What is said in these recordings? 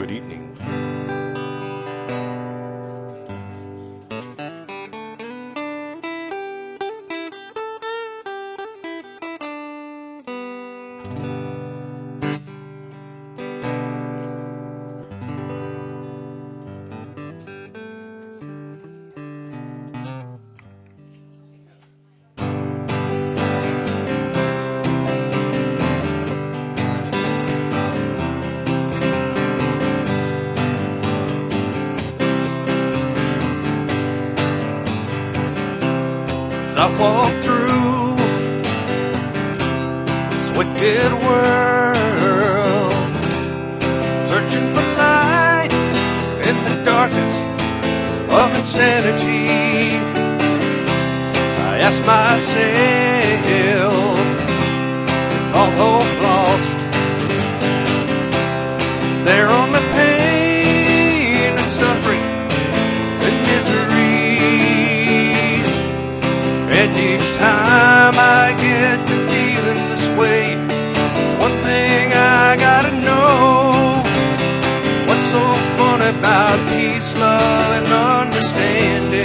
Good evening. I walk through this wicked world, searching for light in the darkness of insanity. I ask myself, is all hope lost? Is there only pain and suffering and misery? And each time I get to feeling this way, there's one thing I gotta know. What's so fun about peace, love, and understanding?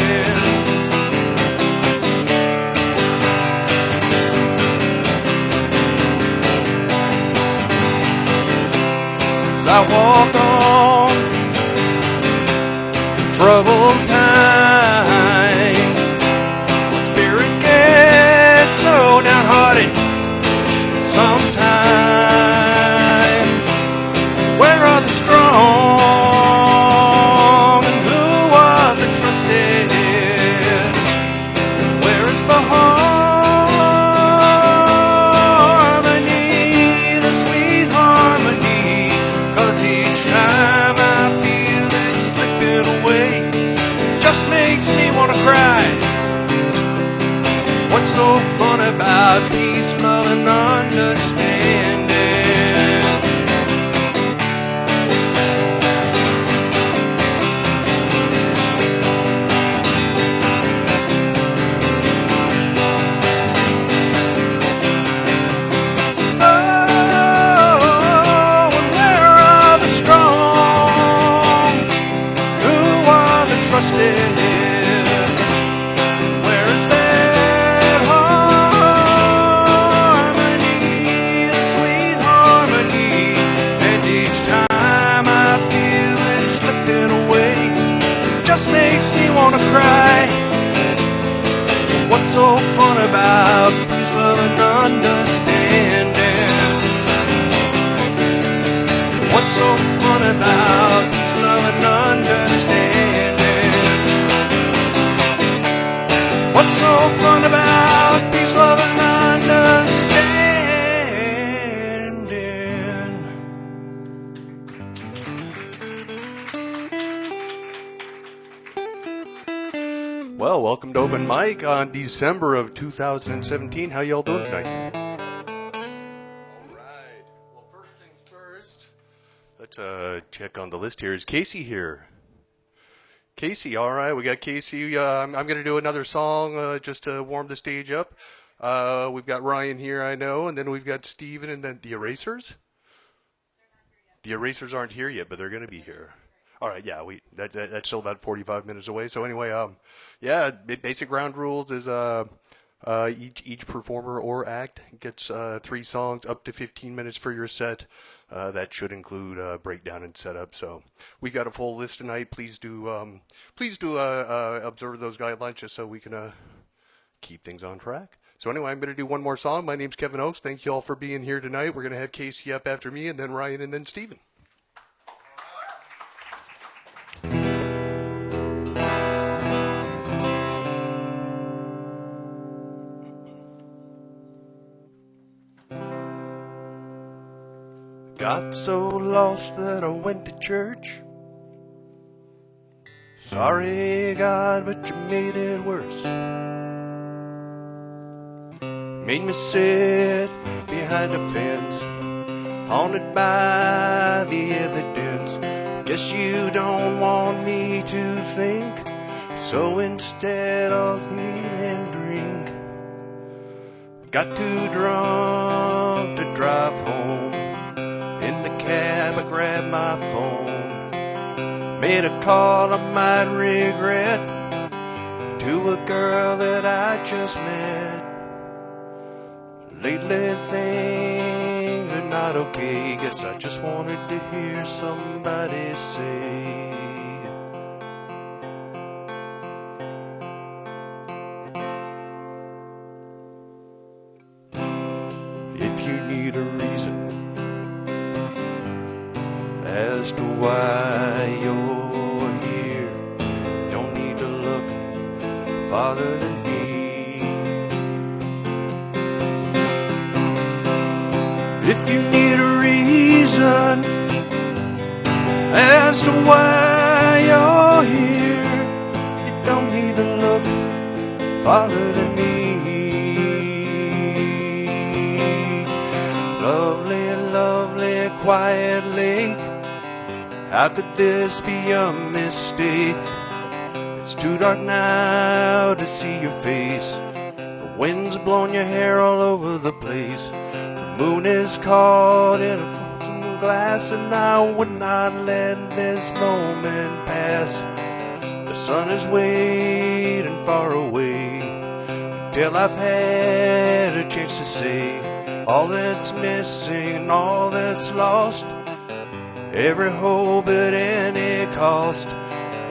'Cause I walk on in troubled times. So downhearted sometimes. Where are the strong and who are the trusted? Where is the harmony, the sweet harmony? 'Cause each time I feel it slipping away, it just makes me wanna cry. What's so fun about peace, love, and understanding? Oh, and where are the strong? Who are the trusted? Just makes me want to cry. So what's so fun about peace, love, and understanding? What's so fun about peace, love, and understanding? What's so fun about peace, love, and understanding? Well, welcome to Open Mic on December of 2017. How y'all doing tonight? All right. Well, first things first, let's check on the list here. Is Casey here? Casey, all right. We got Casey. I'm going to do another song just to warm the stage up. We've got Ryan here, I know, and then we've got Steven and then the Erasers. The Erasers aren't here yet, but they're going to be here. All right, yeah, that's still about 45 minutes away. So anyway, yeah, basic ground rules is each performer or act gets 3 songs, up to 15 minutes for your set. That should include breakdown and setup. So we got a full list tonight. Please do observe those guidelines just so we can keep things on track. So anyway, I'm going to do one more song. My name's Kevin Oakes. Thank you all for being here tonight. We're going to have Casey up after me, and then Ryan, and then Steven. Got so lost that I went to church. Sorry, God, but you made it worse. Made me sit behind a fence, haunted by the evidence. Guess you don't want me to think, so instead I'll eat and drink. Got too drunk to drive home. In the cab I grabbed my phone. Made a call I might regret to a girl that I just met. Lately things are not okay. Guess I just wanted to hear somebody say, if you need a reason as to why you're here, don't need to look farther than me. If you need a reason as to why you're here, you don't need to look farther than me. Lovely, lovely, quiet lake, how could this be a mistake? It's too dark now to see your face. The wind's blowing your hair all over the place. The moon is caught in a fucking glass, and I would not let this moment pass. The sun is waiting far away till I've had a chance to say all that's missing and all that's lost. Every hope at any cost,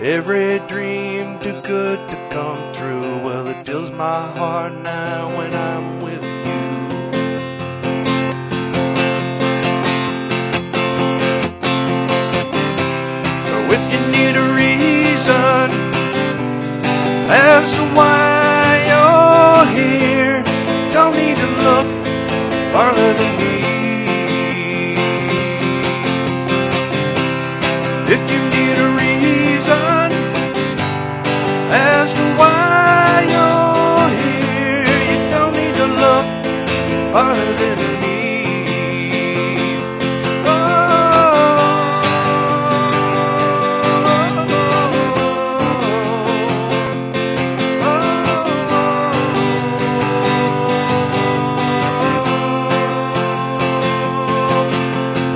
every dream too good to come true. Well, it fills my heart now when I'm with you. So if you need a reason as to why you're here, don't need to look farther than me. If you need a reason as to why you're here, you don't need to look farther than me. Oh,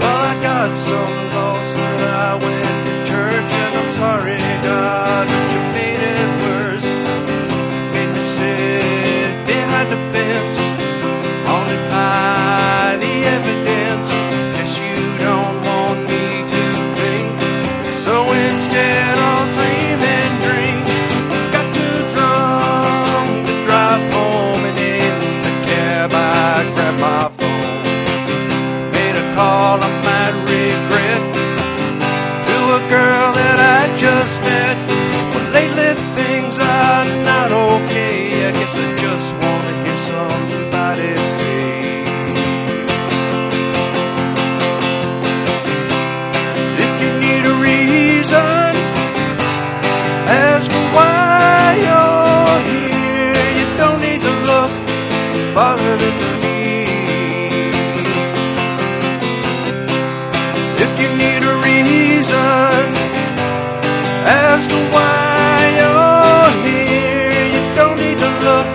well, I got so lost that I went to church, and I'm sorry, God, that you made it worse. Made me sit behind the fence, haunted by the evidence. Guess you don't want me to think, so instead I'll scream and drink. Got too drunk to drive home, and in the cab I grabbed my phone. Made a call I might regret to a girl that I just met. Well, lately things are not okay. I guess I just want to hear somebody say, if you need a reason as to why you're here, you don't need to look farther than me. If you need a reason as to why you're here, you don't need to look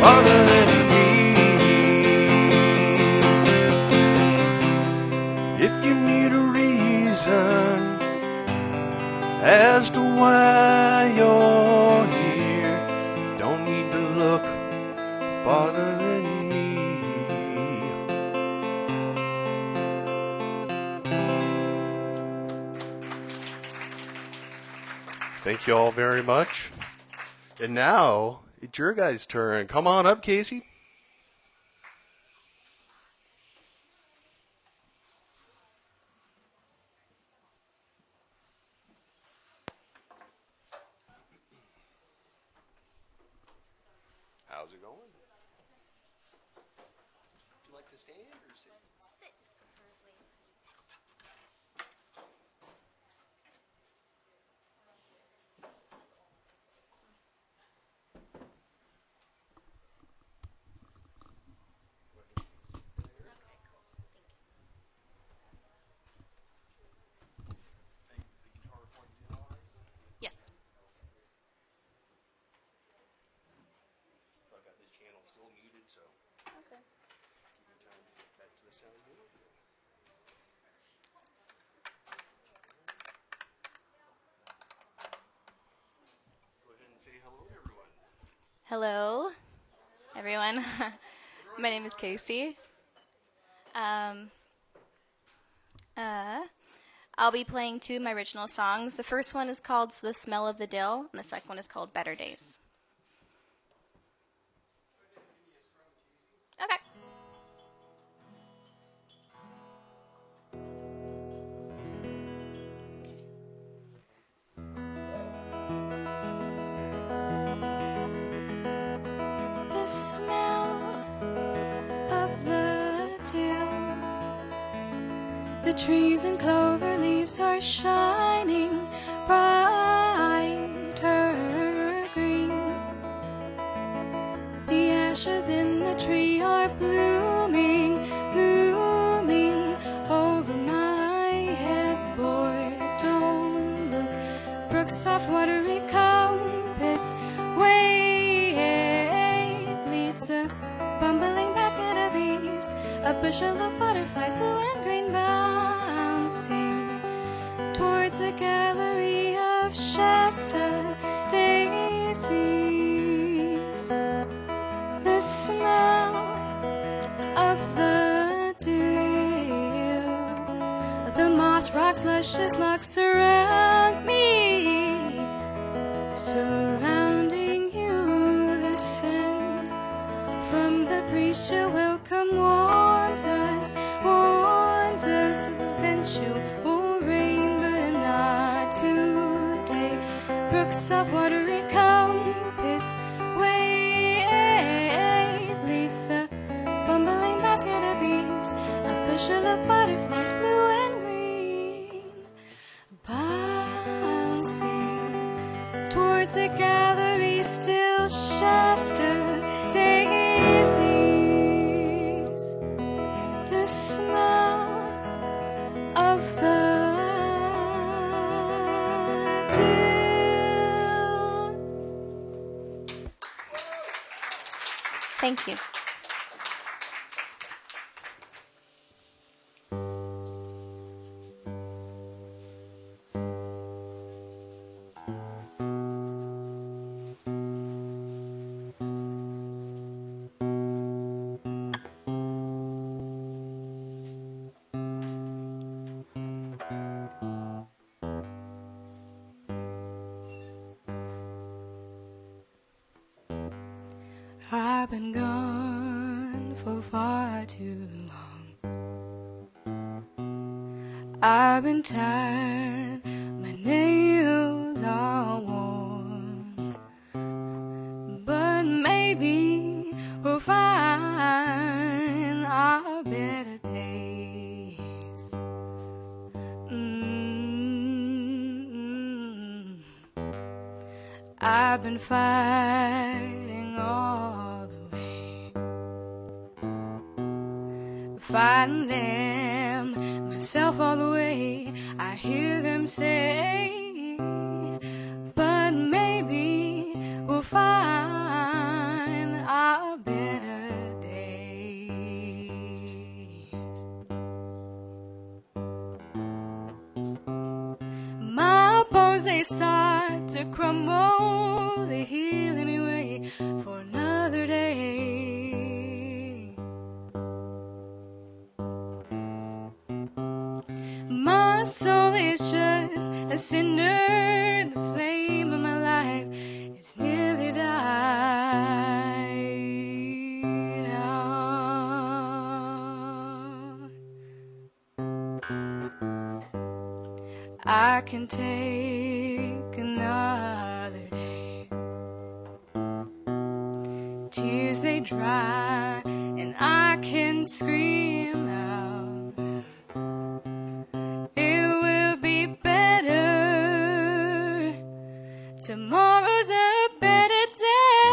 farther than me. If you need a reason as to why you're here, don't need to look farther than me. Thank you all very much. And now, it's your guys' turn. Come on up, Casey. How's it going? Would you like to stand or sit? Sit currently. Okay, cool. Thank you. The guitar recording's in all right? Yes. I've got this channel still muted, so Okay. give me time to get back to the soundboard. Hello, everyone. My name is Casey. Um, uh, I'll be playing two of my original songs. The first one is called The Smell of the Dill, and the second one is called Better Days. Okay. The smell of the dill. The trees and clover leaves are shining brighter green. The ashes in the tree are blooming, blooming over my head. Boy, don't look. Brook's soft watery compass way leads a bumbling basket of bees, a bushel of butterflies, blue and green, bouncing towards a gallery of Shasta daisies. The smell of the dew, the moss rocks, luscious locks surround me, surrounding you. The scent from the breeze chill welcome warms us, warns us of eventual rain, but not today. Brook's soft watery compass wave leads a bumbling basket of bees, a bushel of butterflies, blue and green, bouncing towards a gallery, still Shasta daisies. The smell of the dew. Thank you. I've been gone for far too long. I've been tired, my nails are worn, but maybe we'll find our better days. I've been fighting all the way, fighting them, myself all the way. I hear them say, but maybe we'll find our better days. My bones, they start to crumble, they heal anyway for another day. My soul is just a cinder, the flame of my life is nearly died out. I can take another day. Tears, they dry, and I can scream out. It will be better. Tomorrow's a better day.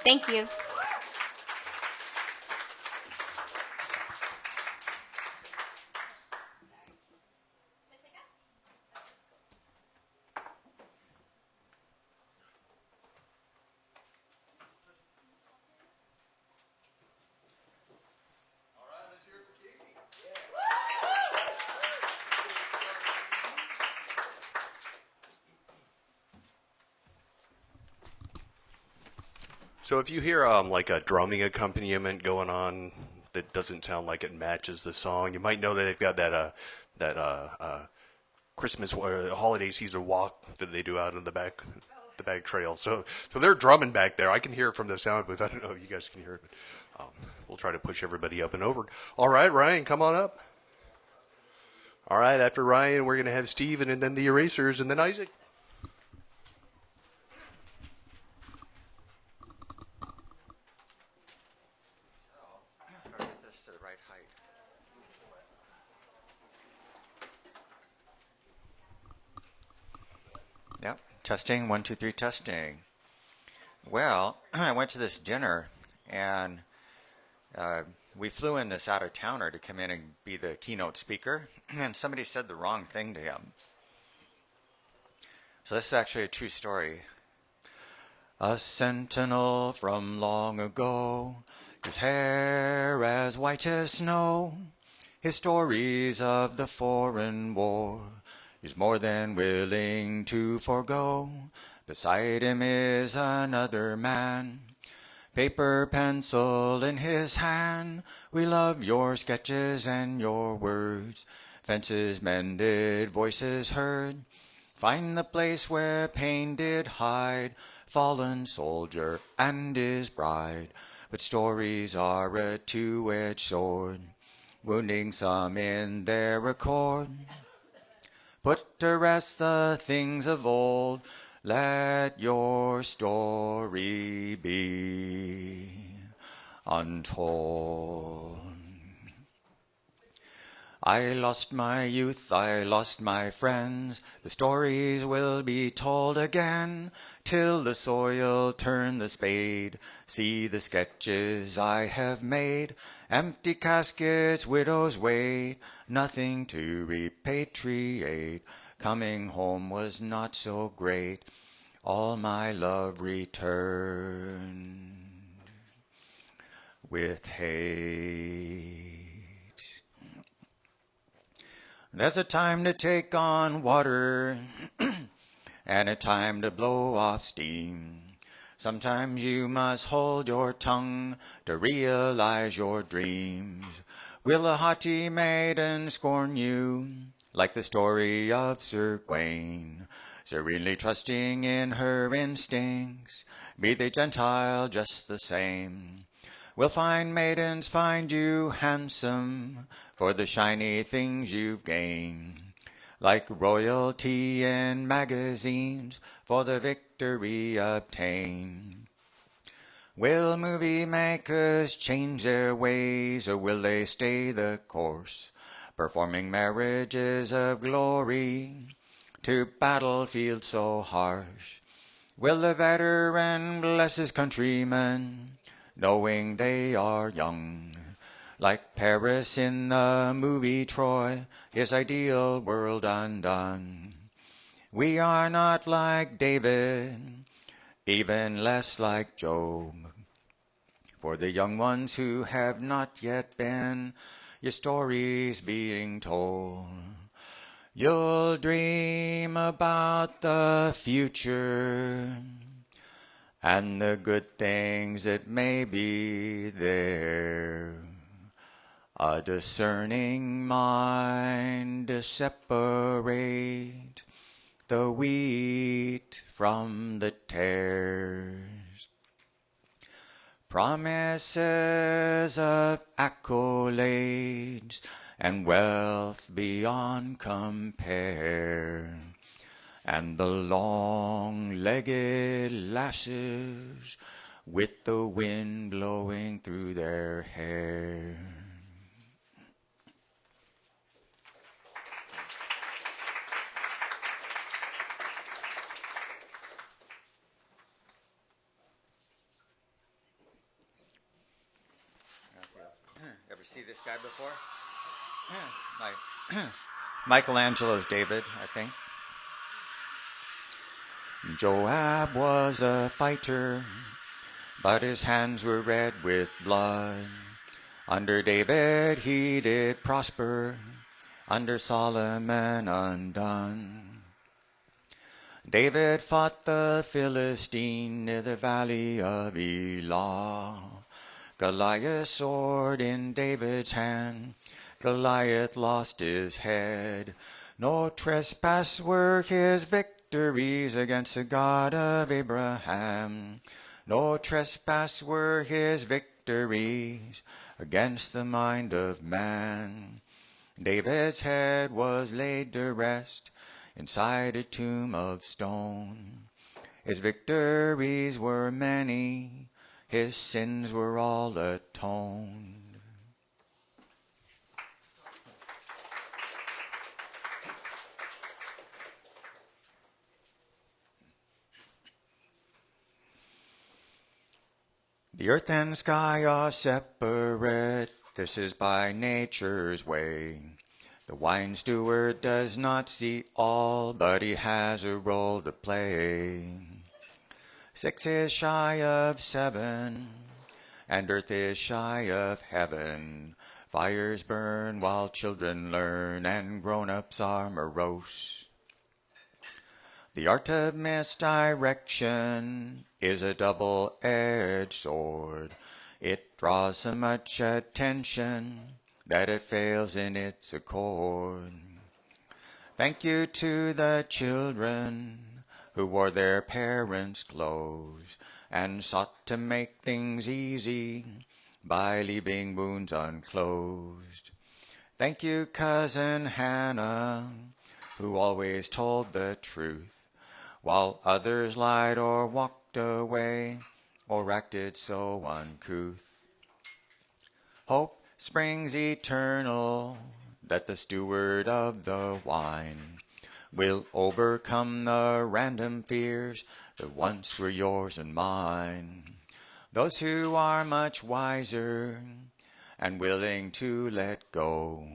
Thank you. So if you hear like a drumming accompaniment going on that doesn't sound like it matches the song, you might know that they've got that Christmas or holiday season walk that they do out in the back trail. So they're drumming back there. I can hear it from the sound booth. I don't know if you guys can hear it, but we'll try to push everybody up and over. All right, Ryan, come on up. All right, after Ryan, we're going to have Steven and then the Erasers and then Isaac. Get this to the right height. Yep. Testing. 1, 2, 3. Testing. Well, I went to this dinner, and we flew in this out-of-towner to come in and be the keynote speaker, and somebody said the wrong thing to him. So this is actually a true story. A sentinel from long ago, his hair as white as snow, his stories of the foreign war, he's more than willing to forego. Beside him is another man, paper pencil in his hand. We love your sketches and your words, fences mended, voices heard. Find the place where pain did hide, fallen soldier and his bride. But stories are a two-edged sword, wounding some in their accord. Put to rest the things of old, let your story be untold. I lost my youth, I lost my friends, the stories will be told again, till the soil turn the spade, see the sketches I have made, empty caskets, widows wait, nothing to repatriate, coming home was not so great, all my love returned with hate. There's a time to take on water and a time to blow off steam. Sometimes you must hold your tongue to realize your dreams. Will a haughty maiden scorn you like the story of Sir Gawain? Serenely trusting in her instincts, be they Gentile just the same. Will fine maidens find you handsome for the shiny things you've gained, like royalty in magazines for the victory obtained? Will movie makers change their ways, or will they stay the course, performing marriages of glory to battlefields so harsh? Will the veteran bless his countrymen, knowing they are young, like Paris in the movie Troy, his ideal world undone? We are not like David, even less like Job. For the young ones who have not yet been, your story's being told. You'll dream about the future and the good things that may be there. A discerning mind to separate the wheat from the tares. Promises of accolades and wealth beyond compare, and the long-legged lasses with the wind blowing through their hair. Ever see this guy before? Michelangelos David, I think. Joab was a fighter, but his hands were red with blood. Under David he did prosper, under Solomon undone. David fought the Philistine near the valley of Elah. Goliath's sword in David's hand, Goliath lost his head. No trespass were his victories against the God of Abraham. No trespass were his victories against the mind of man. David's head was laid to rest inside a tomb of stone. His victories were many, his sins were all atoned. The earth and sky are separate, this is by nature's way. The wine steward does not see all, but he has a role to play. 6 is shy of 7, and earth is shy of heaven. Fires burn while children learn, and grown-ups are morose. The art of misdirection is a double-edged sword. It draws so much attention that it fails in its accord. Thank you to the children who wore their parents' clothes and sought to make things easy by leaving wounds unclosed. Thank you, Cousin Hannah, who always told the truth, while others lied or walked away or acted so uncouth. Hope springs eternal that the steward of the wine will overcome the random fears that once were yours and mine. Those who are much wiser and willing to let go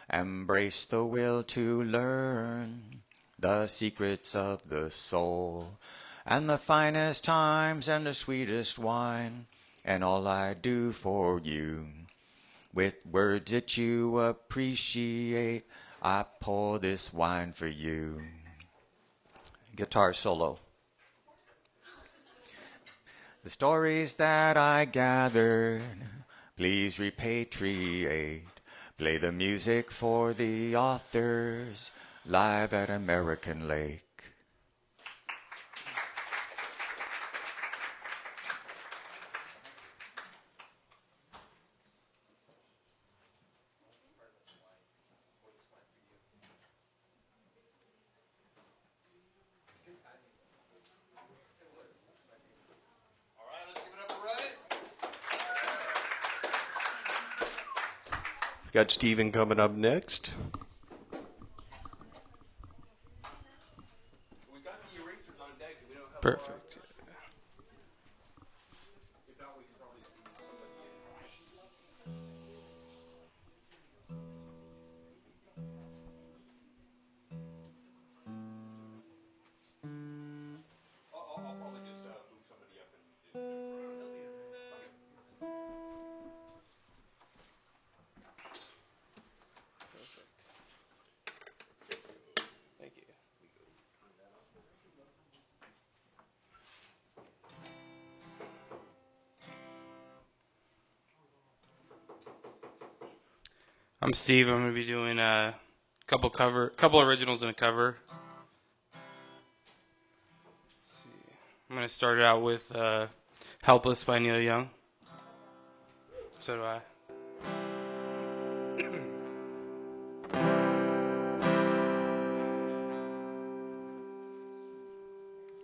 embrace the will to learn the secrets of the soul, and the finest times and the sweetest wine, and all I do for you. With words that you appreciate, I pour this wine for you. Guitar solo. The stories that I gathered, please repatriate. Play the music for the authors, live at American Lake. We've got Steven coming up next. Perfect. Thank you. I'm Steve. I'm going to be doing a couple originals and a cover. Let's see. I'm going to start it out with "Helpless" by Neil Young. So do I.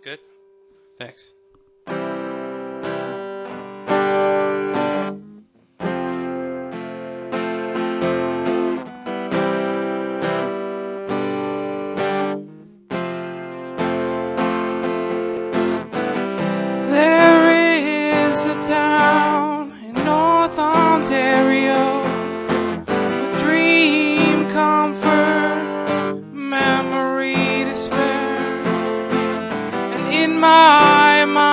Good. Thanks. There is a town in North Ontario, a dream, comfort, memory, despair, and in my mind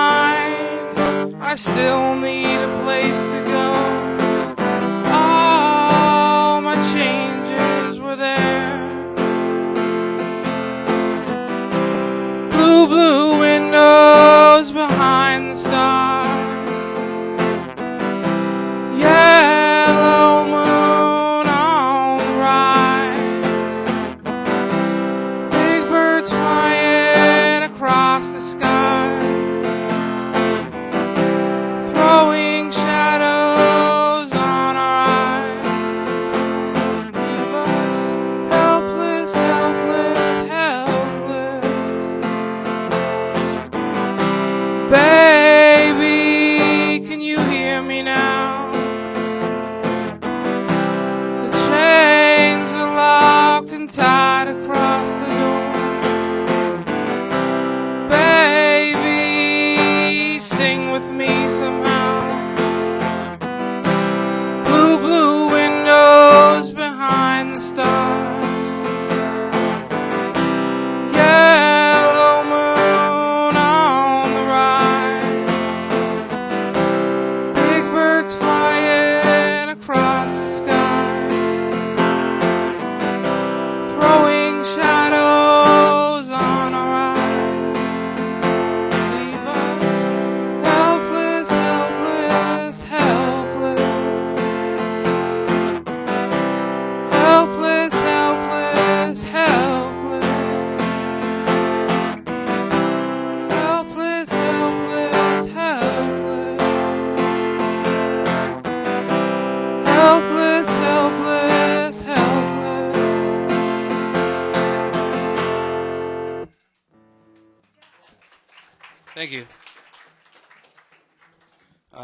Thank you.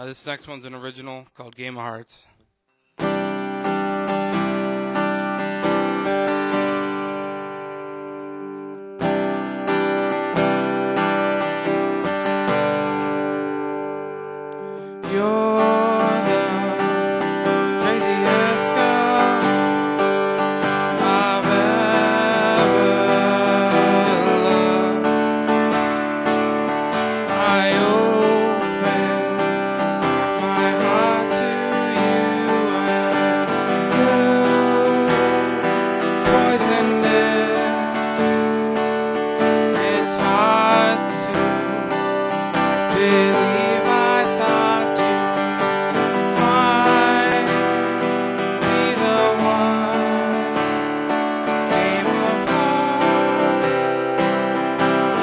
This next one's an original called Game of Hearts. You're the craziest girl I've ever loved. I open my heart to you and you poisoned it. It's hard to believe I thought you might be the one. Game of hearts,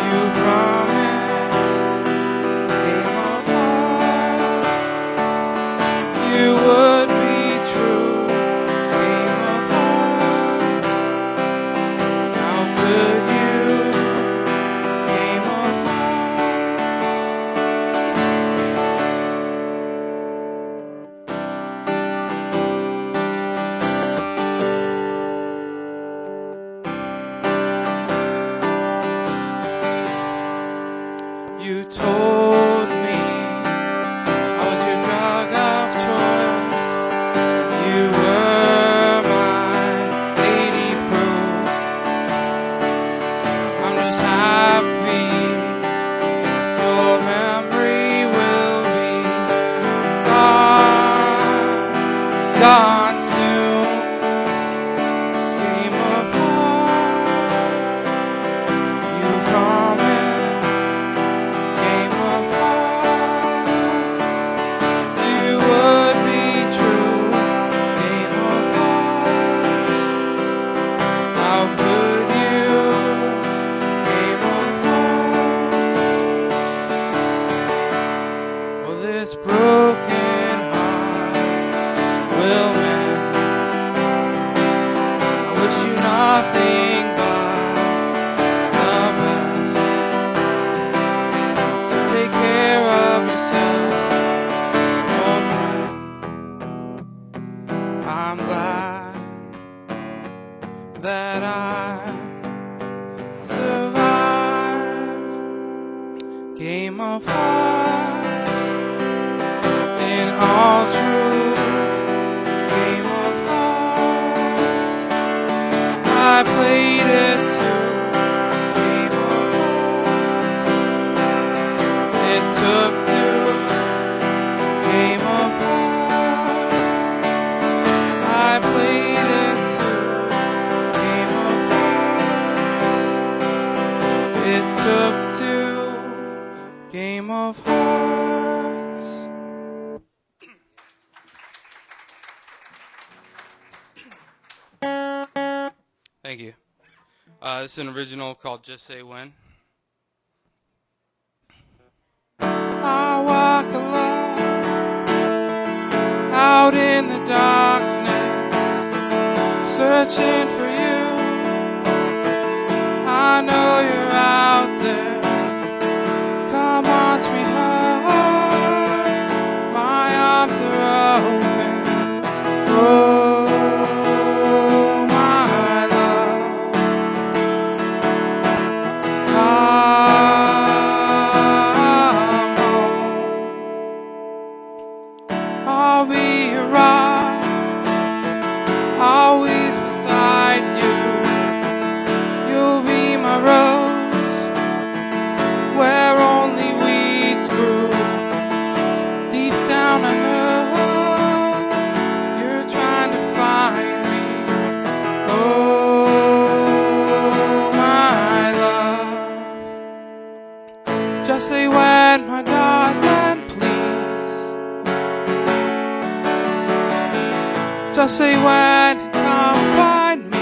you promised. Game of hearts, you would be true. Game of hearts, how could you? Game of hearts, you told me I was your drug of choice. You were my lady proof. I'm just happy your memory will be gone soon. Game of hearts, you promised. Game of hearts, you would be true. Game of hearts, how could you? Game of hearts, well, this broken heart will mend. I wish you nothing but the best. So take care of yourself, old friend. I'm glad that I survived. Game of hearts, in all truth. Game of hearts, I played it too. Game of hearts, it took two. Game of hearts, I played it too. Game of hearts, it took two. Game of hearts. Thank you. This is an original called Just Say When. I walk alone out in the darkness, searching for you. I know you're out there. Come on, sweetheart. My arms are open. Oh, my love. Come home. I'll be your rock, always beside you. You'll be my rose, where only weeds grew. Deep down I know you're trying to find me. Oh, my love. Just say when, my darling, please. Just say when, come find me.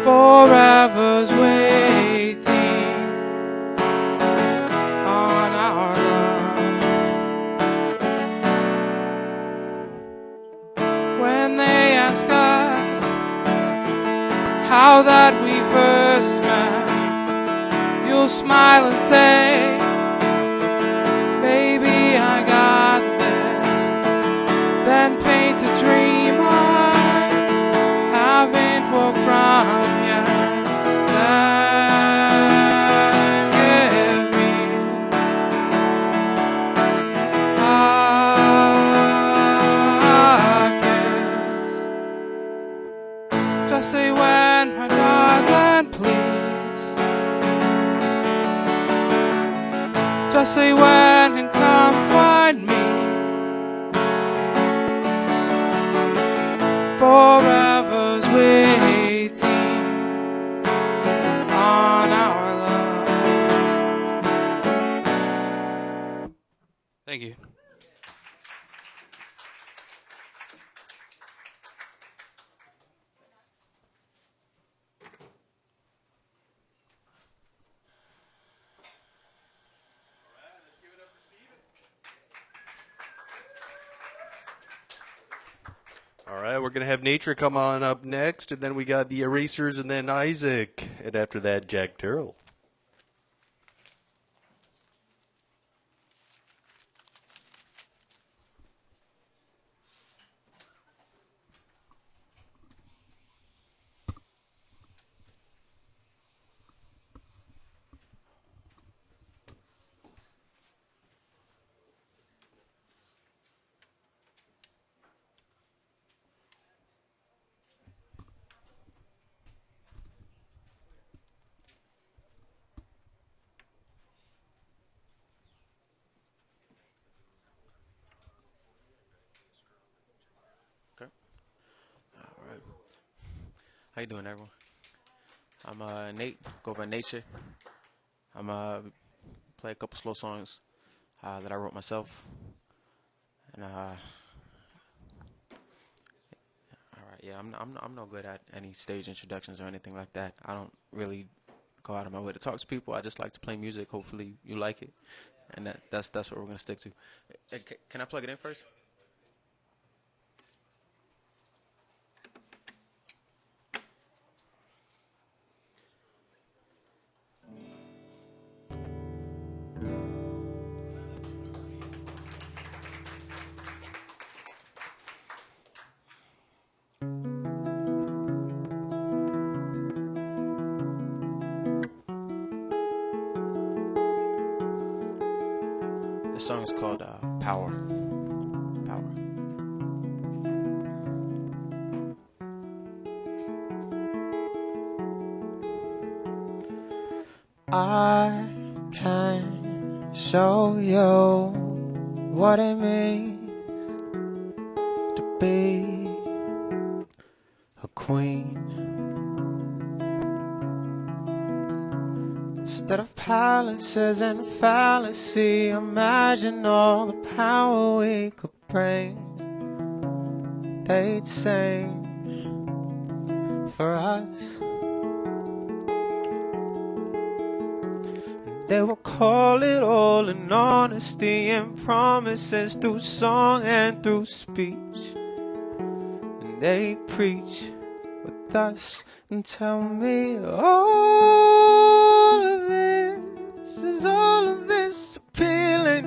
Forever's waiting on our love. When they ask us how that we first met, will smile and say, baby, I got this. Then paint a dream I haven't walked from yet. Then give me a kiss. Just say when, my darling, please. Just say when and come find me. Forever's waiting on our love. Thank you. All right, we're going to have Nature come on up next, and then we got the Erasers, and then Isaac, and after that, Jack Terrell. Okay. All right. How you doing, everyone? I'm Nate. Go by Nature. I'm play a couple slow songs that I wrote myself. And all right, yeah, I'm no good at any stage introductions or anything like that. I don't really go out of my way to talk to people. I just like to play music. Hopefully, you like it, and that's what we're gonna stick to. Can I plug it in first? This song is called Power. Power. I can show you what it means to be a queen. Instead of palaces and fallacy, imagine all the power we could bring. They'd sing for us. They will call it all in honesty and promises through song and through speech. And they preach with us and tell me all of this appealing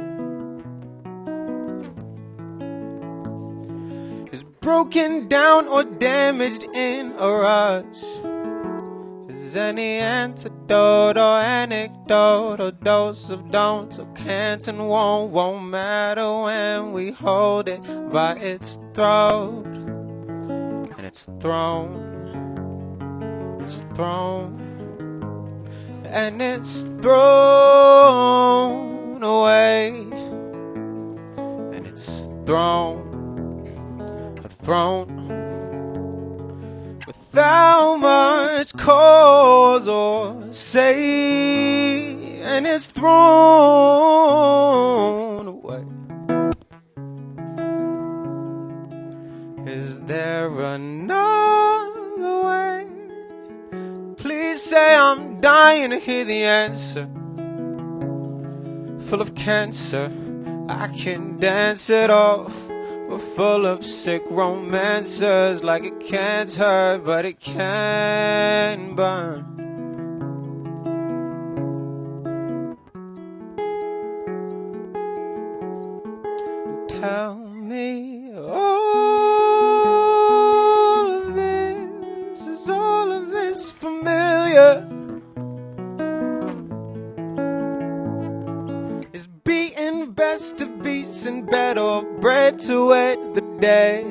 is broken down or damaged in a rush. Is any antidote or anecdote or dose of don't or can't and won't matter when we hold it by its throat. And it's thrown, and it's thrown away. And it's thrown without much cause or say, and it's thrown away. Is there another way? Please say I'm dying to hear the answer. Full of cancer, I can dance it off. We're full of sick romancers, like it can't hurt, but it can burn. ya is beating best of beats and better bread to wet the dead.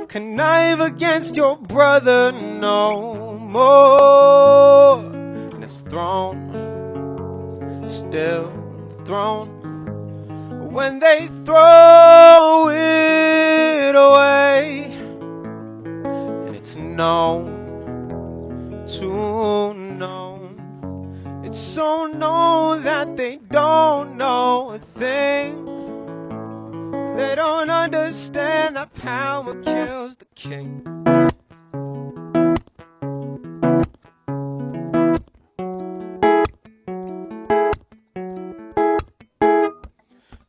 Connive against your brother no more. And it's thrown, still thrown, when they throw it away. And it's known, too known. It's so known that they don't know a thing. They don't understand that power kills the king.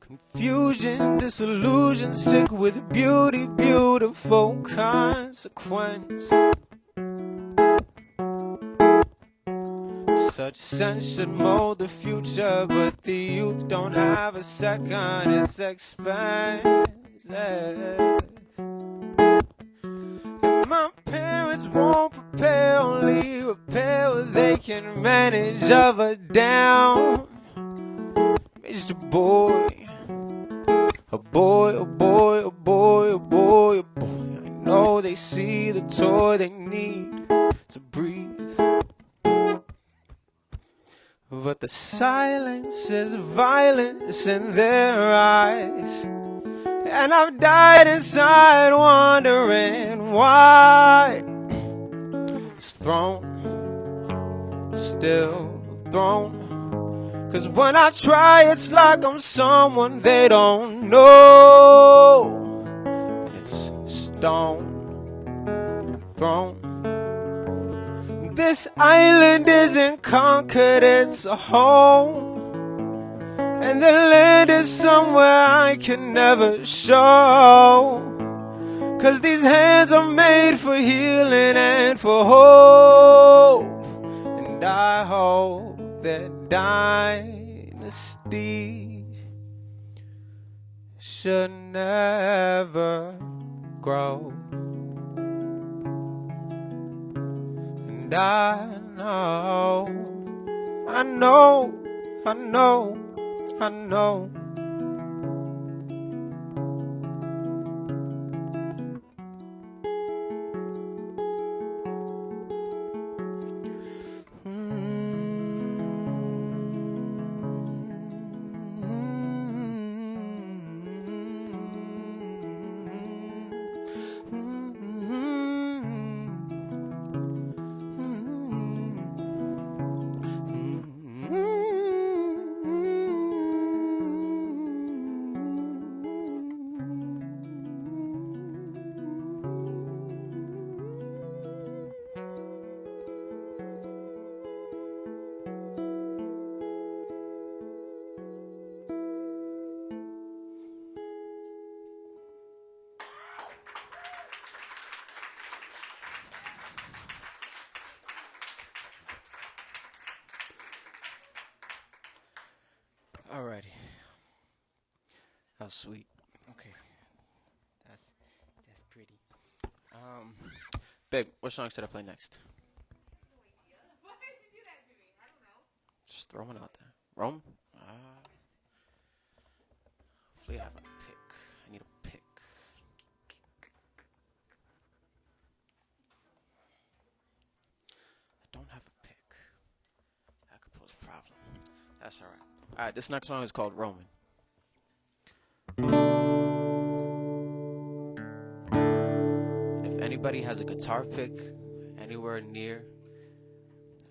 Confusion, disillusion, sick with beauty, beautiful consequence. Such sense should mold the future, but the youth don't have a second, it's expensive. And my parents won't prepare, only repair what they can manage of a down. Just a boy, a boy, a boy, a boy, a boy, a boy. I know they see the toy they need to breathe, but the silence is violence in their eyes. And I've died inside wondering why. It's thrown, still thrown. 'Cause when I try, it's like I'm someone they don't know. And it's stone thrown. This island isn't conquered, it's a home. And the land is somewhere I can never show. 'Cause these hands are made for healing and for hope. And I hope that dynasty should never grow. And I know, I know, I know, I know. Alrighty. That was sweet. Okay. That's pretty. Babe, what song should I play next? Why did you do that to me? I don't know. Just throwing it out there. Rome? Hopefully I have a pick. I need a pick. I don't have a pick. That could pose a problem. That's alright. Alright, this next song is called Roman. And if anybody has a guitar pick anywhere near,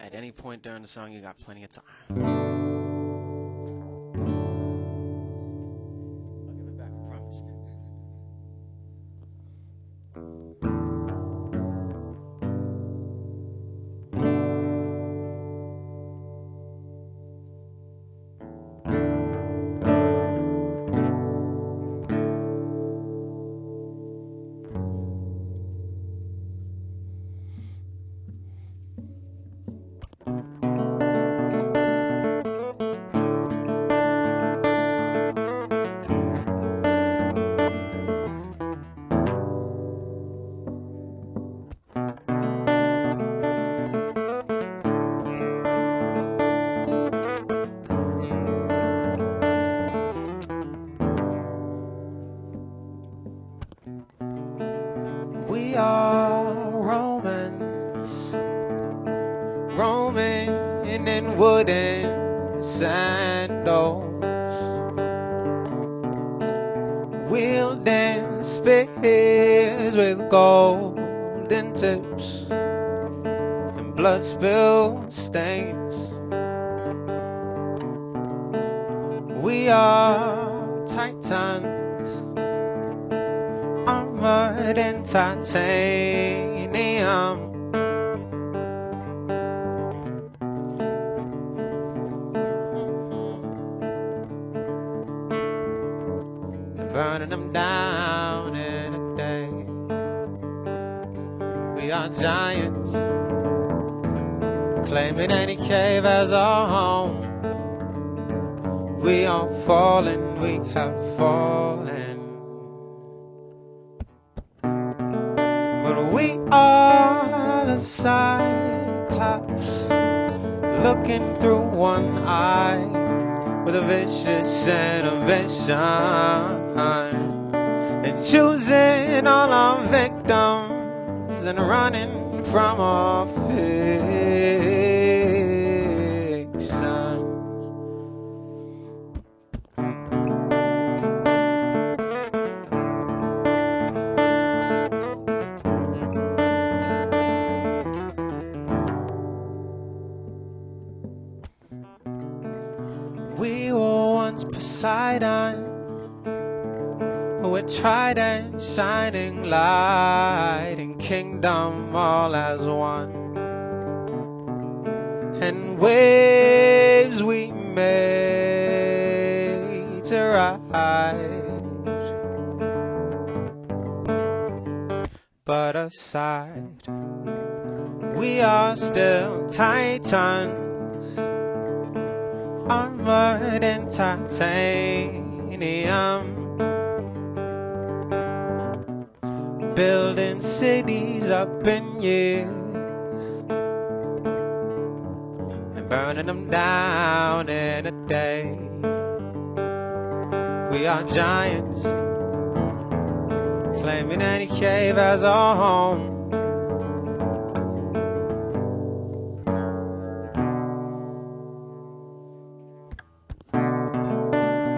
at any point during the song, you got plenty of time. I'll give it back, I promise. in wooden sandals. We'll dance spears with golden tips and blood spill stains. We are titans, armored in titanium. Burning them down in a day. We are giants, claiming any cave as our home. We are fallen, we have fallen. But we are the Cyclops, looking through one eye with a vicious innovation, and choosing all our victims and running from our fiction. We were once Poseidon, with trident shining light and kingdom all as one. And waves we made to ride. But aside, we are still titans, armored in titanium, building cities up in years and burning them down in a day. We are giants, claiming any cave as our home.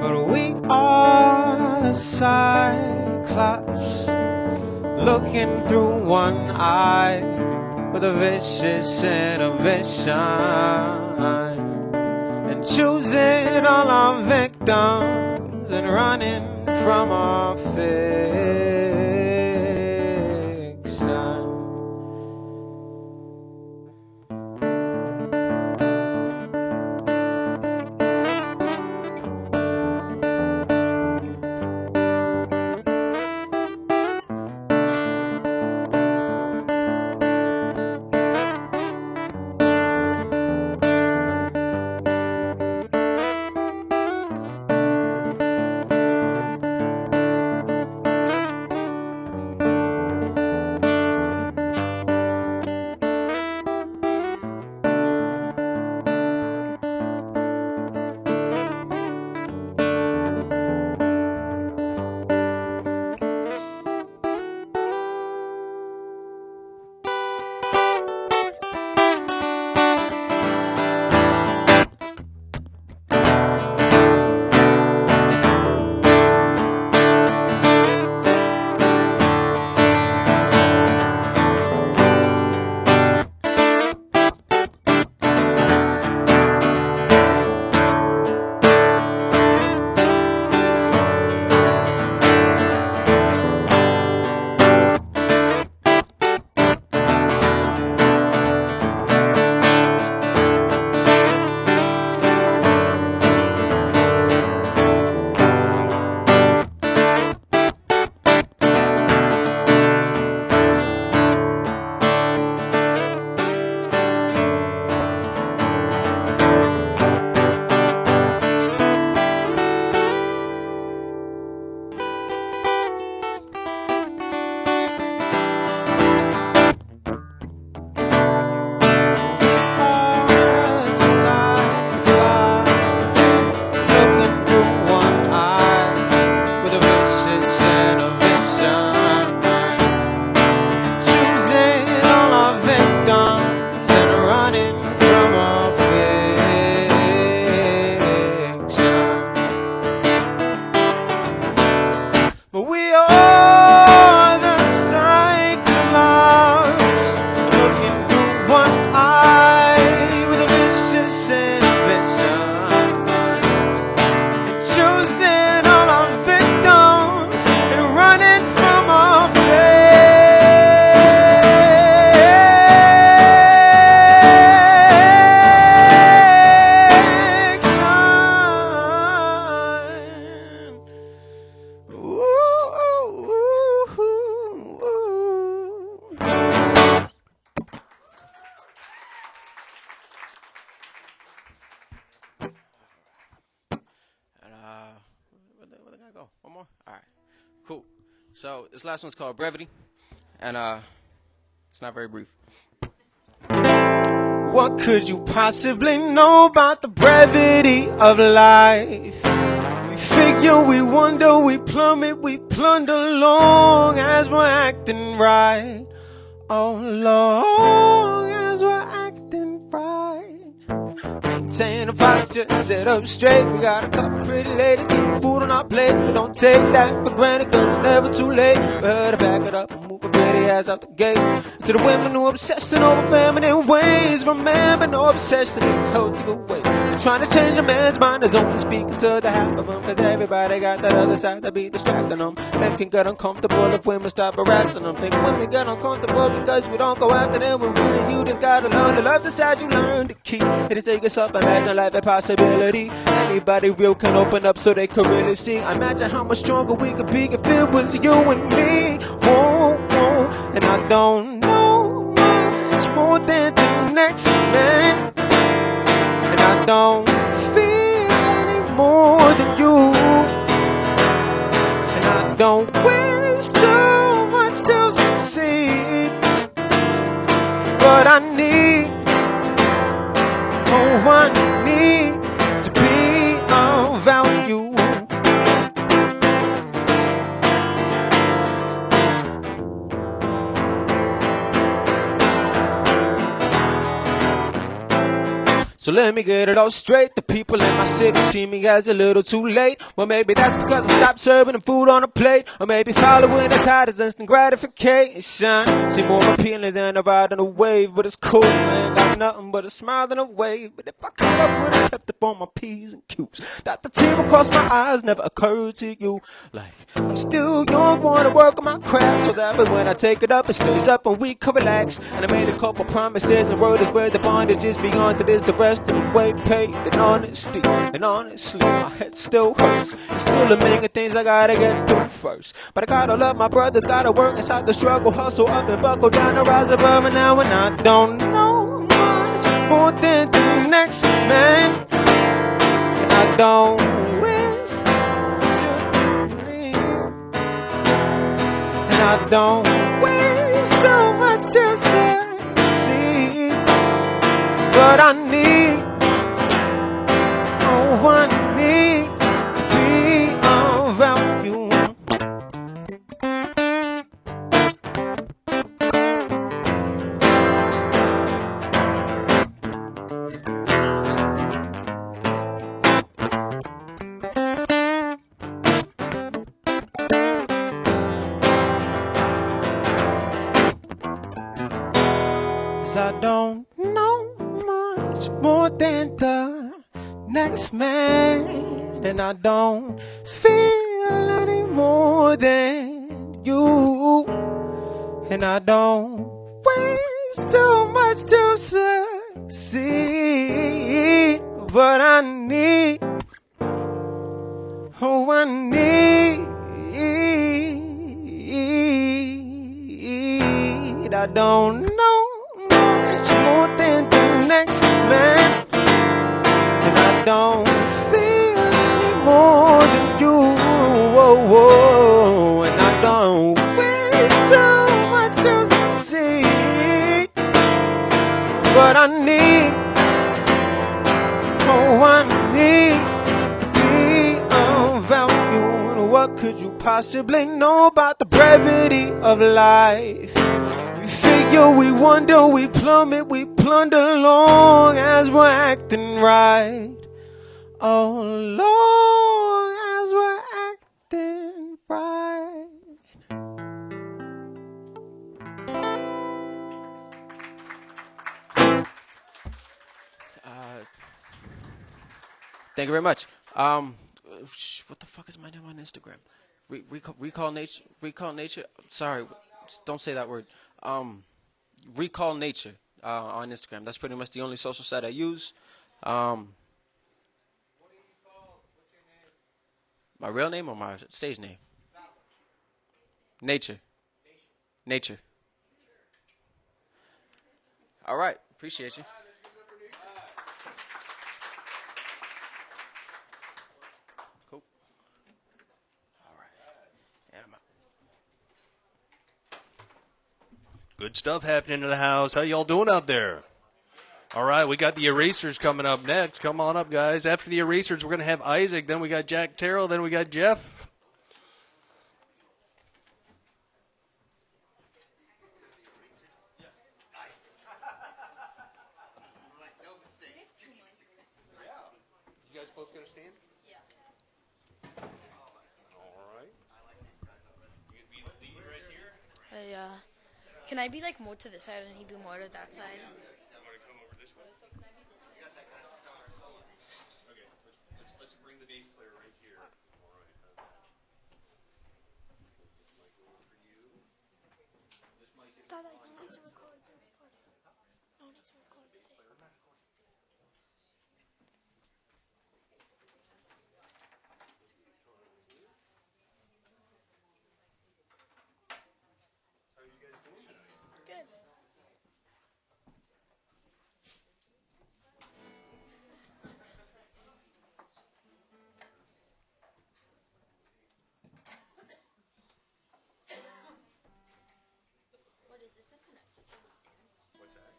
But we are the Cyclops, looking through one eye with a vicious innovation, and choosing all our victims and running from our fiction. So this last one's called Brevity, and it's not very brief. What could you possibly know about the brevity of life? We figure, we wonder, we plummet, we plunder long as we're acting right. Oh, long as we're acting right. Maintain a posture, sit up straight. We got a couple pretty ladies, keep food on our plates, but don't take that for granted, cause it's never too late. We better back it up and move a pretty ass out the gate. To the women who obsessing over feminine ways, remember no obsession is the healthier way. They're trying to change a man's mind is only speaking to the half of them, cause everybody got that other side that be distracting them. Men can get uncomfortable if women stop harassing them. Think women get uncomfortable because we don't go after them. When really you just gotta learn to love the side you learn to keep. It is take yourself, imagine life a possibility. Anybody real can open up so they can really see. Imagine how much stronger we could be if it was you and me. Whoa, whoa. And I don't know much more than the next man, and I don't feel any more than you, and I don't wish too much to succeed, but I need, oh, I need to be of value. So let me get it all straight. The people in my city see me as a little too late. Well, maybe that's because I stopped serving them food on a plate. Or maybe following the tide is instant gratification. Seem more appealing than a ride on a wave. But it's cool, I ain't got nothing but a smile and a wave. But if I could, I would've kept up on my P's and Q's. Not the tear across my eyes never occurred to you. Like, I'm still young, wanna work on my craft, so that when I take it up, it stays up and we can relax. And I made a couple promises, and word is where the bondage is. Beyond it is the rest of the way paid and honesty. And honestly, my head still hurts. There's still a million things I gotta get through first. But I gotta love my brothers, gotta work inside the struggle, hustle up and buckle down to rise above. And now, and I don't know much more than the next man, and I don't wish to leave, and I don't wish too much to succeed, but I need, oh, I need to be of value. Cause I don't know much more than the next man, and I don't feel any more than you, and I don't waste too much to succeed, but I need, oh, I need, I don't know much more than the next man, and I don't feel any more than you, whoa, whoa, and I don't wish so much to succeed, but I need, oh, I need to be of value. And what could you possibly know about the brevity of life? We figure, we wonder, we plummet, we plunder long as we're acting right. Oh, long as we're acting right. Thank you very much. What the fuck is my name on Instagram? Recall nature. Recall nature. Sorry, don't say that word. Recall nature on Instagram. That's pretty much the only social site I use. My real name or my stage name? Nature. Nature. All right. Appreciate you. Cool. All right. And I'm out. Good stuff happening in the house. How y'all doing out there? All right, we got the Erasers coming up next. Come on up, guys. After the Erasers, we're going to have Isaac. Then we got Jack Terrell. Then we got Jeff. You guys both going to stand? Yeah. All right. You be the lead right here? Can I be like more to this side and he be more to that side? You want to come over this way? Okay, let's bring the bass player right here. All right. This mic over for you. This mic is Dada, you need to record the recording. No need to record the thing. How are you guys doing tonight? Good. What is this connected to? What's that?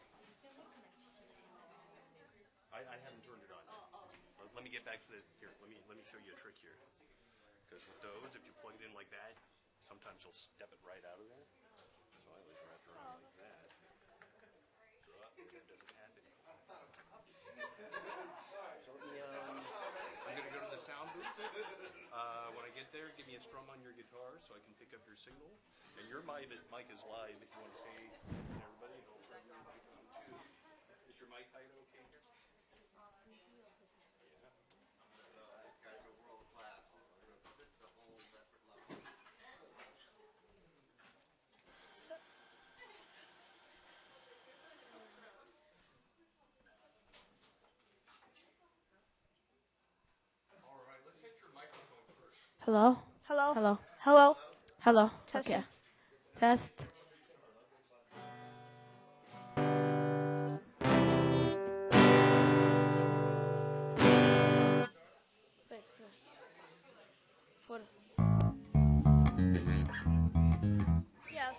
I haven't turned it on. Let me get back to the here. Let me show you a trick here. Because with those, if you plug it in like that, sometimes you'll step it right out of there. So I always wrap it around like that. And it doesn't happen. So I'm gonna go to the sound booth. When I get there, give me a strum on your guitar so I can pick up your signal. And your mic is live if you want to say everybody. Don't turn your mic on too. Is your mic height okay here? Hello? Hello. Hello? Hello. Hello? Testing. Okay. Test. Wait, what? Yeah.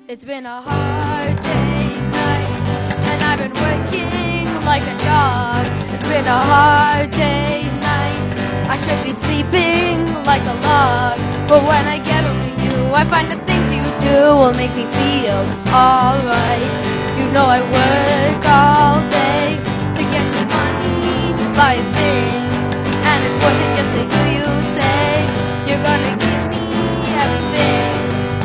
It's been a hard day's night, and I've been working like a dog. It's been a hard day's night, I should be sleeping like a log. But when I get over you, I find the things you do will make me feel alright. You know I work all day to get the money to buy things, and it's worth it just to hear you say you're gonna give me everything.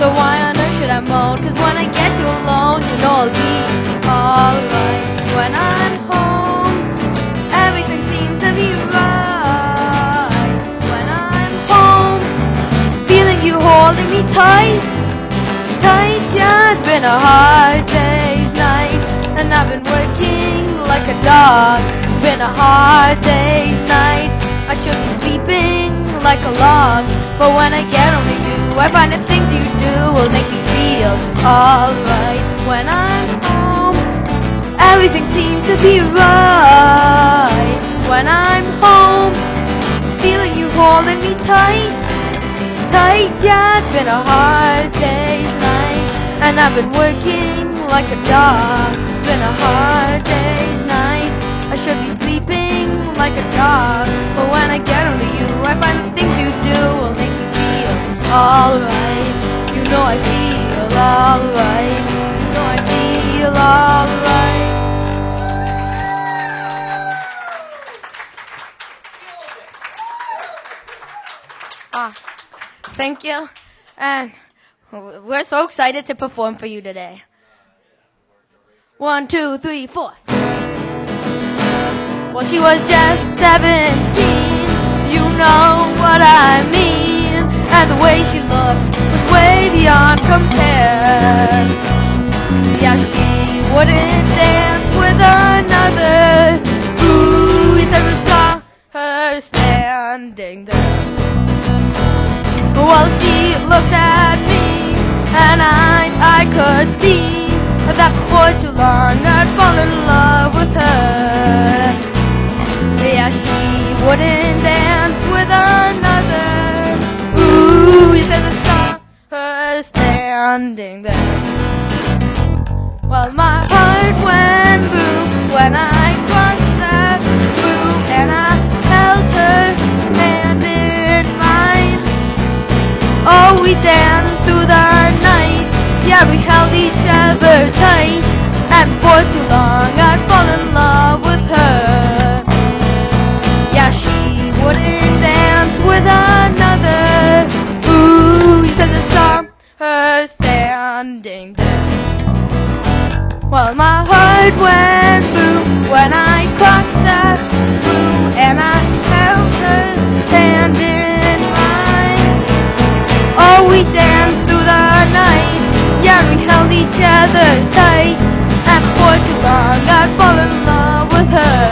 So why on earth should I moan? Cause when I get you alone, you know I'll be alright. When I'm home, everything seems to be right. When I'm home, feeling you holding me tight, tight. Yeah, it's been a hard day's night, and I've been working like a dog. It's been a hard day's night, I should be sleeping like a log. But when I get over you, I find the things you do will make me feel alright. When I'm home, everything seems to be right. When I'm home, feeling you holding me tight, tight. Yeah, it's been a hard day's night, and I've been working like a dog. It's been a hard day's night, I should be sleeping like a dog. But when I get over you, I find the things you do will make me feel alright. You know I feel alright. You know I feel alright. Thank you. And we're so excited to perform for you today. 1, 2, 3, 4. Well, she was just 17, you know what I mean. And the way she looked was way beyond compare. Yeah, she wouldn't dance with another. Ooh, he says I saw her standing there. Well, she looked at me, and I could see that for too long I'd fall in love with her. Yeah, she wouldn't dance with another. Ooh, you said I saw her standing there. Well, my heart went boom when I crossed that room, and I held her hand in mine. Oh, we danced through the night. Yeah, we held each other tight, and for too long I'd fall in love with her. Yeah, she wouldn't dance with another. Ooh, you said I saw her standing there. Well, my heart went boom when I crossed that room, and I held her hand in mine. Oh, we danced through the night. Yeah, we held each other tight, and for too long I'd fall in love with her.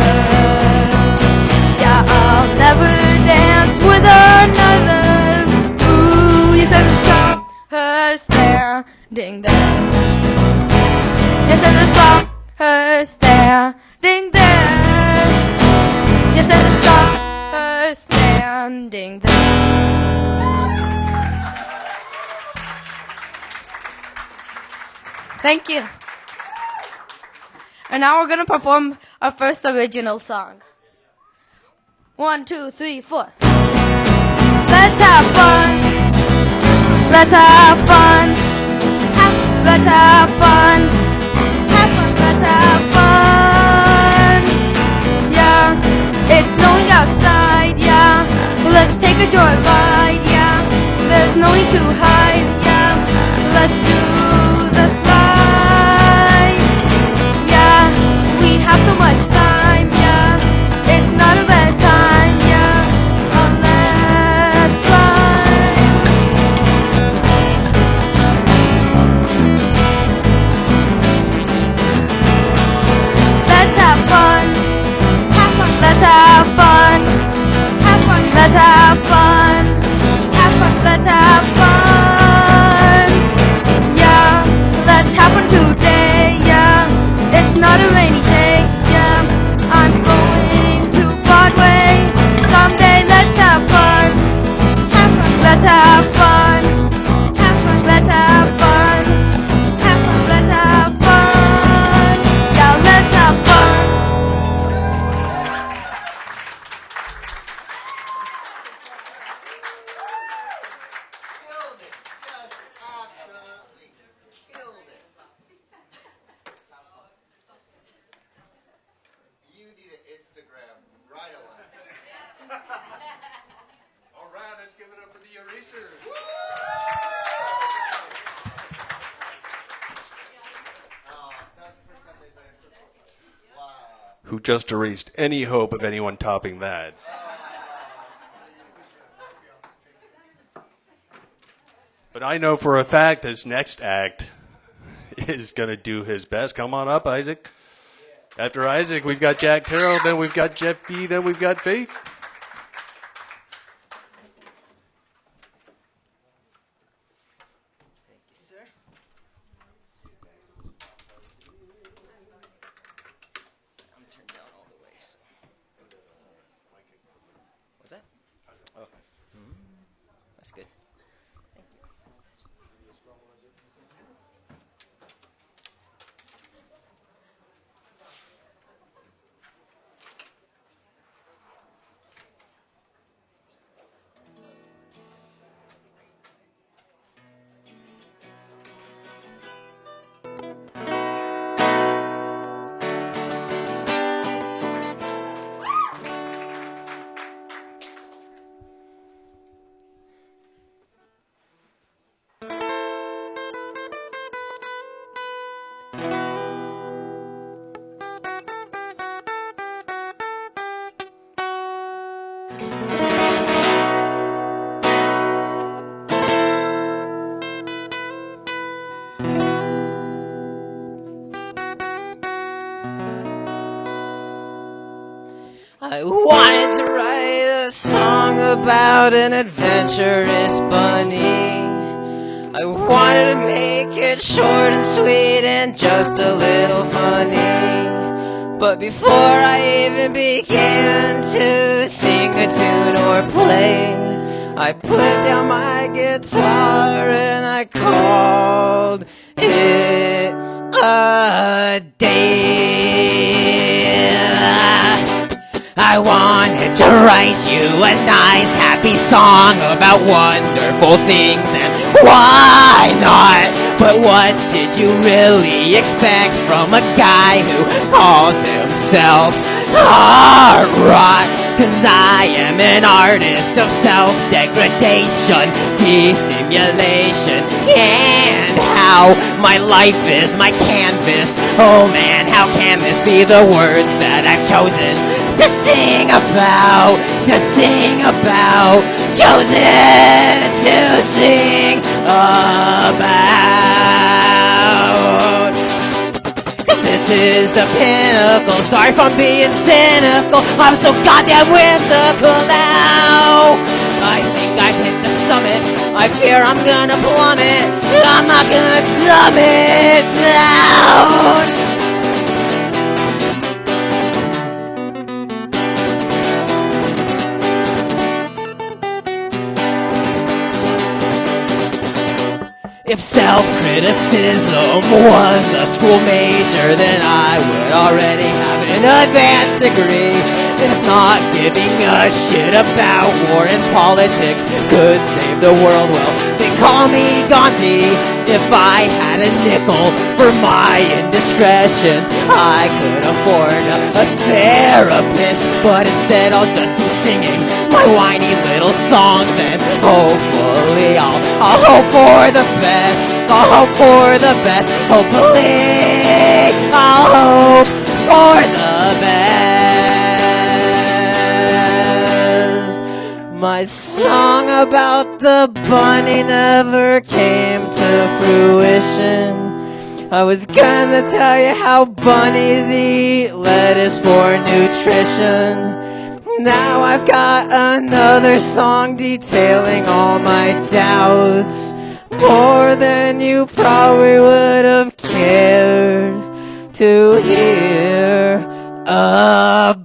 Yeah, I'll never dance with another. Ooh, you said I saw her standing there. You said I saw her standing there. You said I saw her standing there. Thank you. And now we're going to perform our first original song. 1, 2, 3, 4. Let's have fun. Let's have fun. Let's have fun. Have fun. Let's have fun. Yeah, it's snowing outside. Yeah, let's take a joyride. Yeah, there's no need to hide. Yeah, let's do the slide. Yeah, we have so much time. Yeah, it's not a bad time. Yeah, let's ride. Let's have fun. Have fun. Let's have fun. Have fun. Let's have fun. Have fun. Let's have fun. Yeah, let's have fun today. Yeah, it's not a rainy day. Yeah, I'm going to Broadway someday. Let's have fun. Have fun. Let's have fun. Have fun. Let's have fun. Have fun. Let's have fun. Yeah, let's have fun. Killed it. Just absolutely killed it. You need an Instagram right away. All right, let's give it up for the erasers. That's the first time they've done it. Wow. Who just erased any hope of anyone topping that. But I know for a fact this next act is going to do his best. Come on up, Isaac. After Isaac, we've got Jack Terrell, then we've got Jeff B., then we've got Faith. Thank you, sir. I'm turned down all the way, so. What's that? Oh. That's good. Thank you. I wanted to write a song about an adventurous bunny. I wanted to make it short and sweet and just a little funny. But before I even began to sing a tune or play, I put down my guitar and I called it a day. I wanted to write you a nice happy song about wonderful things and why not? But what did you really expect from a guy who calls himself art rock? 'Cause I am an artist of self-degradation, destimulation, and how my life is my canvas. Oh man, how can this be the words that I've chosen to sing about, chosen to sing about? 'Cause this is the pinnacle, sorry for being cynical, I'm so goddamn whimsical now. I think I've hit the summit, I fear I'm gonna plummet, I'm not gonna dumb it down. If self-criticism was a school major, then I would already have an advanced degree. If not giving a shit about war and politics could save the world, well, they call me Gandhi. If I had a nickel for my indiscretions, I could afford a therapist. But instead I'll just keep singing my whiny little songs, and hopefully I'll hope for the best. I'll hope for the best. Hopefully I'll hope for the best. My song about the bunny never came to fruition. I was gonna tell you how bunnies eat lettuce for nutrition. Now I've got another song detailing all my doubts, more than you probably would have cared to hear about.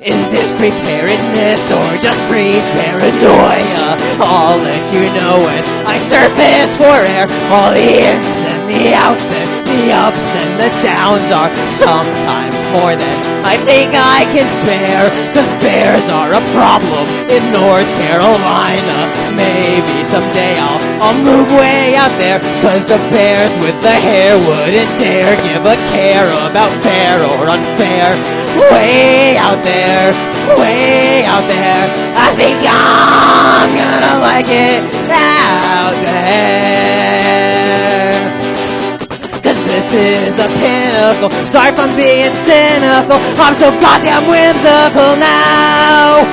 Is this preparedness or just pre-paranoia? I'll let you know when I surface for air. All the ins and the outs and the ups and the downs are sometimes more than I think I can bear. 'Cause bears are a problem in North Carolina. Maybe someday I'll move way out there, 'cause the bears with the hair wouldn't dare give a care about fair or unfair. Way out there, I think I'm gonna like it out there. 'Cause this is the pinnacle, sorry for being cynical, I'm so goddamn whimsical now.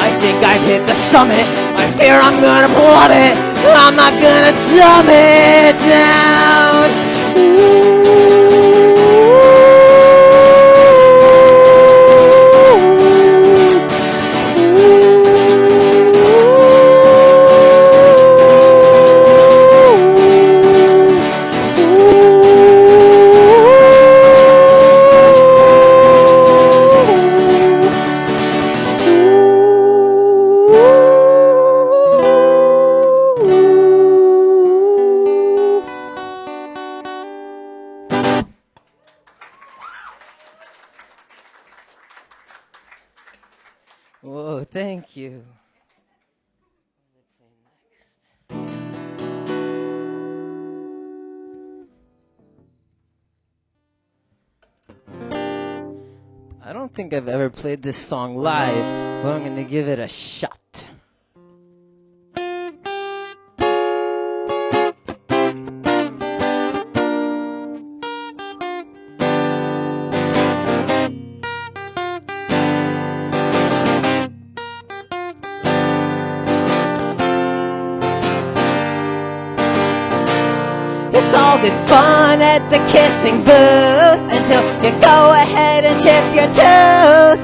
I think I've hit the summit, I fear I'm gonna plummet, I'm not gonna dumb it down. Whoa, thank you. I don't think I've ever played this song live, but I'm going to give it a shot. It's all good fun at the kissing booth until you go ahead and chip your tooth.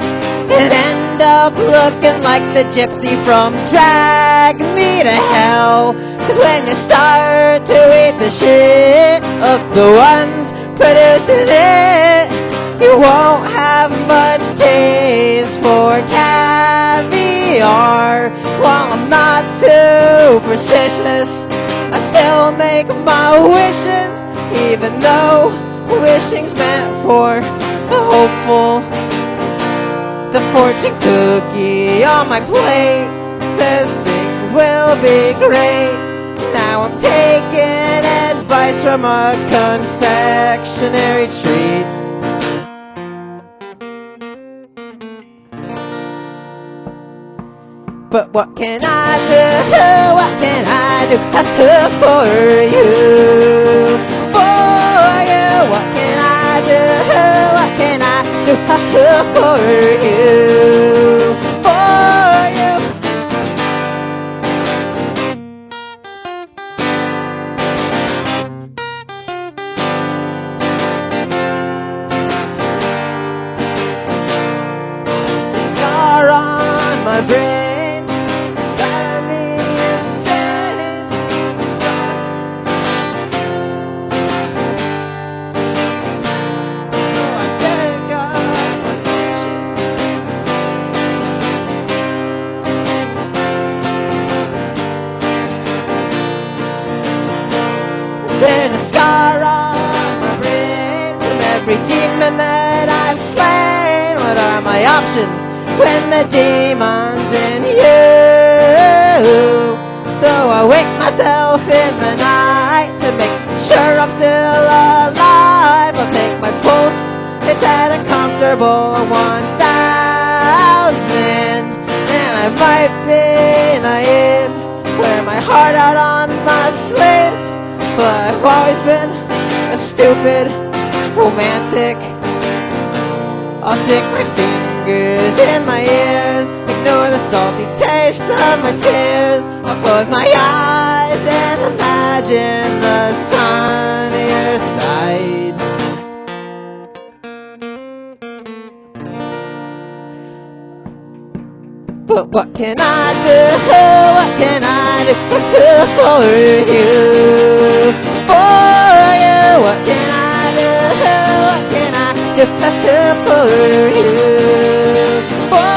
and end up looking like the gypsy from Drag Me to Hell. 'Cause when you start to eat the shit of the ones producing it, you won't have much taste for caviar. While I'm not superstitious, I still make my wishes, even though wishing's meant for the hopeful. The fortune cookie on my plate says things will be great. Now I'm taking advice from a confectionery treat. But what can I do? What can I do for you? For you. What can I do? What can I do for you? For you. The scar on my brain. There's a scar on my brain from every demon that I've slain. What are my options when the demon's in you? So I wake myself in the night to make sure I'm still alive. I'll take my pulse, it's at a comfortable 1,000. And I might be naive, wear my heart out on my sleeve, but I've always been a stupid romantic. I'll stick my fingers in my ears, ignore the salty taste of my tears. I'll close my eyes and imagine the sunnier side. But what can I do? What can I do for you? For you. What can I do? What can I do for you? For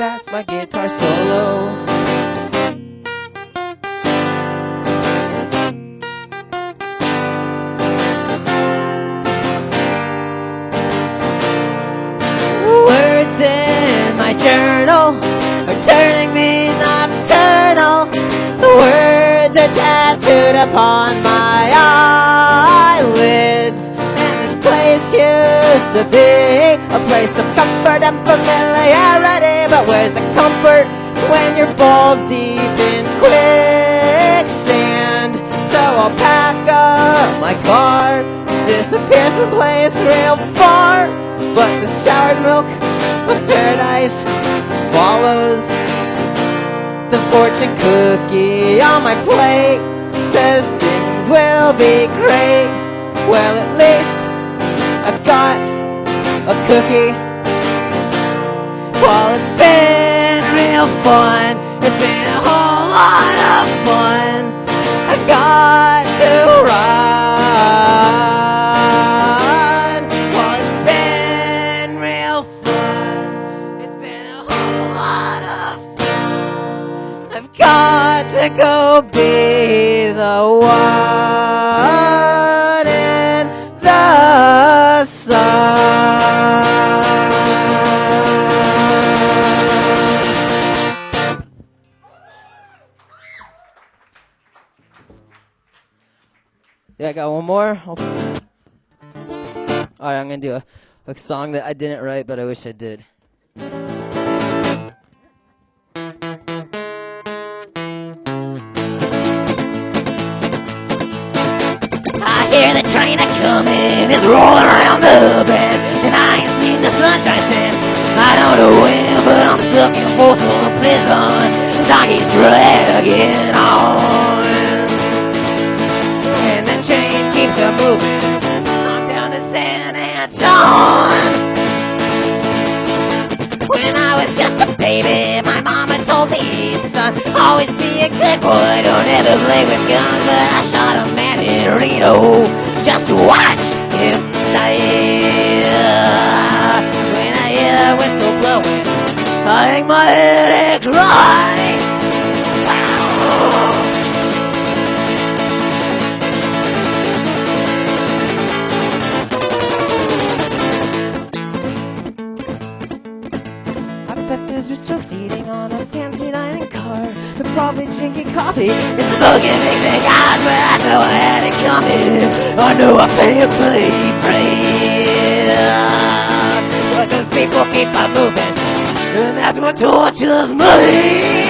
that's my guitar solo. Words in my journal are turning me nocturnal. The words are tattooed upon my eyelids. And this place used to be a place of comfort and familiarity. But where's the comfort when your balls deep in quicksand? So I'll pack up my car, disappear someplace real far. But the sour milk of paradise follows. The fortune cookie on my plate says things will be great. Well, at least I've got a cookie. Well, it's been real fun. It's been a whole lot of fun. I got to run. Well, it's been real fun. It's been a whole lot of fun. I've got to go be the one in the sun. Yeah, I got one more. Alright, I'm gonna do a song that I didn't write, but I wish I did. coming, it's rolling around the bend. And I ain't seen the sunshine since I don't know when, but I'm stuck in Folsom Prison. The donkey's dragging on, and the train keeps a moving on down to San Antonio. When I was just a baby, my mama told me, son, always be a good boy, don't ever play with guns. But I shot a man in Reno just to watch him die. When I hear that whistle blowing, I hang my head and cry. Wow. I bet there's rich folks eating on a fancy dining car. They're probably drinking coffee and smoking big cigars. But I know I had it coming. I know I can't be free. But those people keep on moving, and that's what tortures me.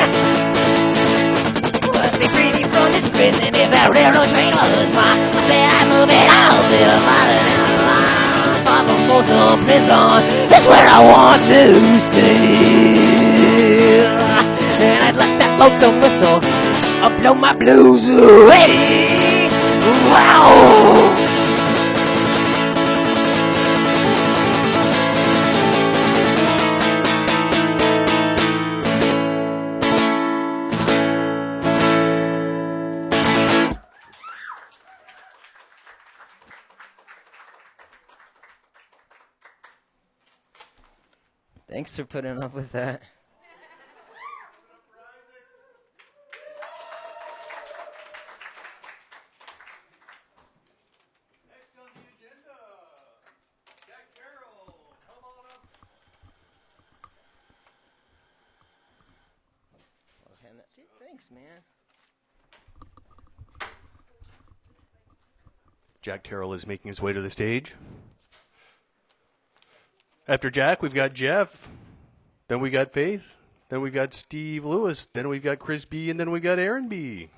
But they free me from this prison. If that railroad train was mine, I bet I'd move it out a little farther down the line. Far from Folsom Prison, that's where I want to stay. And I'd let that local whistle blow my blues away. Wow. Thanks for putting up with that. Next on the agenda, Jack Carroll. Tell them all about. Thanks, man. Jack Carroll is making his way to the stage. After Jack, we've got Jeff. Then we got Faith. Then we got Steve Lewis. Then we got Chris B. And then we got Aaron B.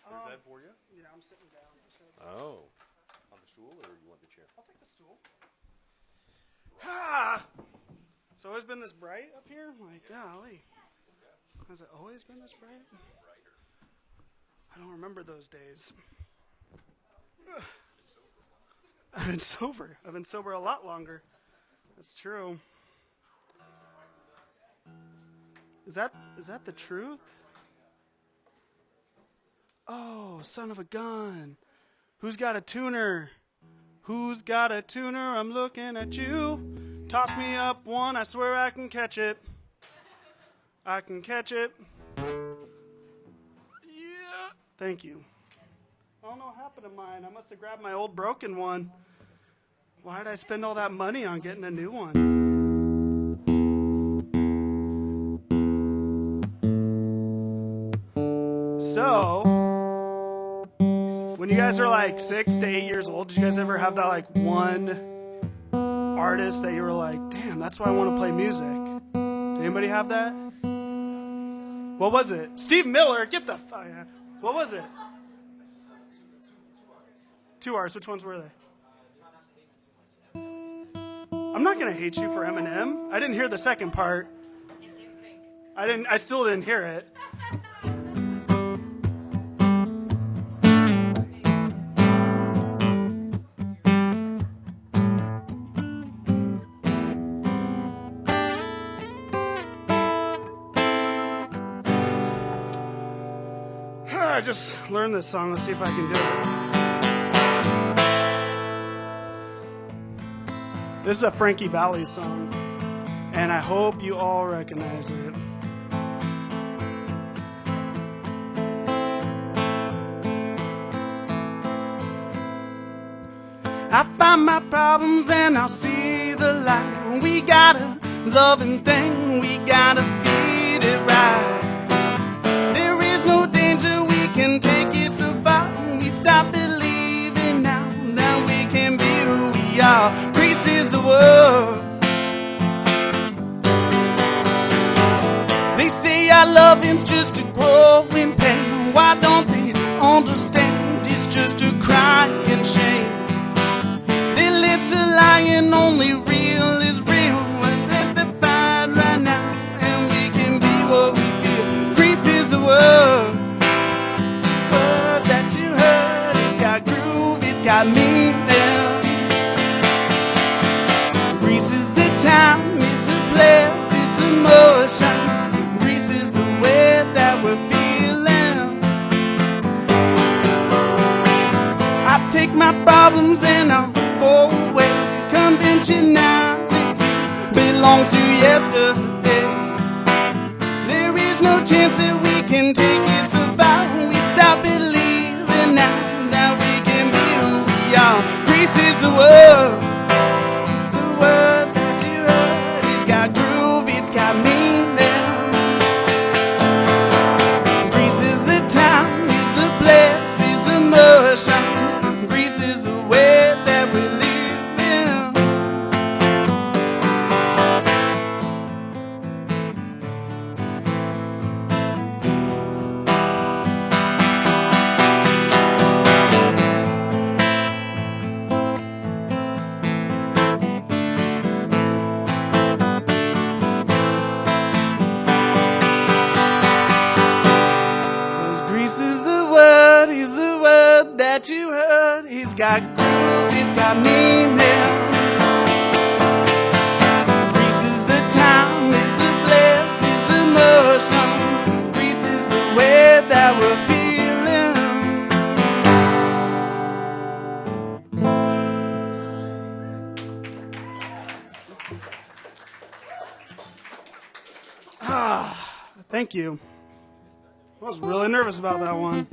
There's that for you? Yeah, I'm sitting down. Oh. On the stool, or you want the chair? I'll take the stool. Ah! It's always been this bright up here? Like, golly. Has it always been this bright? I don't remember those days. I've been sober. I've been sober a lot longer. That's true. Is that the truth? Oh, son of a gun. Who's got a tuner? Who's got a tuner? I'm looking at you. Toss me up one. I swear I can catch it. I can catch it. Yeah. Thank you. I don't know what happened to mine. I must have grabbed my old broken one. Why did I spend all that money on getting a new one? So, when you guys are like 6 to 8 years old, did you guys ever have that like one artist that you were like, damn, that's why I want to play music? Did anybody have that? What was it? Steve Miller, get the fuck out. What was it? 2 artists. Which ones were they? I'm not gonna hate you for Eminem. I didn't hear the second part. I still didn't hear it. I just learned this song. Let's see if I can do it. This is a Frankie Valli song, and I hope you all recognize it. I find my problems and I'll see the light. We got a loving thing, we gotta feed it right. There is no danger, we can take it so far. We stop believing now that we can be who we are. Grace is the word. They say our loving's just a growing pain. Why don't they understand it's just a crying shame? only real is real. We're defined right now, and we can be what we feel. Grease is the word that you heard. It's got groove, it's got meaning. Grease is the time, it's the place, it's the motion. Grease is the way that we're feeling. I take my problems and I'll go away. Conventionality belongs to yesterday. There is no chance that we can take it so far. We stop believing now that we can be who we are. Grease is the word. It's the word that you heard. It's got groove, it's got meaning. Grease is the time, it's the place, it's the motion. Grease is the way that we live. That you heard, he's got groove, he's got meaning. Grease is the time, it's the place, it's the motion. Grease is the way that we're feeling. Thank you. I was really nervous about that one.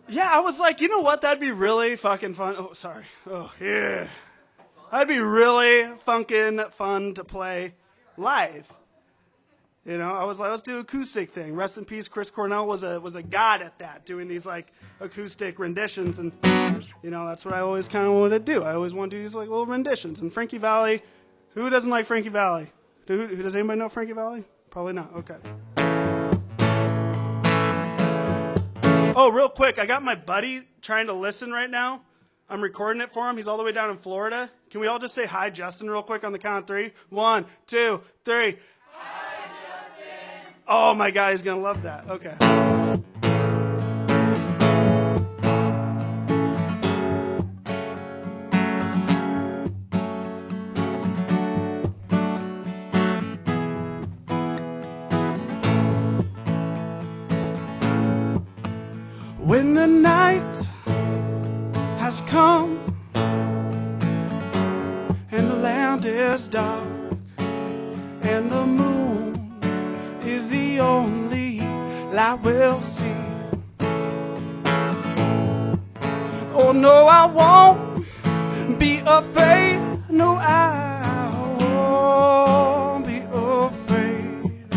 Yeah, I was like, you know what? That'd be really fucking fun. Oh, sorry. Oh, yeah. That'd be really funkin' fun to play live. You know, I was like, let's do an acoustic thing. Rest in peace, Chris Cornell was a god at that, doing these like acoustic renditions, and you know, that's what I always kind of wanted to do. I always want to do these like little renditions. And Frankie Valli, who doesn't like Frankie Valli? Does anybody know Frankie Valli? Probably not. Okay. Oh, real quick, I got my buddy trying to listen right now. I'm recording it for him. He's all the way down in Florida. Can we all just say hi, Justin, real quick on the count of 3? 1, 2, 3. Hi, Justin. Oh, my God, he's going to love that. Okay. When the night has come and the land is dark and the moon is the only light we'll see. Oh no, I won't be afraid. No, I won't be afraid.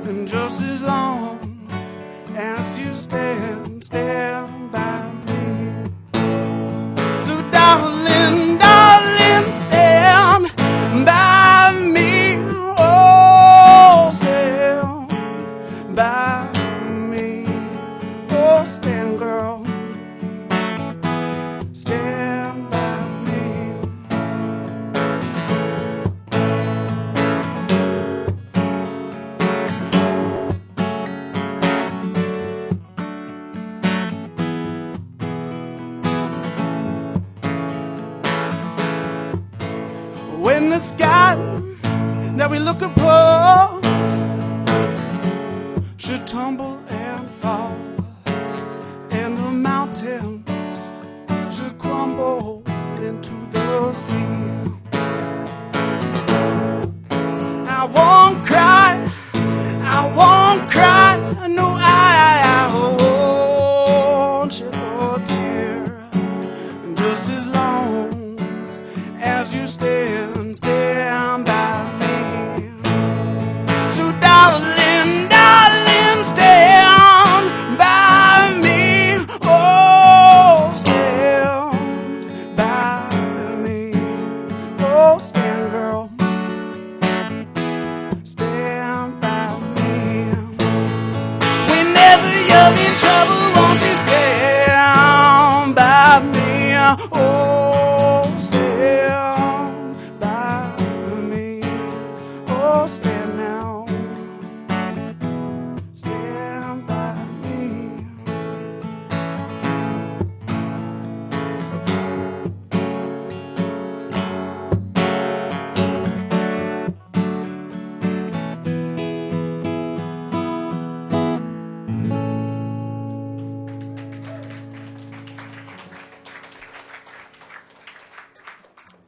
And just as long as you stand by me. So darling, darling, stand by me. Oh, stand by me. Oh, stand, girl. Stand by me. When the sky that we look upon should tumble and fall, and the mountains should crumble into the sea, I won't cry, no, I won't shed a tear, just as long as you stand by me. So darling, darling, stand by me. Oh, stand by me. Oh, stand, girl. Stand by me. Whenever you're in trouble, won't you stand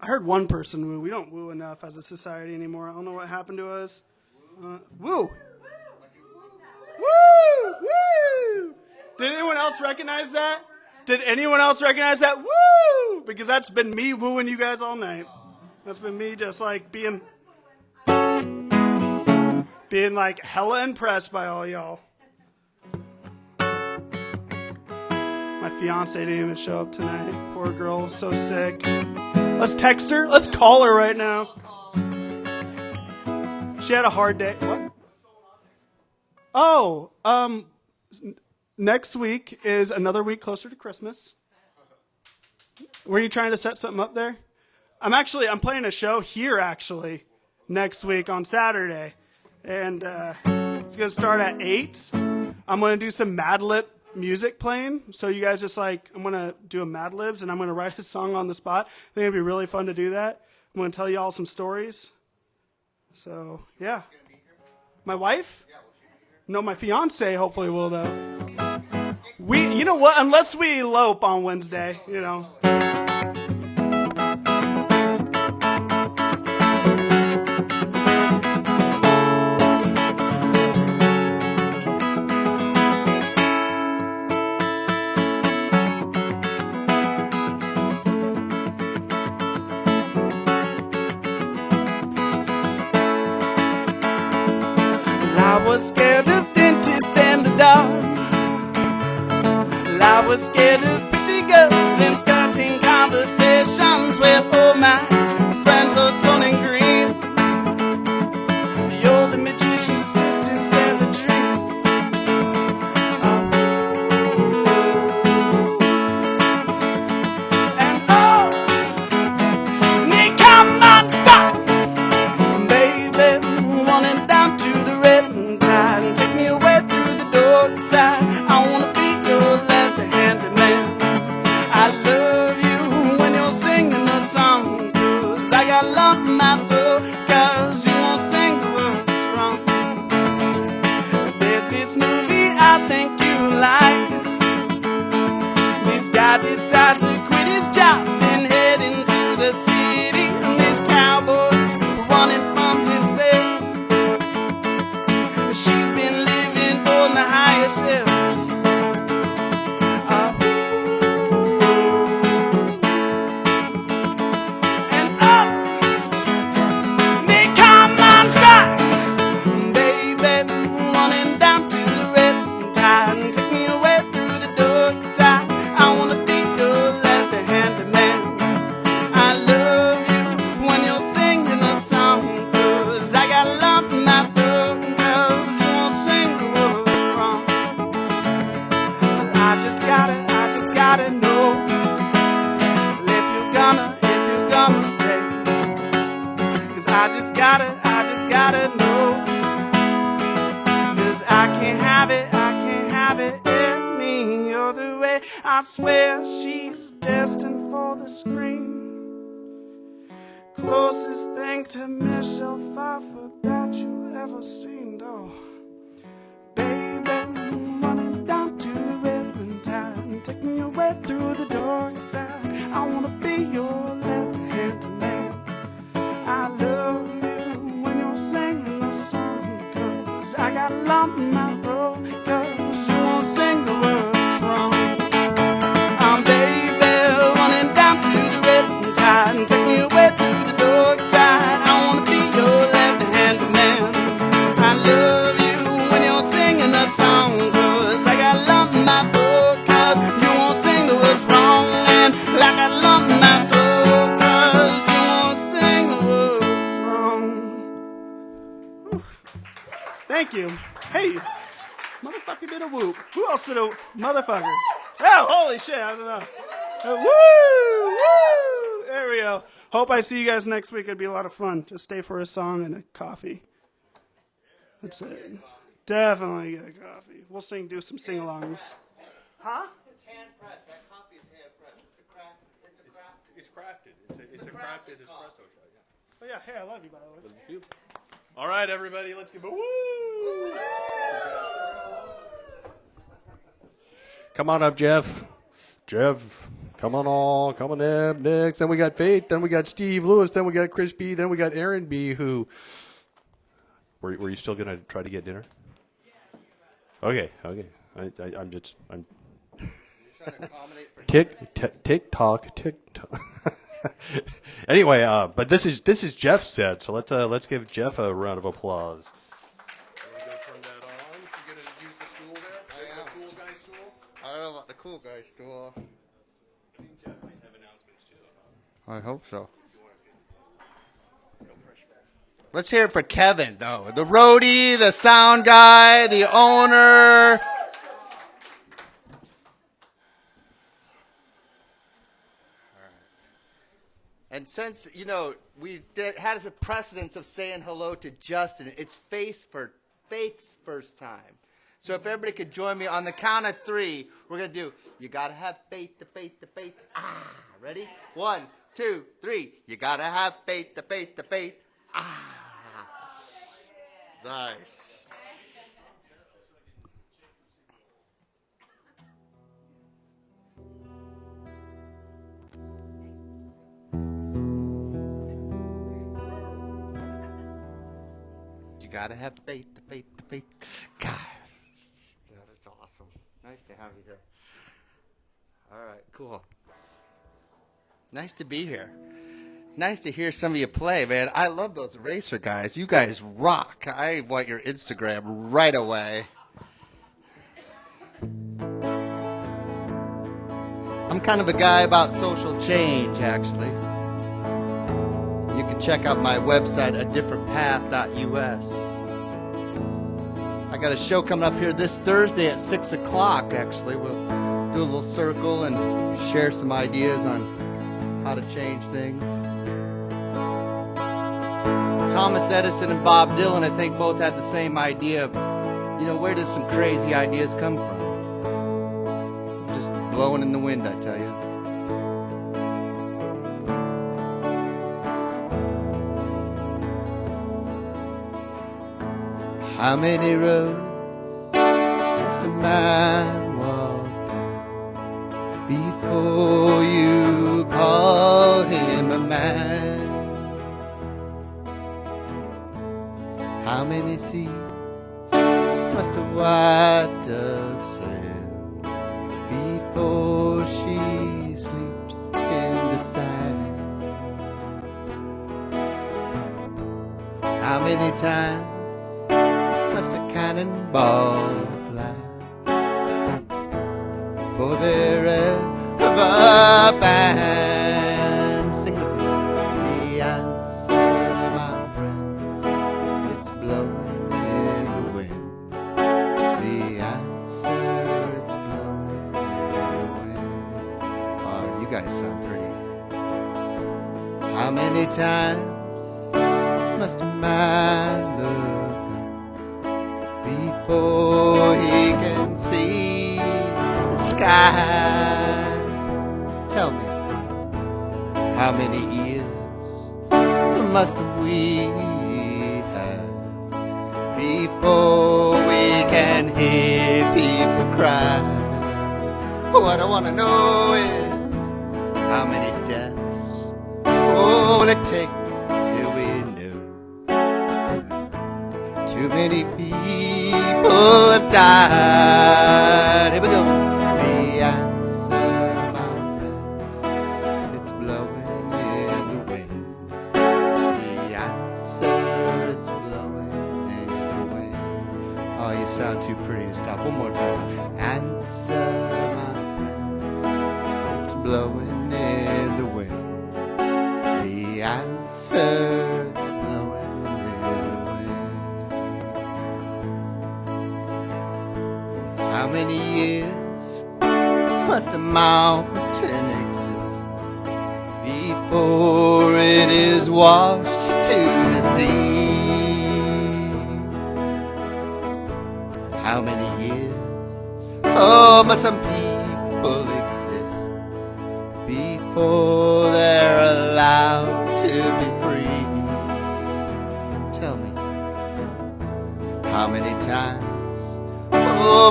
I heard one person woo. We don't woo enough as a society anymore. I don't know what happened to us. Woo! Woo! Woo! Did anyone else recognize that? Did anyone else recognize that? Woo! Because that's been me wooing you guys all night. That's been me just like being like hella impressed by all y'all. My fiance didn't even show up tonight. Poor girl was so sick. Let's text her. Let's call her right now. She had a hard day. What? Oh, next week is another week closer to Christmas. Were you trying to set something up there? I'm playing a show here actually next week on Saturday. And it's going to start at 8. I'm going to do some Mad Lib music playing. So you guys just I'm going to do a Mad Libs and I'm going to write a song on the spot. I think it'd be really fun to do that. I'm going to tell you all some stories. So, yeah. My wife? No, my fiance hopefully will, though. You know what? Unless we elope on Wednesday, you know. I was scared of dentists and the dark. I was scared of pretty girls and starting conversations. Well, oh, my friends are turning green. You're the magician's assistants and the dream. And oh, Nick, come on, stop, baby, running down to the red tide. Take me away through the door side. I wanna be your left-handed man. I love you when you're singing the song, 'cause I got lump in my throat, 'cause you won't sing the words wrong. There's this movie I think you like. This guy decides to quit his job and head into the city, and these cowboys running from himself. She's been living on the highest shelf. And oh, they come on strike, baby, running down to the red tide and take me away through the dark side. I wanna be your left-handed man. I love you when you're singing the song, 'cause I got a lump in my throat, 'cause you won't sing the words wrong. I just gotta know if you're gonna stay. 'Cause I just gotta know. 'Cause I can't have it any other way. I swear she's destined for the screen. Closest thing to Michelle Pfeiffer that you ever seen, though. Baby, running down to the ribbon time, take me away through the dark side. I wanna be your left-handed man. I love you when you're singing the song, 'cause I got a lump in my throat, 'cause you won't sing the words wrong. I'm baby running down to the ribbon tide and take me away through the dark side. I wanna be your left-handed man. I love you when you're singing the song, 'cause I got a lump in my throat, 'cause you won't sing the words wrong. And I got a lump in my throat, 'cause you won't sing the words wrong. Whew. Thank you. Hey, motherfucker did a whoop. Who else did a motherfucker? Oh, holy shit, I don't know. Woo! Woo! There we go. Hope I see you guys next week. It'd be a lot of fun. Just stay for a song and a coffee. That's it. Definitely get a coffee. We'll do some sing-alongs. Huh? It's hand pressed. That coffee is hand pressed. It's crafted. It's a crafted espresso shot. Yeah. Oh yeah, hey, I love you, by the way. All right, everybody, let's give a woo! Come on up, Jeff. Jeff. Coming up next. Then we got Faith. Then we got Steve Lewis. Then we got Chris B. Then we got Aaron B. Who? Were you still gonna try to get dinner? Okay. I'm TikTok. Anyway, but this is Jeff's set, so let's give Jeff a round of applause. I don't know about the cool guy stool. I hope so. Let's hear it for Kevin, though. The roadie, the sound guy, the owner. And since, we had a precedence of saying hello to Justin, it's Faith's first time. So if everybody could join me on the count of 3, we're going to do, you got to have faith, the faith, the faith. Ah, ready? 1, 2, 3. You got to have faith, the faith, the faith. Ah. Nice. You got to have faith, the faith, the faith. God. That is awesome. Nice to have you here. All right, cool. Nice to be here. Nice to hear some of you play, man. I love those racer guys. You guys rock. I want your Instagram right away. I'm kind of a guy about social change, actually. You can check out my website, adifferentpath.us. I got a show coming up here this Thursday at 6 o'clock, actually. We'll do a little circle and share some ideas on how to change things. Thomas Edison and Bob Dylan, I think, both had the same idea of, where does some crazy ideas come from? Just blowing in the wind, I tell you. How many roads must a man walk before you call him a man? How many seas must a white dove sail before she sleeps in the sand? How many times must a cannonball fly before they're ever banned? Sing the answer, my friends, it's blowing in the wind. The answer, it's blowing in the wind. Oh, you guys sound pretty. How many times must a man look before he can see the sky? Tell me, how many ears must we have before we can hear people cry? What I want to know is, how many deaths will it take till we know? Too many people have died. Here we go. The answer, my friends, it's blowing in the wind. The answer, it's blowing in the wind. Oh, you sound too pretty to stop. One more time. Answer, my friends, it's blowing in the wind. The answer, it's blowing in the wind. How many years must a mountain exist before it is washed to the sea? How many years, must some people exist before they're allowed to be free? Tell me, how many times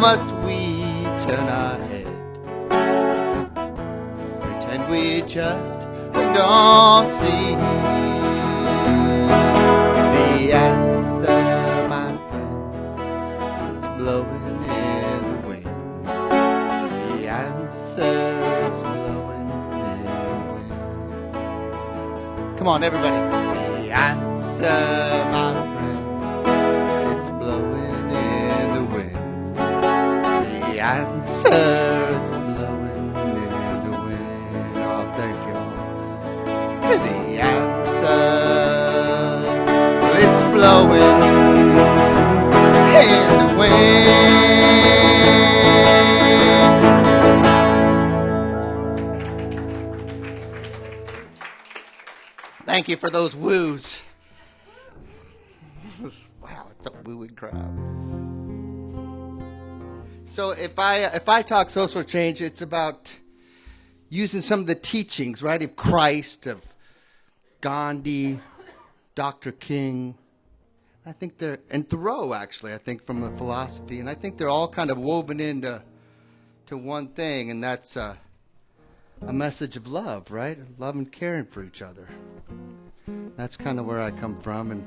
must we turn our head, just don't see. The answer, my friends, it's blowing in the wind. The answer, it's blowing in the wind. Come on, everybody. The answer, my friends, it's blowing in the wind. The answer, it's blowing in the wind. Oh, thank you. The answer, it's blowing in the wind. Thank you for those woos. Wow, it's a wooing crowd. So if I talk social change, it's about using some of the teachings, right, of Christ, of Gandhi, Dr. King. I think and Thoreau, actually, I think, from the philosophy. And I think they're all kind of woven into one thing, and that's a message of love, right? Love and caring for each other. That's kind of where I come from. And,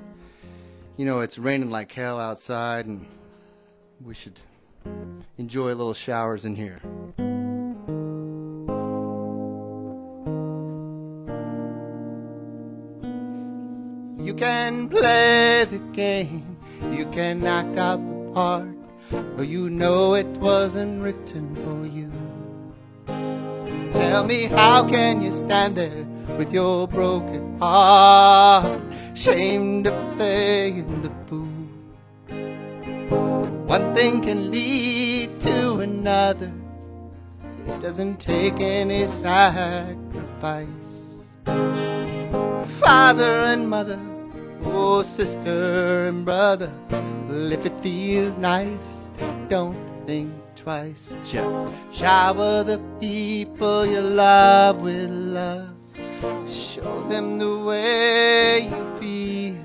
you know, it's raining like hell outside, and we should enjoy little showers in here. You can play the game, you can act out the part, but you know it wasn't written for you. Tell me, how can you stand there with your broken heart, ashamed of playing the fool? One thing can lead to another, it doesn't take any sacrifice. Father and mother, oh, sister and brother, well, if it feels nice, don't think twice. Just shower the people you love with love. Show them the way you feel.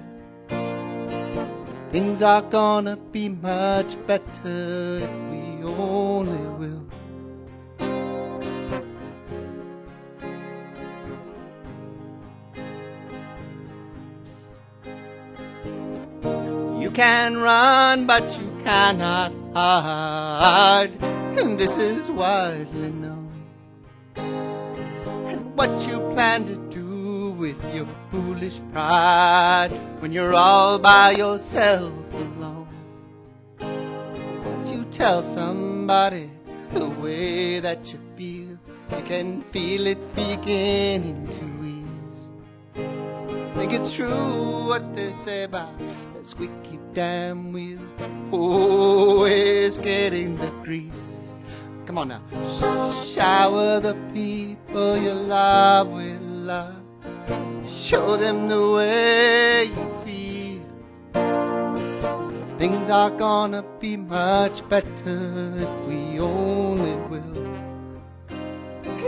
Things are gonna be much better if we only will. You can run, but you cannot hide, and this is widely known. And what you plan to do with your foolish pride when you're all by yourself alone? Once you tell somebody the way that you feel, you can feel it beginning to ease. Think it's true what they say about that squeaky damn wheel, always getting the grease. Come on now. Shower the people you love with love. Show them the way you feel. Things are gonna be much better if we only will.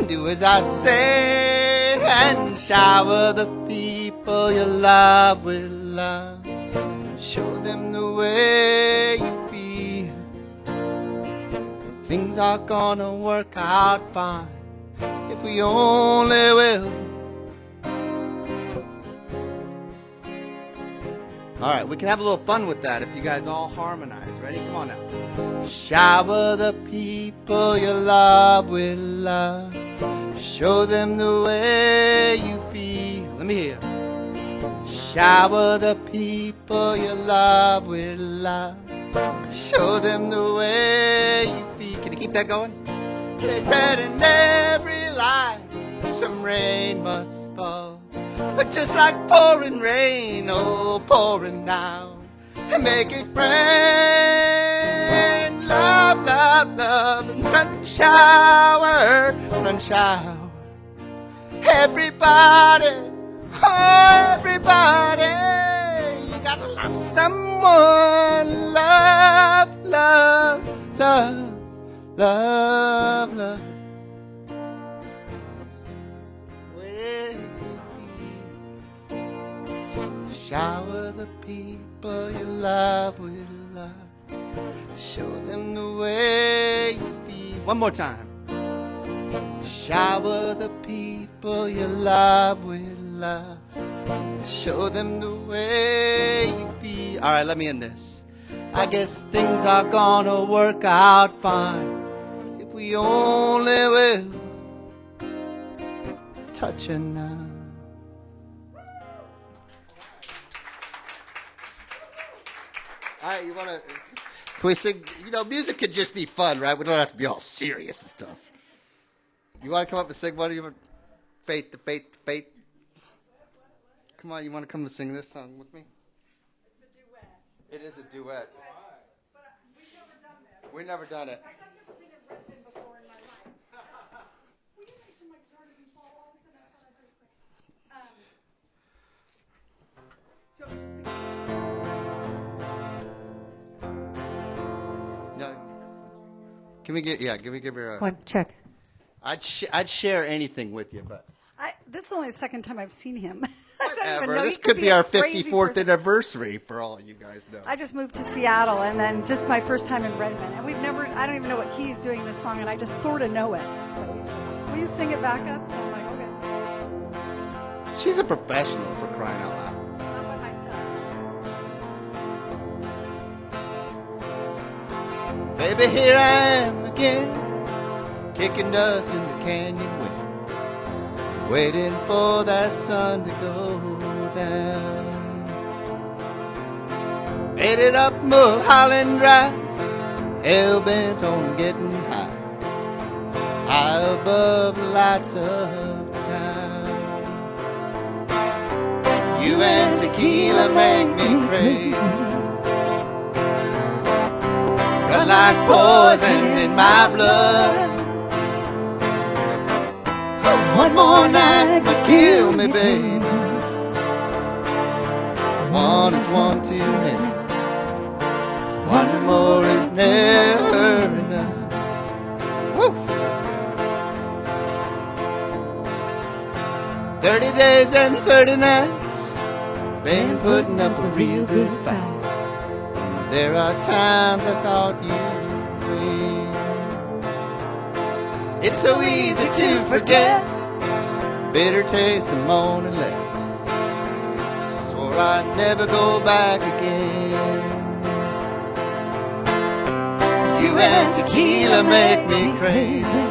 Do as I say and shower the people you love with love. Show them the way you feel. Things are gonna work out fine if we only will. All right, we can have a little fun with that if you guys all harmonize. Ready? Come on now. Shower the people you love with love. Show them the way you feel. Let me hear. Shower the people you love with love. Show them the way you feel. Can you keep that going? They said in every life some rain must fall, but just like pouring rain, oh, pouring down, and make it rain. Love, love, love, and sun shower, sun shower. Everybody, oh, everybody, you gotta love someone. Love, love, love, love, love. Shower the people you love with love. Show them the way you feel. One more time. Shower the people you love with love. Show them the way you feel. All right, let me end this. I guess things are gonna work out fine if we only will touch her now. All right, you wanna? Can we sing? You know, music could just be fun, right? We don't have to be all serious and stuff. You want to come up and sing one? You want Fate, the Fate, the Fate? Come on, you want to come and sing this song with me? It's a duet. It is a duet. But we've never done this. We've never done it. In fact, I've never been in Redmond before in my life. Will you make sure my guitar doesn't fall all of a sudden? I thought I'd break it. Do you want me to sing? No. Can we get? Yeah, can we give her a? One, check. I'd share anything with you, but This is only the second time I've seen him. whatever. This could be our 54th anniversary for all you guys know. I just moved to Seattle, and then just my first time in Redmond, and I don't even know what key he's doing this song, and I just sort of know it. So he's like, will you sing it back up? And I'm like, okay. She's a professional, for crying out loud. Not by myself. Baby, here I am again, kicking dust in the canyon wind, waiting for that sun to go down. Made it up Mulholland Drive, hell bent on getting high, high above the lights of town. You and tequila make me crazy, run like poison in my blood. One more night would kill me, baby. One is one too many. One more is never enough. Woo! 30 days and 30 nights, been putting up a real good fight. And there are times I thought you'd win. It's so easy to forget, bitter taste the morning left. Swore I'd never go back again. 'Cause you and tequila make me crazy,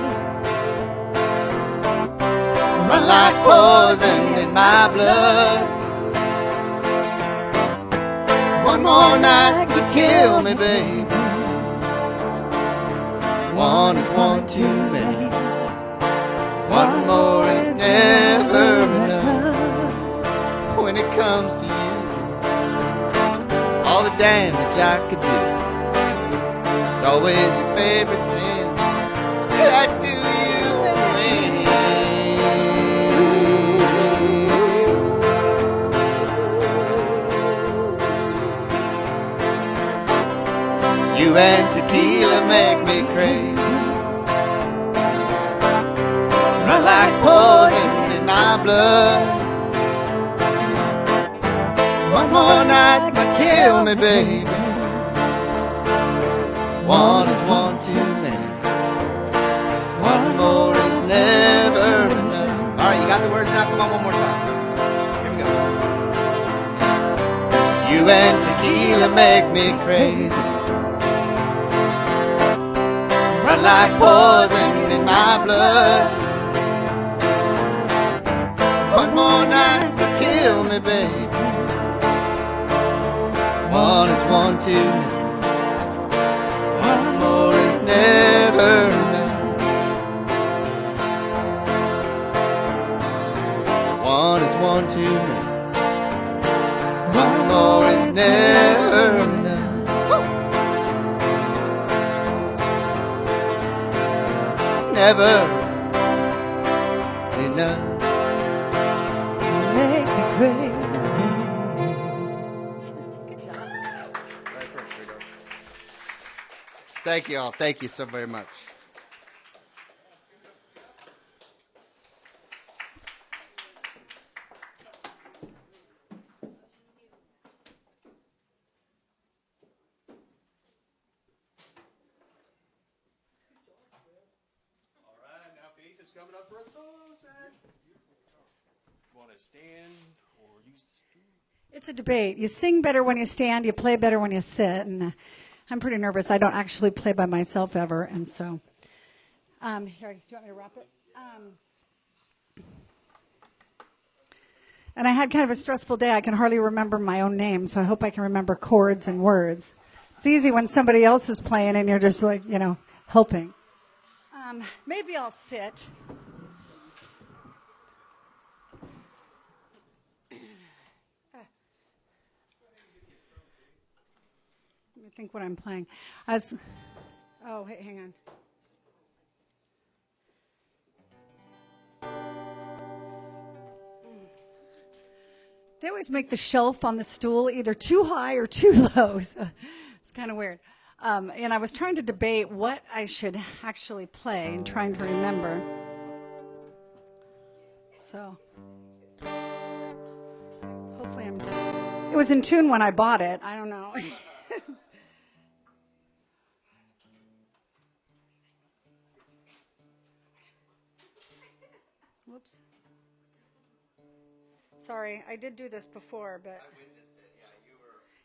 run like poison in my blood. One more night could kill me, baby. One is one too many. One more is never enough. When it comes to you, all the damage I could do, it's always your favorite sins that do you in. You and tequila make me crazy, run like poison in my blood. One more night might kill me, baby. One is one too many. One more is never enough. All right, you got the words now? Come on, one more time. Here we go. You and tequila make me crazy, run like poison in my blood. One more night could kill me, baby. One is one too many. One more is never enough. One is one too many. One more is never enough. Woo! Never enough. Make me crazy. Thank you all. Thank you so very much. All right, now Faith is coming up for a solo set. Want to stand or use? It's a debate. You sing better when you stand. You play better when you sit. And I'm pretty nervous. I don't actually play by myself ever, and so. Here, do you want me to wrap it? And I had kind of a stressful day. I can hardly remember my own name, so I hope I can remember chords and words. It's easy when somebody else is playing and you're just like, helping. Maybe I'll sit. Let me think what I'm playing. Oh, hey, hang on. They always make the shelf on the stool either too high or too low. So it's kind of weird. And I was trying to debate what I should actually play and trying to remember. So hopefully it was in tune when I bought it. I don't know. Whoops. Sorry, I did do this before, but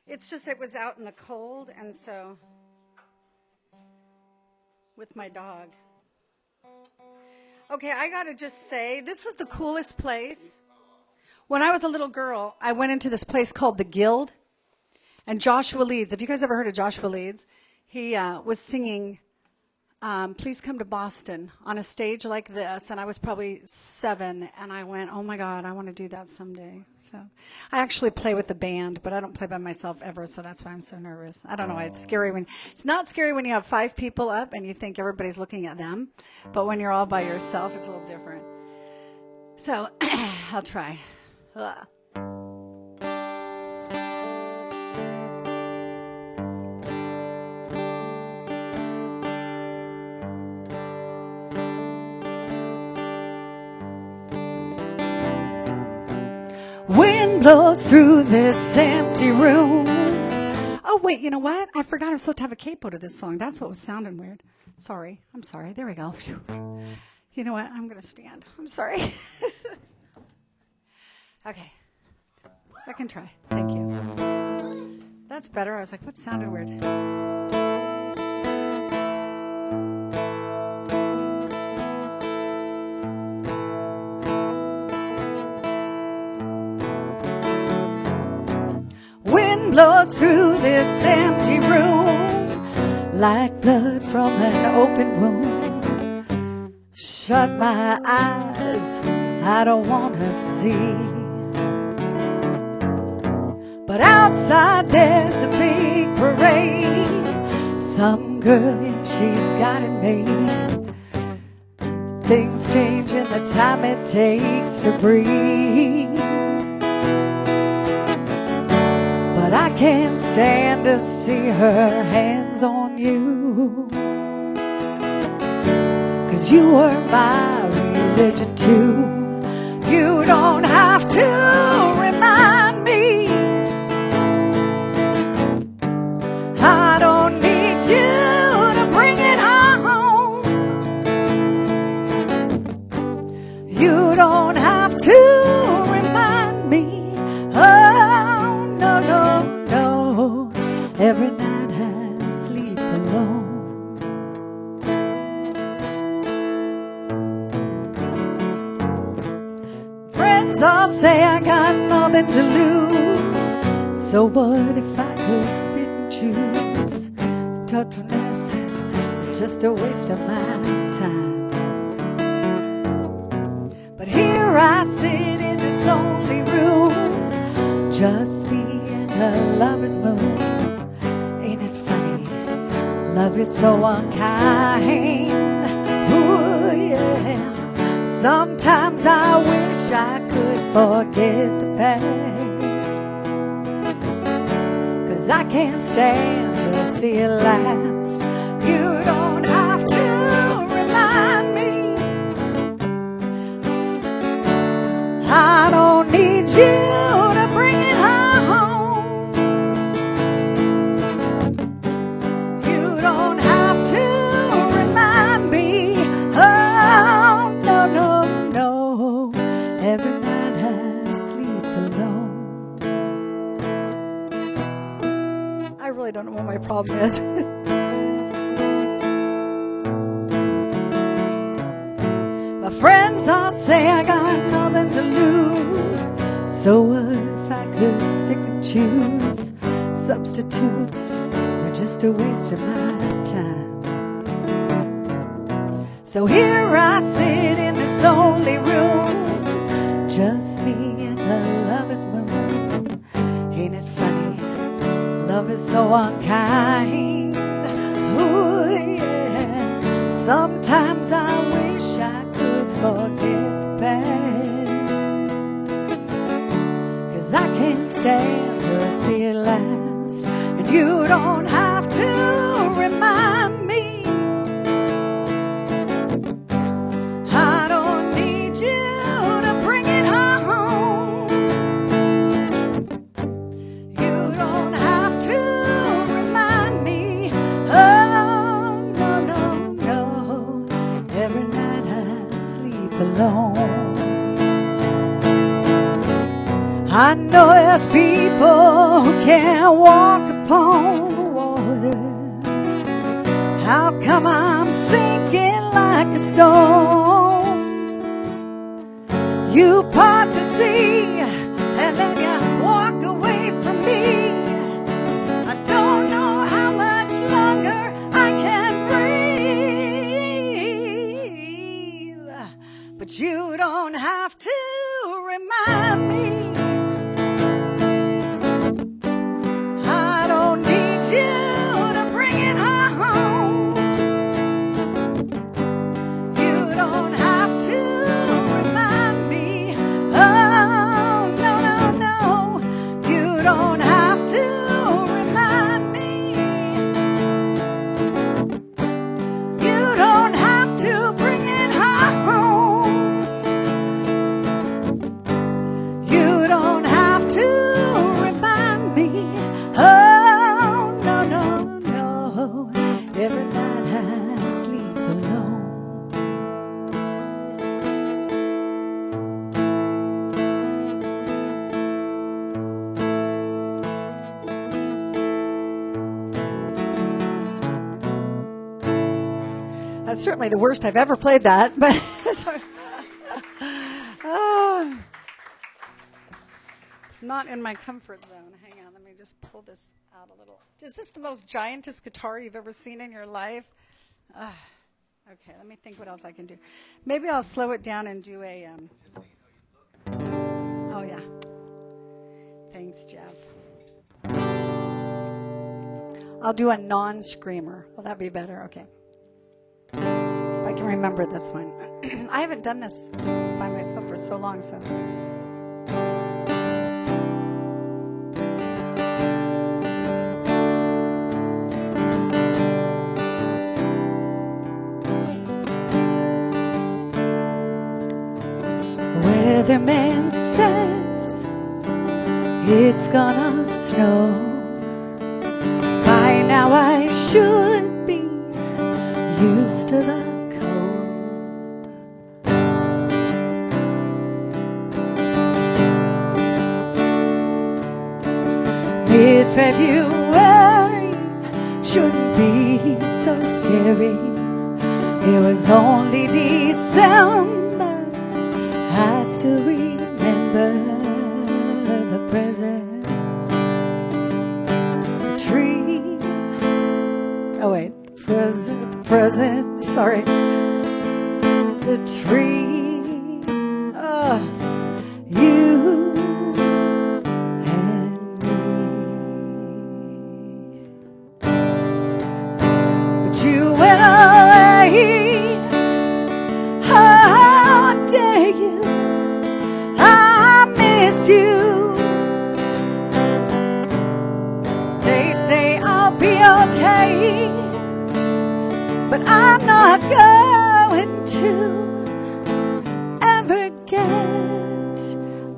it's just it was out in the cold, and so with my dog. Okay, I gotta just say, this is the coolest place. When I was a little girl, I went into this place called the Guild, and Joshua Leeds. Have you guys ever heard of Joshua Leeds? He was singing Please Come to Boston on a stage like this, and I was probably 7, and I went, oh my God, I want to do that someday. So I actually play with the band, but I don't play by myself ever, so that's why I'm so nervous. I don't know why it's scary it's not scary when you have 5 people up and you think everybody's looking at them, but when you're all by yourself, it's a little different. So I'll try. Ugh. Wind blows through this empty room. Oh, wait, you know what? I forgot I'm supposed to have a capo to this song. That's what was sounding weird. Sorry. I'm sorry. There we go. Phew. You know what? I'm going to stand. I'm sorry. Okay. Second try. Thank you. That's better. I was like, what sounded weird? Blows through this empty room like blood from an open wound. Shut my eyes, I don't want to see. But outside there's a big parade. Some girl, yeah, she's got it made. Things change in the time it takes to breathe. But I can't stand to see her hands on you, 'cause you were my religion too. You don't have to remind me. I don't need you to bring it home. You don't have to remind me. Oh, no, no, no. Every night I sleep alone. Friends all say I got nothing to lose. So what if I could spit and choose? Thoughtfulness is just a waste of my time. But here I sit in this lonely room, just me and a lover's moon. Ain't it funny? Love is so unkind. Ooh, yeah. Sometimes I wish I could forget the past, 'cause I can't stand to see it last. You don't have to remind me. I don't need you to bring it home. You don't have to remind me. Oh, no, really don't know what my problem is. My friends all say I got nothing to lose. So what if I could stick and choose? Substitutes, they're just a waste of my time. So here I sit in this lonely room, just me and the lover's moon. Ain't it funny? Love is so unkind. Ooh, yeah. Sometimes I wish I could forget the past, 'cause I can't stand to see it last. And you don't have to remind me. I don't need you to bring it home. You don't have to remind me. Oh, no, no, no. Every night I sleep alone. I know there's people who can't walk upon the water. How come I'm sinking like a stone? You part the sea and then you walk away from me. I don't know how much longer I can breathe, but you don't have to remind me. I don't need you to bring it home. You don't have to remind me. Oh, no, no, no. You don't have to remind me. You don't have to bring it home. You don't have to remind me. Oh, no, no, no. Every night I sleep alone. That's certainly the worst I've ever played that, but oh, not in my comfort zone. Hang on, let me just pull this out a little. Is this the most giantest guitar you've ever seen in your life? Okay, let me think what else I can do. Maybe I'll slow it down and do a, oh yeah. Thanks, Jeff. I'll do a non-screamer. Will that be better? Okay. If I can remember this one. I haven't done this by myself for so long, so. Weatherman says it's gonna snow. By now I should be used to the cold. Mid-February shouldn't be so scary. It was only December. I still remember the present. The tree. Oh wait, present. Sorry. The tree. Oh, you and me. But you went away. How dare you? I miss you. They say I'll be okay, but I'm not going to ever get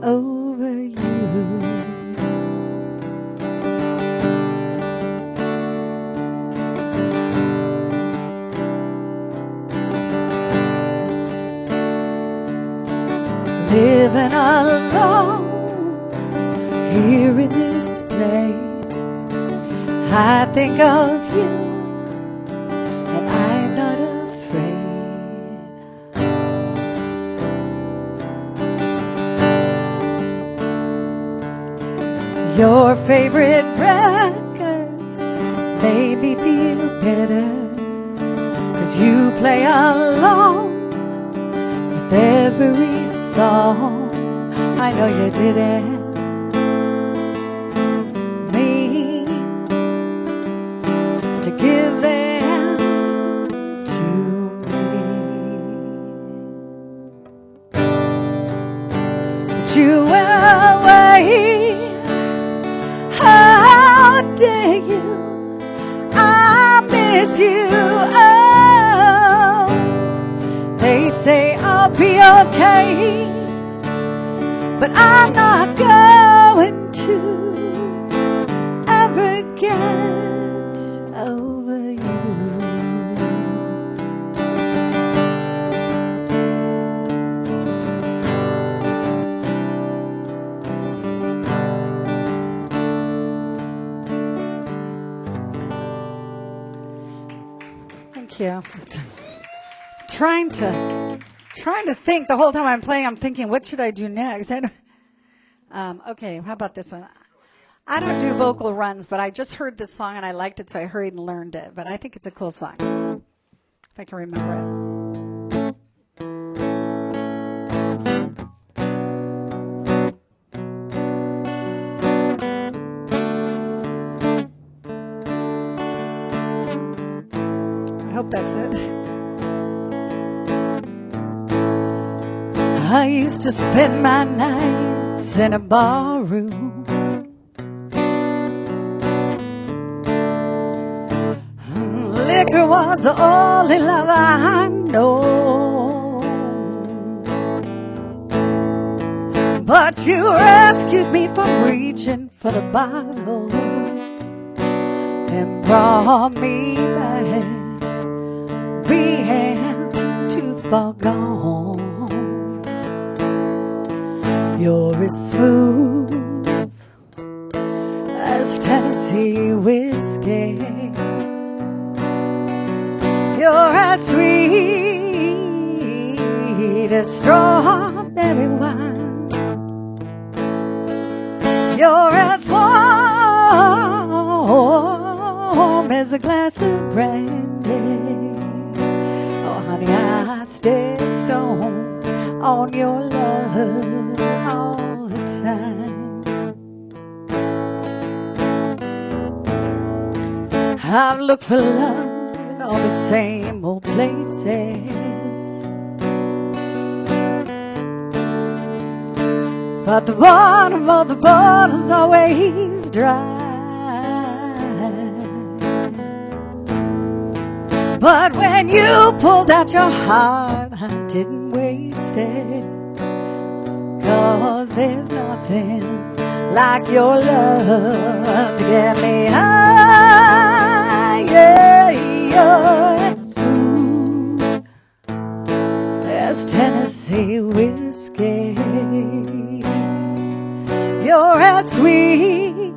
over you. Living alone here in this place, I think of you, and I'm not afraid. Your favorite records made me feel better, 'cause you play along with every song. I know you didn't mean to give them to me, but you went away. How dare you? I miss you. Oh, they say I'll be okay, but I'm not going to ever get over you. Thank you. Trying to think the whole time I'm playing. I'm thinking, what should I do next? Okay, how about this one? I don't do vocal runs, but I just heard this song and I liked it, so I hurried and learned it. But I think it's a cool song, if I can remember it. I hope that's it. I used to spend my nights in a bar room, liquor was the only love I know, but you rescued me from reaching for the bottle and brought me back, being too far gone. You're as smooth as Tennessee whiskey. You're as sweet as strawberry wine. You're as warm as a glass of brandy. Oh, honey, I stay stoned on your love all the time. I've looked for love in all the same old places, but the bottom of the bottle's always dry. But when you pulled out your heart, I didn't waste it, 'cause there's nothing like your love to get me high. Yeah, you're as smooth as Tennessee whiskey. You're as sweet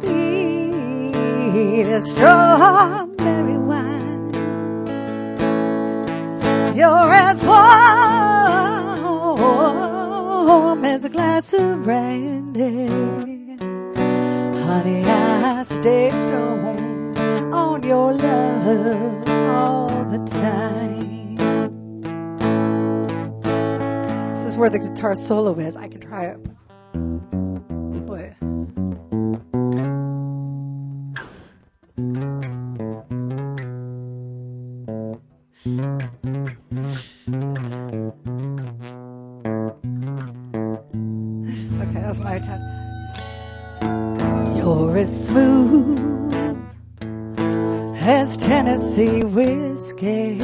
as strawberry wine. You're as warm as a glass of brandy. Honey, I stay stoned on your love all the time. This is where the guitar solo is. I can try it. Wait. Okay, that's my time. You're as smooth as Tennessee whiskey.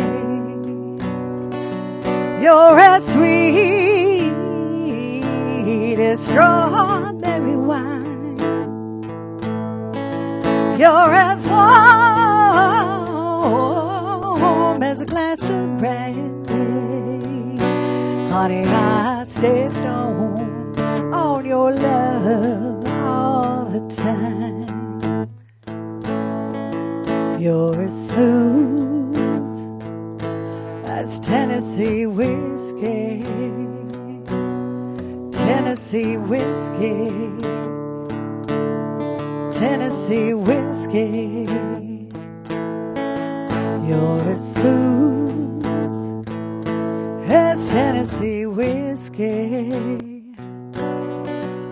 You're as sweet as strawberry wine. You're as warm as a glass of brandy. Honey, I stay stoned on your love all the time. You're as smooth as Tennessee whiskey, Tennessee whiskey, Tennessee whiskey. You're as smooth as Tennessee whiskey,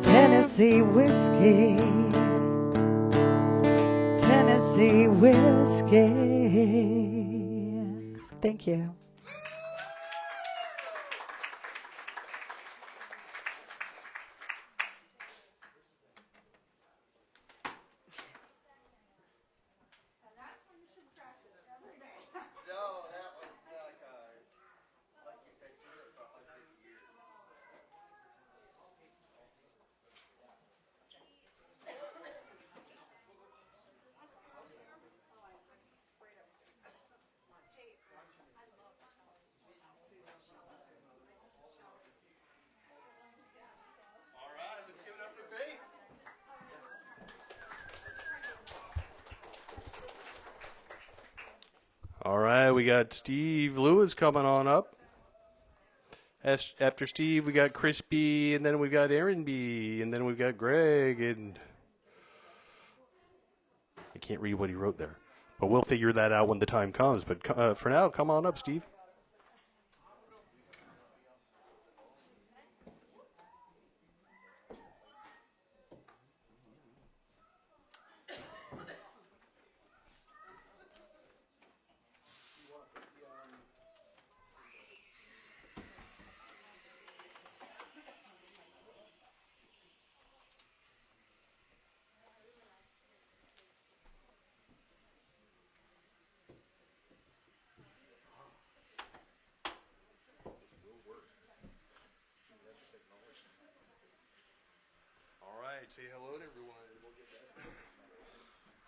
Tennessee whiskey, Tennessee whiskey. Thank you. All right, we got Steve Lewis coming on up. After Steve, we got Chris B, and then we got Aaron B, and then we've got Greg, and I can't read what he wrote there. But we'll figure that out when the time comes. But for now, come on up, Steve. Say hello to everyone. We'll get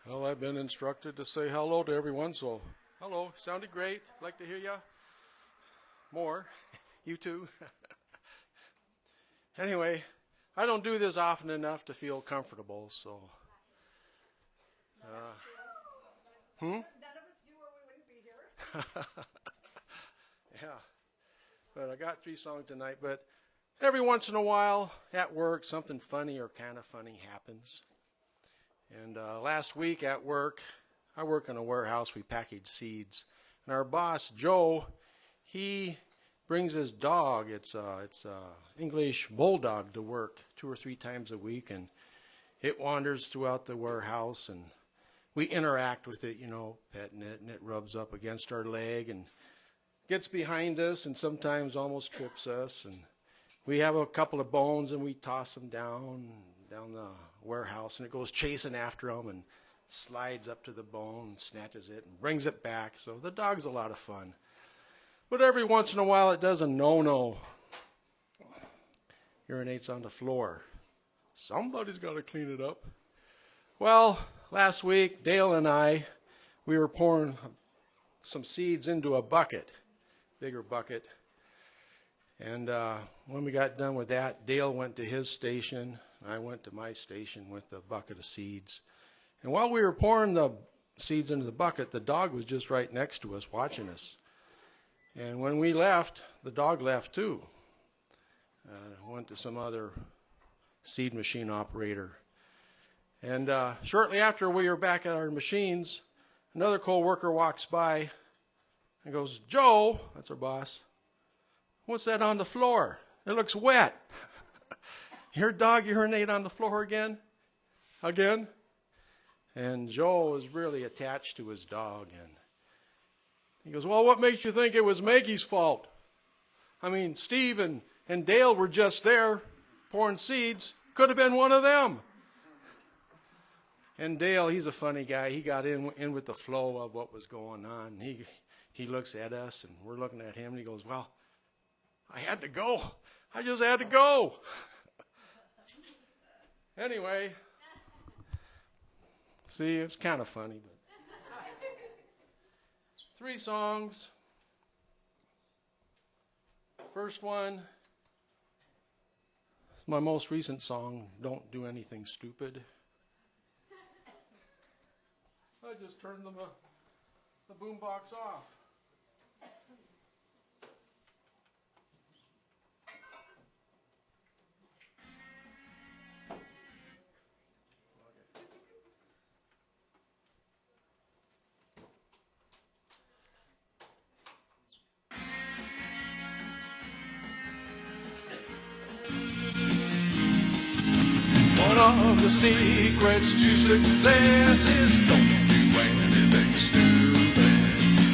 that. Well, I've been instructed to say hello to everyone, so hello. Sounded great. Like to hear ya more. You too. Anyway, I don't do this often enough to feel comfortable, so. None of us do or we wouldn't be here. Yeah. But I got 3 songs tonight, but every once in a while, at work, something funny or kind of funny happens. And last week at work, I work in a warehouse. We package seeds. And our boss, Joe, he brings his dog. It's English bulldog to work 2 or 3 times a week. And it wanders throughout the warehouse. And we interact with it, petting it. And it rubs up against our leg and gets behind us and sometimes almost trips us. And we have a couple of bones, and we toss them down the warehouse, and it goes chasing after them and slides up to the bone, snatches it, and brings it back. So the dog's a lot of fun. But every once in a while, it does a no-no. Urinates on the floor. Somebody's got to clean it up. Well, last week, Dale and I, we were pouring some seeds into a bucket, bigger bucket. And when we got done with that, Dale went to his station. I went to my station with the bucket of seeds. And while we were pouring the seeds into the bucket, the dog was just right next to us watching us. And when we left, the dog left too. Went to some other seed machine operator. And shortly after we were back at our machines, another co-worker walks by and goes, "Joe," that's our boss, "what's that on the floor? It looks wet." "Your dog urinate on the floor again?" "Again?" And Joe was really attached to his dog. And he goes, "Well, what makes you think it was Maggie's fault? I mean, Steve and Dale were just there pouring seeds. Could have been one of them." And Dale, he's a funny guy. He got in with the flow of what was going on. He looks at us, and we're looking at him, and he goes, "Well, I had to go. I just had to go." Anyway, see, it's kind of funny. But 3 songs. First one is my most recent song, "Don't Do Anything Stupid." I just turned them the boombox off. One of the secrets to success is don't do anything stupid.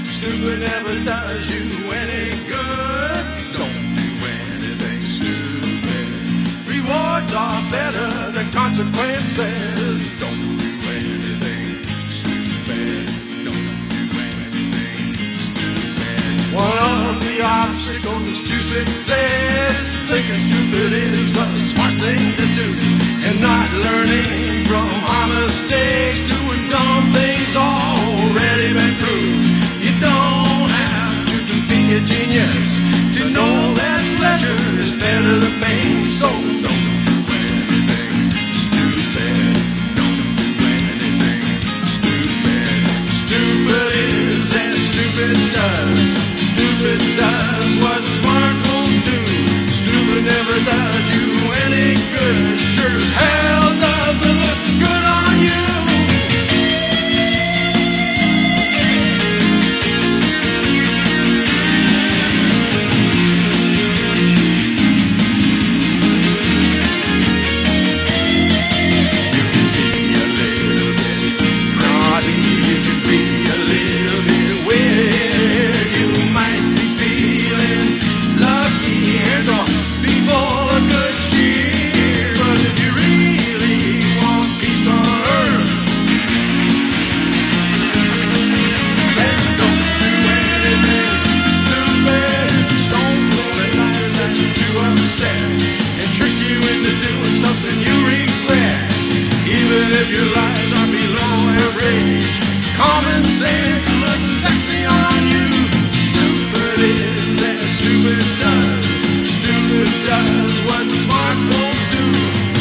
Stupid never does you any good. Don't do anything stupid. Rewards are better than consequences. Don't do anything stupid. Don't do anything stupid. One of the obstacles to success, thinking stupid is the smart thing to do. And not learning from our mistakes, doing dumb things already been proved. You don't have to be a genius to know that pleasure is better than pain. So don't do anything stupid. Don't do anything stupid. Stupid is and stupid does. Stupid does what smart won't do. Stupid never does you any good. Sure as hell doesn't look good on you. You can be a little bit naughty. You can be a little bit weird. You might be feeling lucky and all people are good cheer. But if you really want peace on earth, then don't do anything stupid. Don't let life get you upset and trick you into doing something you regret. Even if your lives are below average, common sense looks sexy on you. Stupid is and stupid does. Stupid does what smart won't do.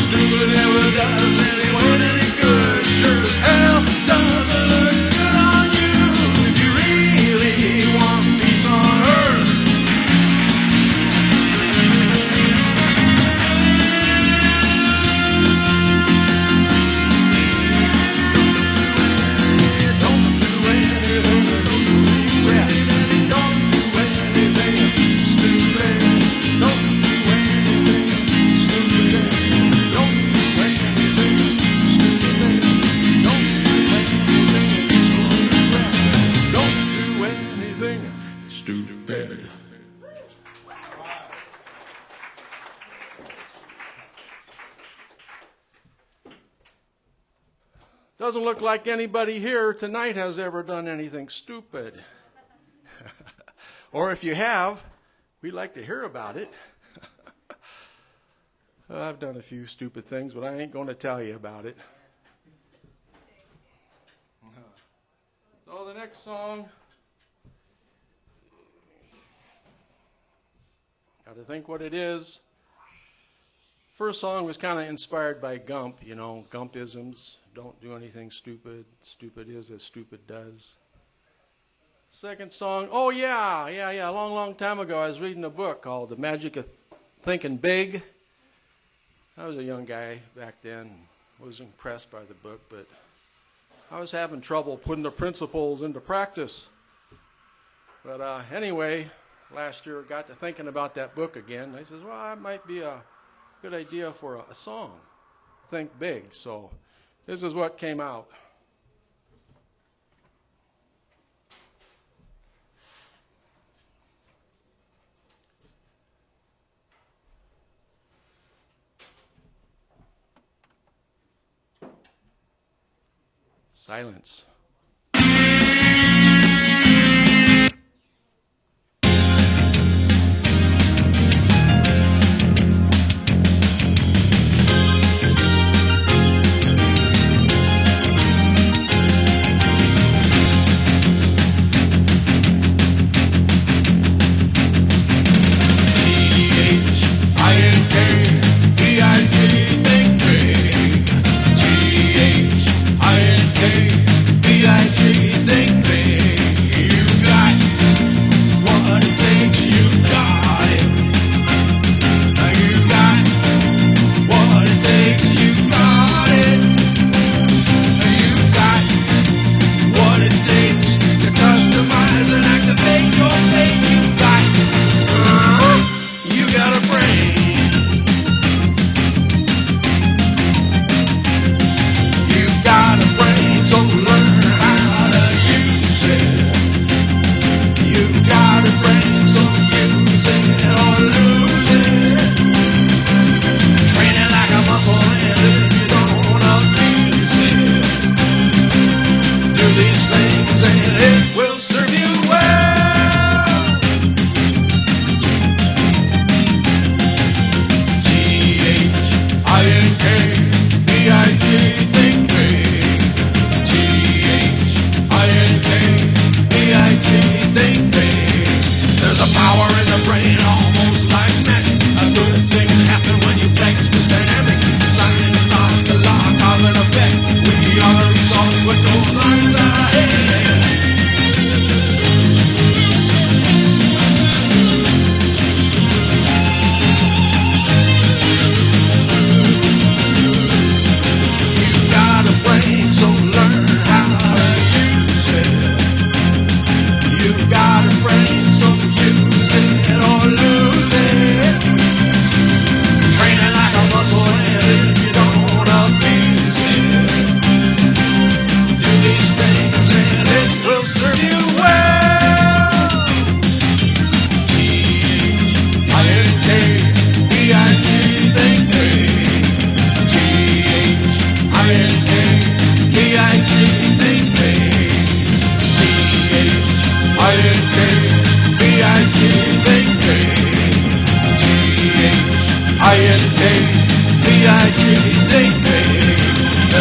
Stupid never does anyone any good. Sure as hell doesn't look good on you. If you really want peace on earth, don't do anything regret. Don't do anything stupid. Don't do anything stupid. Don't do anything stupid. Don't do anything regret. Don't do anything stupid. Doesn't look like anybody here tonight has ever done anything stupid. Or if you have, we'd like to hear about it. I've done a few stupid things, but I ain't going to tell you about it. So the next song, got to think what it is. First song was kind of inspired by Gump, you know, Gumpisms. Don't do anything stupid. Stupid is as stupid does. Second song, oh yeah. A long time ago I was reading a book called The Magic of Thinking Big. I was a young guy back then. Was impressed by the book, but I was having trouble putting the principles into practice. But anyway, last year I got to thinking about that book again. I says, well, that might be a good idea for a song. Think big. So this is what came out. Silence. T-H-I-N-K-B-I-G, think big. T-H-I-N-K-B-I-G.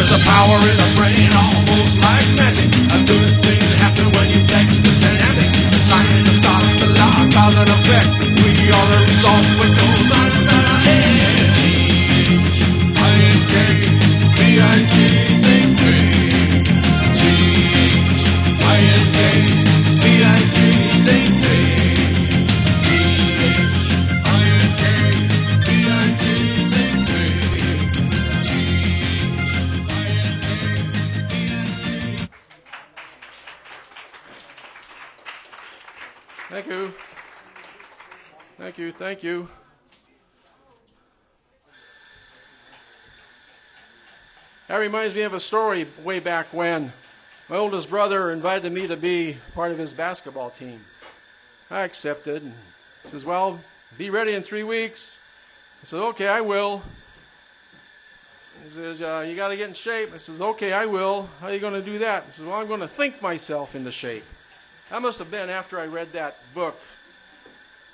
There's a power in the brain, almost like magic. Good things happen when you flex this dynamic. The science of thought, the law, cause and effect. We are the result of what goes on inside our head. I-N-K-B-I-G, think big. G-I-N-K-B-I-G, think big. G-I-N-K-B-I-G, think big. Thank you. Thank you. Thank you. That reminds me of a story way back when my oldest brother invited me to be part of his basketball team. I accepted and says, well, be ready in 3 weeks. I said, okay, I will. He says, you got to get in shape. I says, okay, I will. How are you going to do that? He says, well, I'm going to think myself into shape. That must have been after I read that book.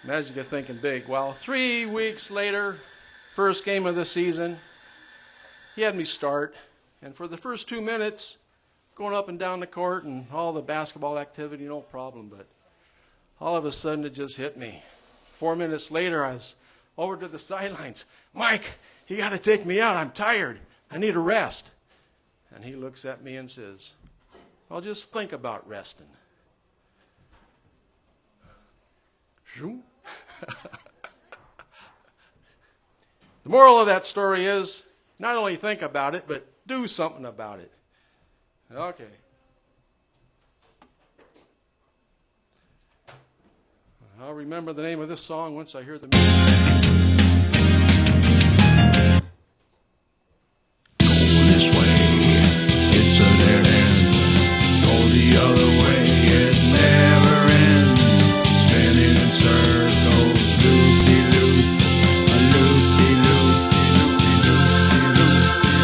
Imagine you thinking big. Well, 3 weeks later, first game of the season, he had me start. And for the first 2 minutes, going up and down the court and all the basketball activity, no problem. But all of a sudden, it just hit me. 4 minutes later, I was over to the sidelines. Mike, you got to take me out. I'm tired. I need a rest. And he looks at me and says, well, just think about resting. The moral of that story is not only think about it, but do something about it. Okay. I'll remember the name of this song once I hear the music. Go this way, it's a dead end. Go the other way, it never ends. Spinning in circles, loop-de-loop, loop-de-loop,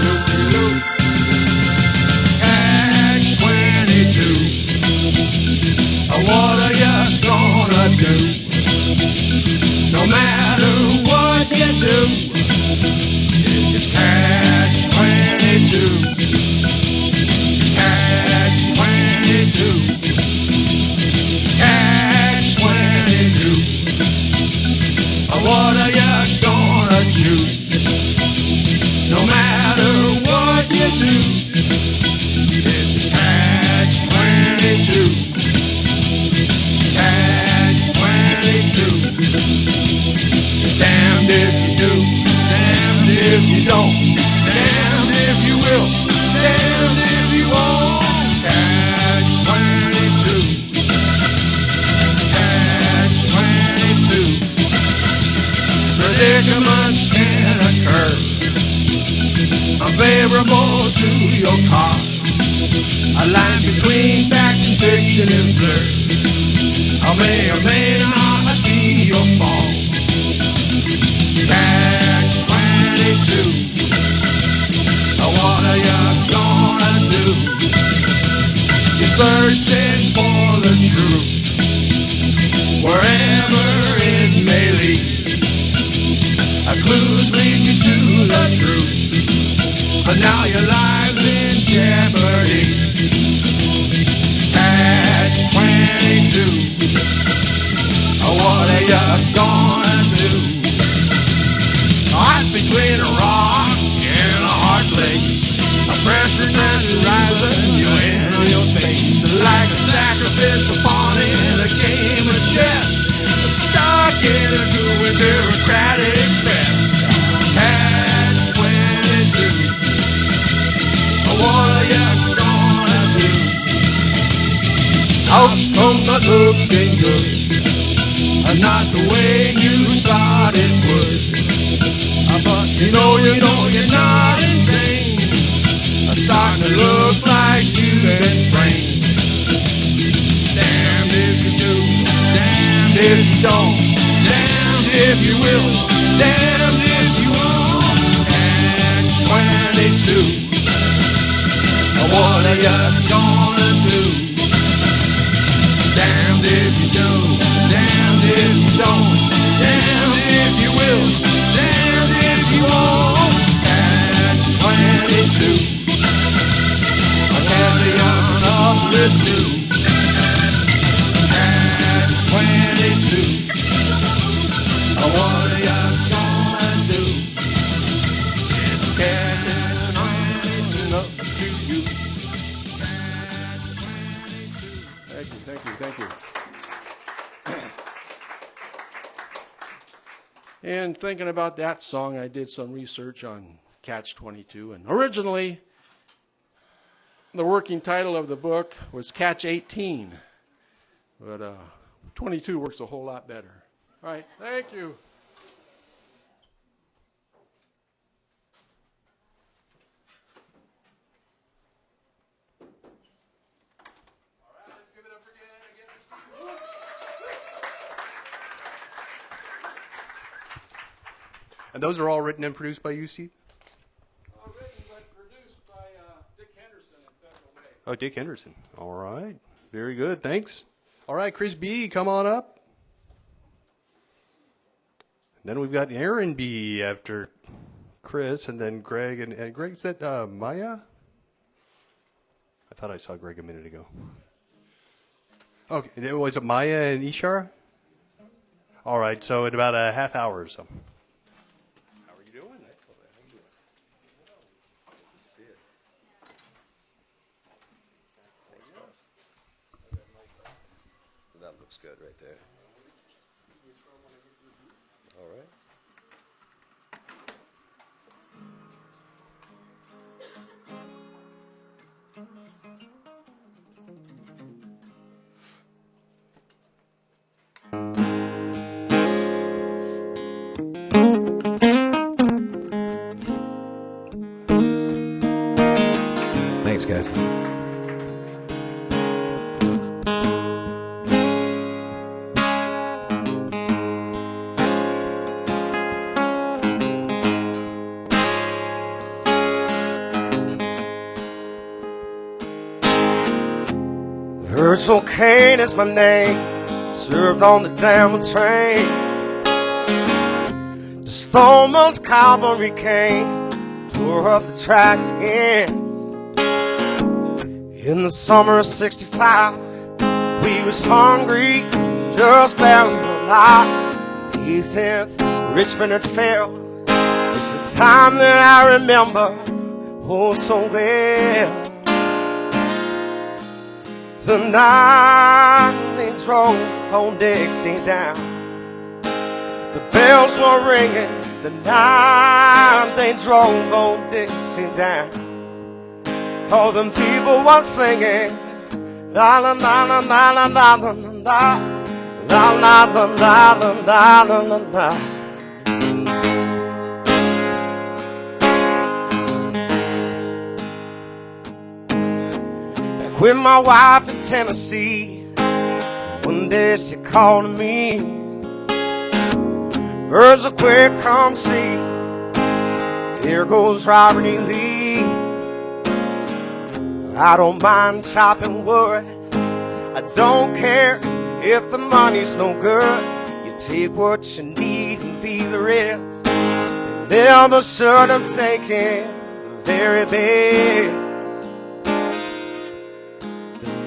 loop-de-loop. Catch 22. What are you gonna do? No matter what you do, it's catch 22. Catch 22. Catch 22. What are you gonna choose? No matter what you do, it's catch 22. Catch 22. Damned if you do, damned if you don't, damned if you will, damned if you won't. Catch 22. Catch 22. Predicaments can occur, unfavorable to your cause. A line between fact and fiction is blurred. I may or may not be your fault. Catch 22. What are you gonna do? You're searching for the truth, wherever it may lead. Clues lead you to the truth, but now your life's in jeopardy. Catch 22. What are you gonna do? Caught between a rock and a hard place, a pressure pressurizing you in your face, like a sacrificial pawn in a game of chess, stuck in a gooey bureaucratic mess. Catch 22. What are you gonna do? Outcome not looking good, not the way you thought it would. But you know you're not insane. Starting to look like you've been framed. Damned if you do, damned if you don't, damned if you will, damned if you won't. Catch 22. What are you gonna do? Damned if you do, damned if you don't, damned if you will, damned if you won't. Catch 22. And thinking about that song, I did some research on Catch-22. And originally, the working title of the book was Catch-18. But 22 works a whole lot better. All right, thank you. And those are all written and produced by you, Steve? Written but produced by Dick Henderson and Federal Way. Oh, Dick Henderson. All right. Very good. Thanks. All right, Chris B., come on up. Then we've got Aaron B. after Chris, and then Greg. And Greg, is that Maya? I thought I saw Greg a minute ago. Okay. Was it Maya and Ishar? All right. So in about a half hour or so. That looks good right there. All right. Thanks, guys. Virgil Kane is my name, served on the damn train. The Stoneman's cavalry came, tore up the tracks again. In the summer of '65, we was hungry, just barely alive. East 10th, Richmond had fell. It's the time that I remember oh so well. The night they drove on Dixie down, the bells were ringing. The night they drove on Dixie down, all them people were singing la la la la la la la la la la la la la la la la la. With my wife in Tennessee, one day she called me. Virgil, quick, come see. Here goes Robert E. Lee. I don't mind chopping wood. I don't care if the money's no good. You take what you need and leave the rest. They never should have taken the very best.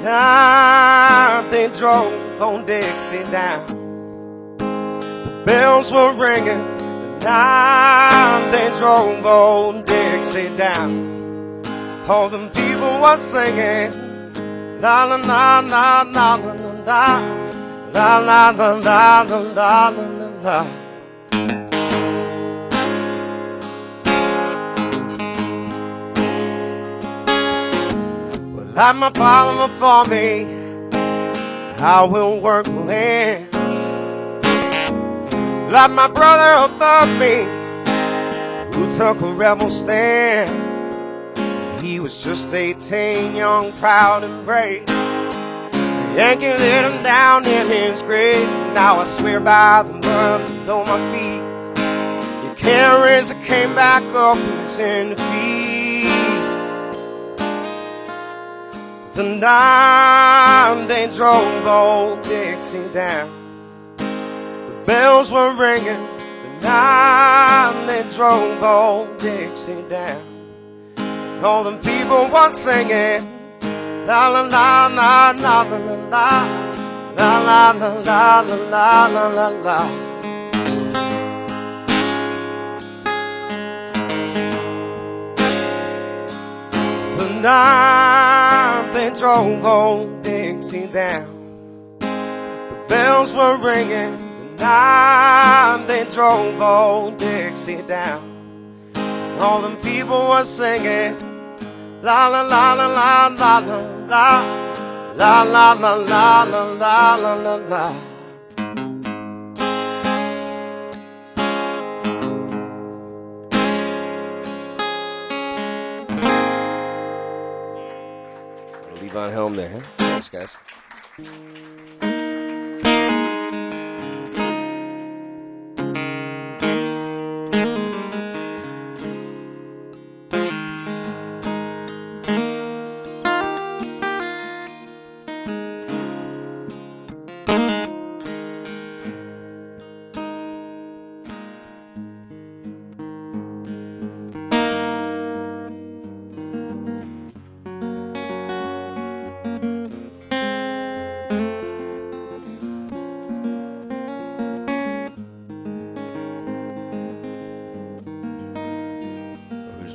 Night they drove on Dixie down, the bells were ringing. The night they drove on Dixie down, all them people were singing la la la la la la la la la la la la la la la. Like my father before me, I will work the land. Like my brother above me, who took a rebel stand. He was just 18, young, proud, and brave. The Yankee let him down in his grave. Now I swear by the mud below my feet, you can't raise a cane back up when it's in defeat. The night they drove old Dixie down, the bells were ringing. The night they drove old Dixie down, and all them people were singing la la la la la la la la la la la la la la la. The night they drove old Dixie down, the bells were ringing. The night they drove old Dixie down. And all them people were singing, la la la la la la la la, la la la la la la la la la. Levon Helm there, huh? Thanks, guys.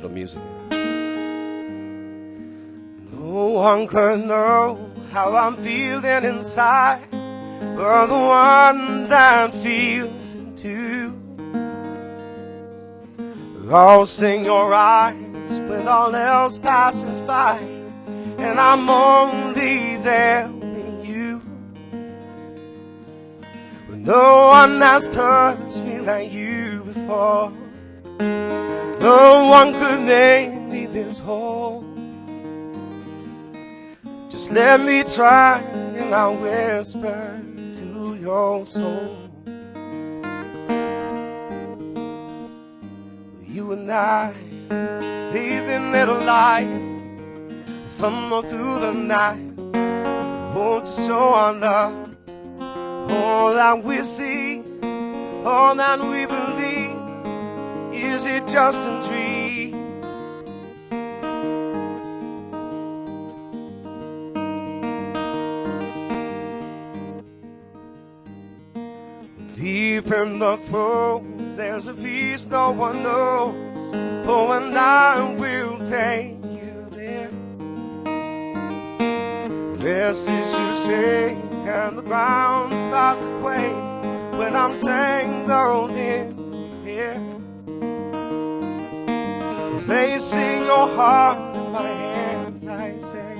Music. No one could know how I'm feeling inside, but the one that feels it too. Lost in your eyes when all else passes by, and I'm only there with you. But no one has touched me like you before. No one could make me this whole. Just let me try and I'll whisper to your soul. You and I, leaving little light from all through the night. Want to show our love, all that we see, all that we believe. Is it just a dream? Deep in the throes, there's a peace no one knows. Oh, and I will take you there. Restless you shake, and the ground starts to quake when I'm tangled in here. Placing your heart in my hands, I say,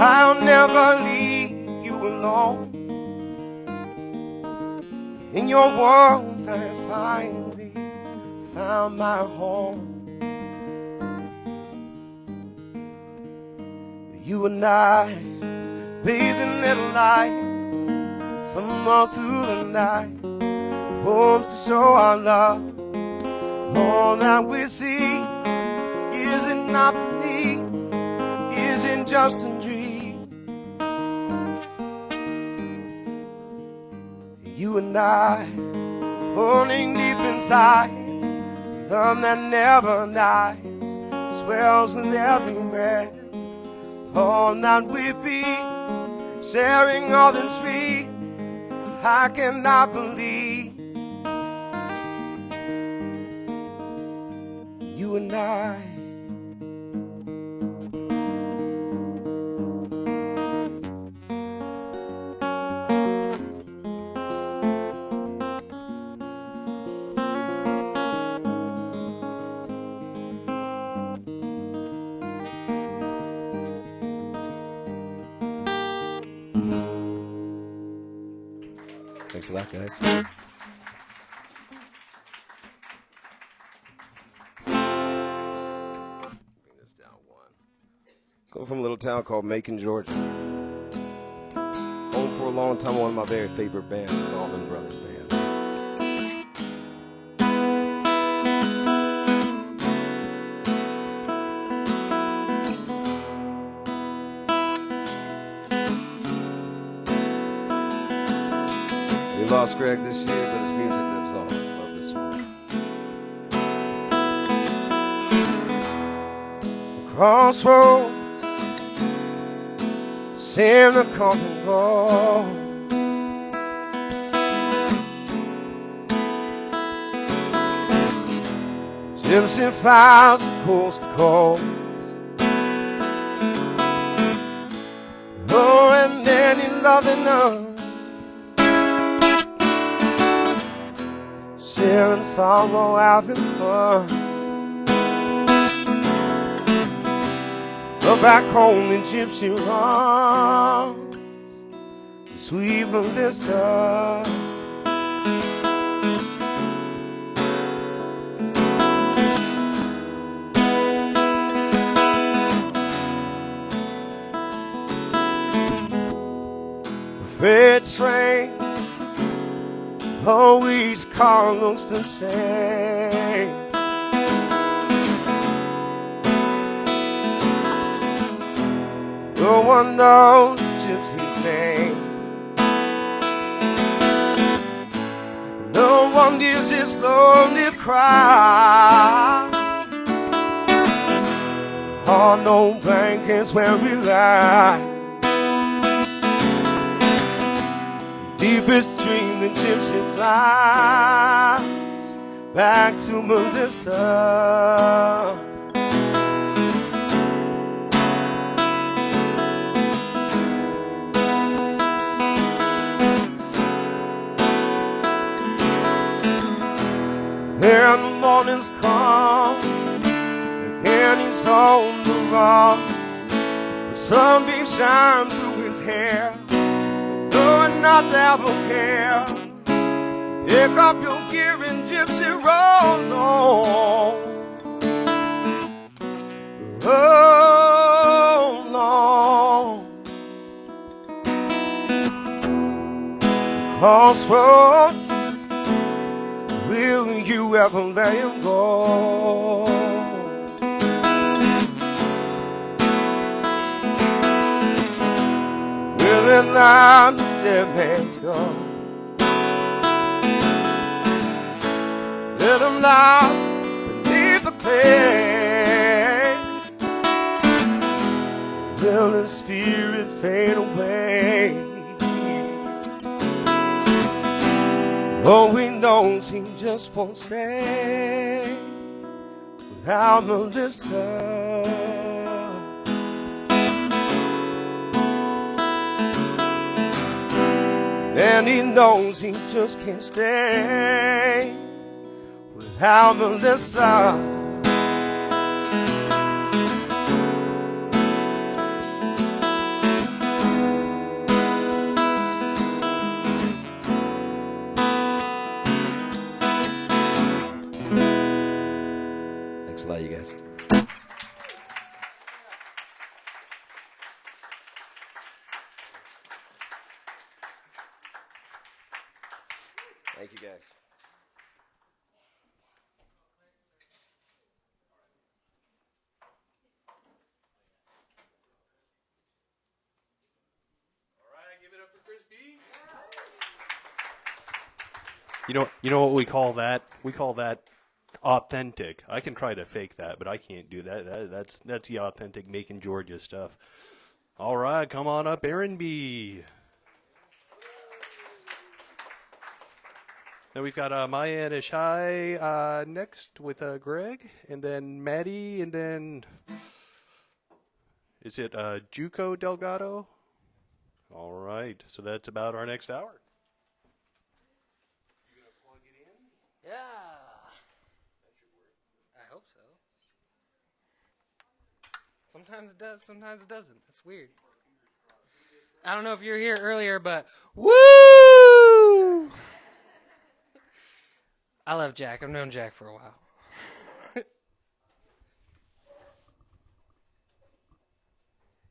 I'll never leave you alone. In your world I finally found my home. You and I, bathing in light from all through the night. Hope to show our love. All that we see, is it not me? Is it just a dream? You and I, holding deep inside, love that never dies, swells with every breath. All that we be, sharing all that's sweet, I cannot believe. You and I. Thanks a lot, guys. Come from a little town called Macon, Georgia. Home for a long time, one of my very favorite bands, the Allman Brothers Band. We lost Greg this year, but his music lives on. I love this song. Crossroads seem to come and go. Gypsy files from coast to coast. Oh, and then he loving us. sorrow, having fun. But back home in gypsy arms, sweet Melissa. Freight train, always car looks the same. No one knows the gypsy's name. No one gives his lonely cry. On no blankets where we lie. Deepest dream the gypsy flies back to Melissa. Then the morning's come, again he's on the run. The sunbeams shine through his hair. Knowing not to ever care. Pick up your gear and gypsy roll on. Roll on. Crossroads, will you ever let him go? Will it not let man goes? Let him lie beneath the clay. Will his spirit fade away? Oh, he knows he just won't stay without Melissa. And he knows he just can't stay without Melissa. Thanks a lot, you guys. Thank you, guys. You know what we call that? We call that authentic. I can try to fake that, but I can't do that. That's the authentic Macon, Georgia stuff. All right, come on up, Aaron B. Then we've got Maya and Ishai next with Greg, and then Maddie, and then is it Juco Delgado? All right, so that's about our next hour. Yeah. I hope so. Sometimes it does, sometimes it doesn't. It's weird. I don't know if you were here earlier, but woo! I love Jack. I've known Jack for a while.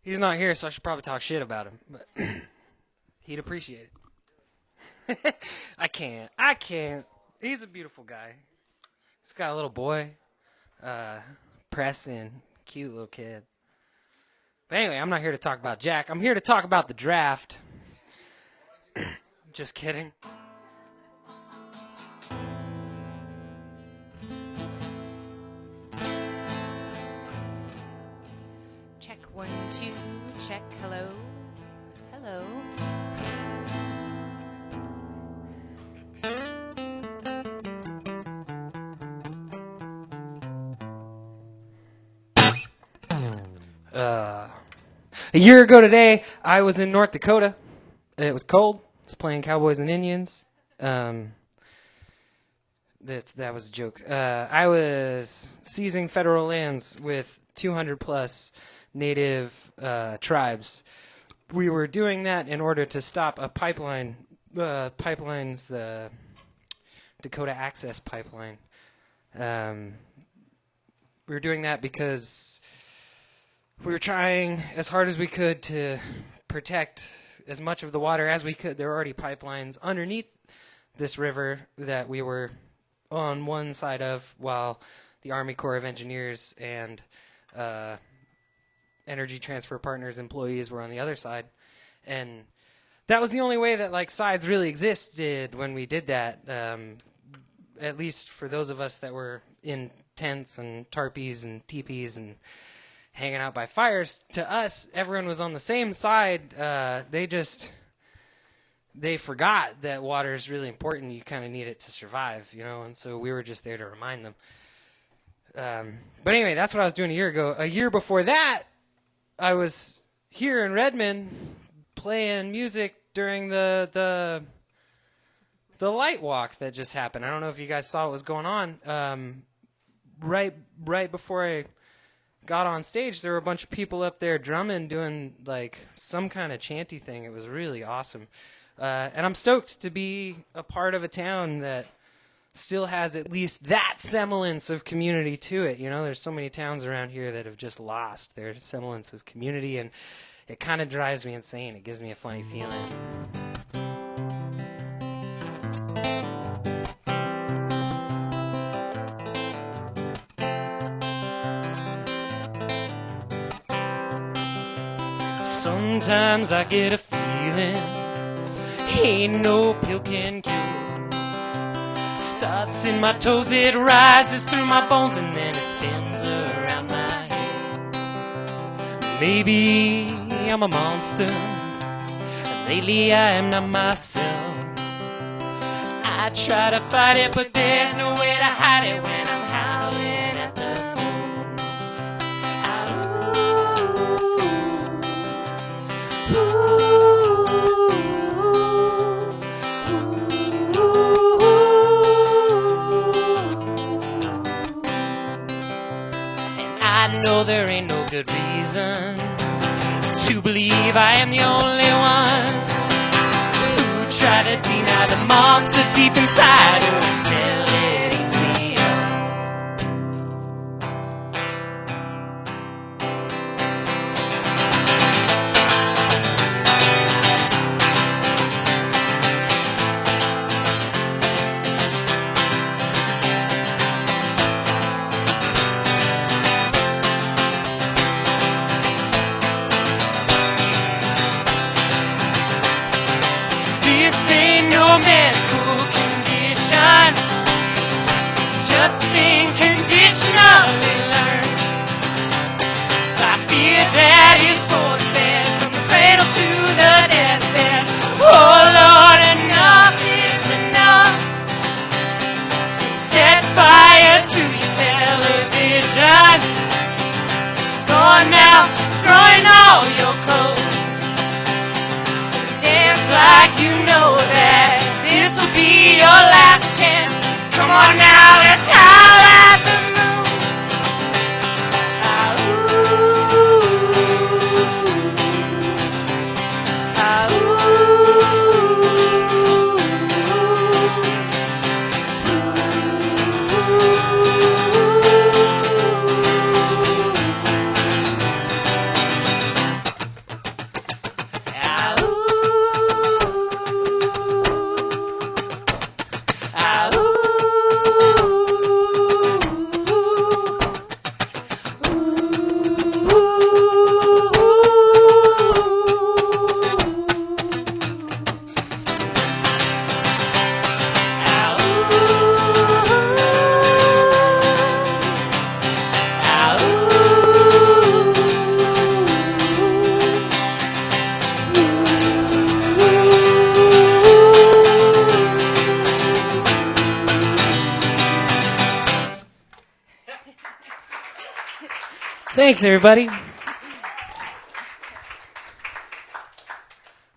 He's not here, so I should probably talk shit about him, but he'd appreciate it. I can't. He's a beautiful guy. He's got a little boy, Preston, cute little kid. But anyway, I'm not here to talk about Jack. I'm here to talk about the draft. Just kidding. Check 1, 2, check, hello, hello. A year ago today, I was in North Dakota. It was cold. I was playing Cowboys and Indians. That was a joke. I was seizing federal lands with 200 plus native tribes. We were doing that in order to stop a pipeline. Pipelines, the Dakota Access Pipeline. We were doing that because we were trying as hard as we could to protect as much of the water as we could. There were already pipelines underneath this river that we were on one side of, while the Army Corps of Engineers and Energy Transfer Partners employees were on the other side. And that was the only way that like sides really existed when we did that, at least for those of us that were in tents and tarpies and teepees and hanging out by fires. To us, everyone was on the same side. They forgot that water is really important. You kind of need it to survive, you know, and so we were just there to remind them. But anyway, that's what I was doing a year ago. A year before that, I was here in Redmond playing music during the light walk that just happened. I don't know if you guys saw what was going on. Right before I got on stage, there were a bunch of people up there drumming, doing like some kind of chanty thing. It was really awesome. And I'm stoked to be a part of a town that still has at least that semblance of community to it. You know, there's so many towns around here that have just lost their semblance of community, and it kind of drives me insane. It gives me a funny feeling. Sometimes I get a feeling ain't no pill can cure. Starts in my toes, it rises through my bones, and then it spins around my head. Maybe I'm a monster, and lately I am not myself. I try to fight it, but there's no way to hide it when I'm howling at the moon. I know there ain't no good reason to believe I am the only one who try to deny the monster deep inside her until it eats me up. This ain't no medical condition, just a thing conditionally learned. I fear that is force-fed from the cradle to the deathbed. Oh Lord, enough is enough. So set fire to your television. Go on now, throwing all your clothes. Dance like you know that this'll be your last chance. Come on now, let's howl at the moon. Ah, ooh. Ah, Thanks, everybody.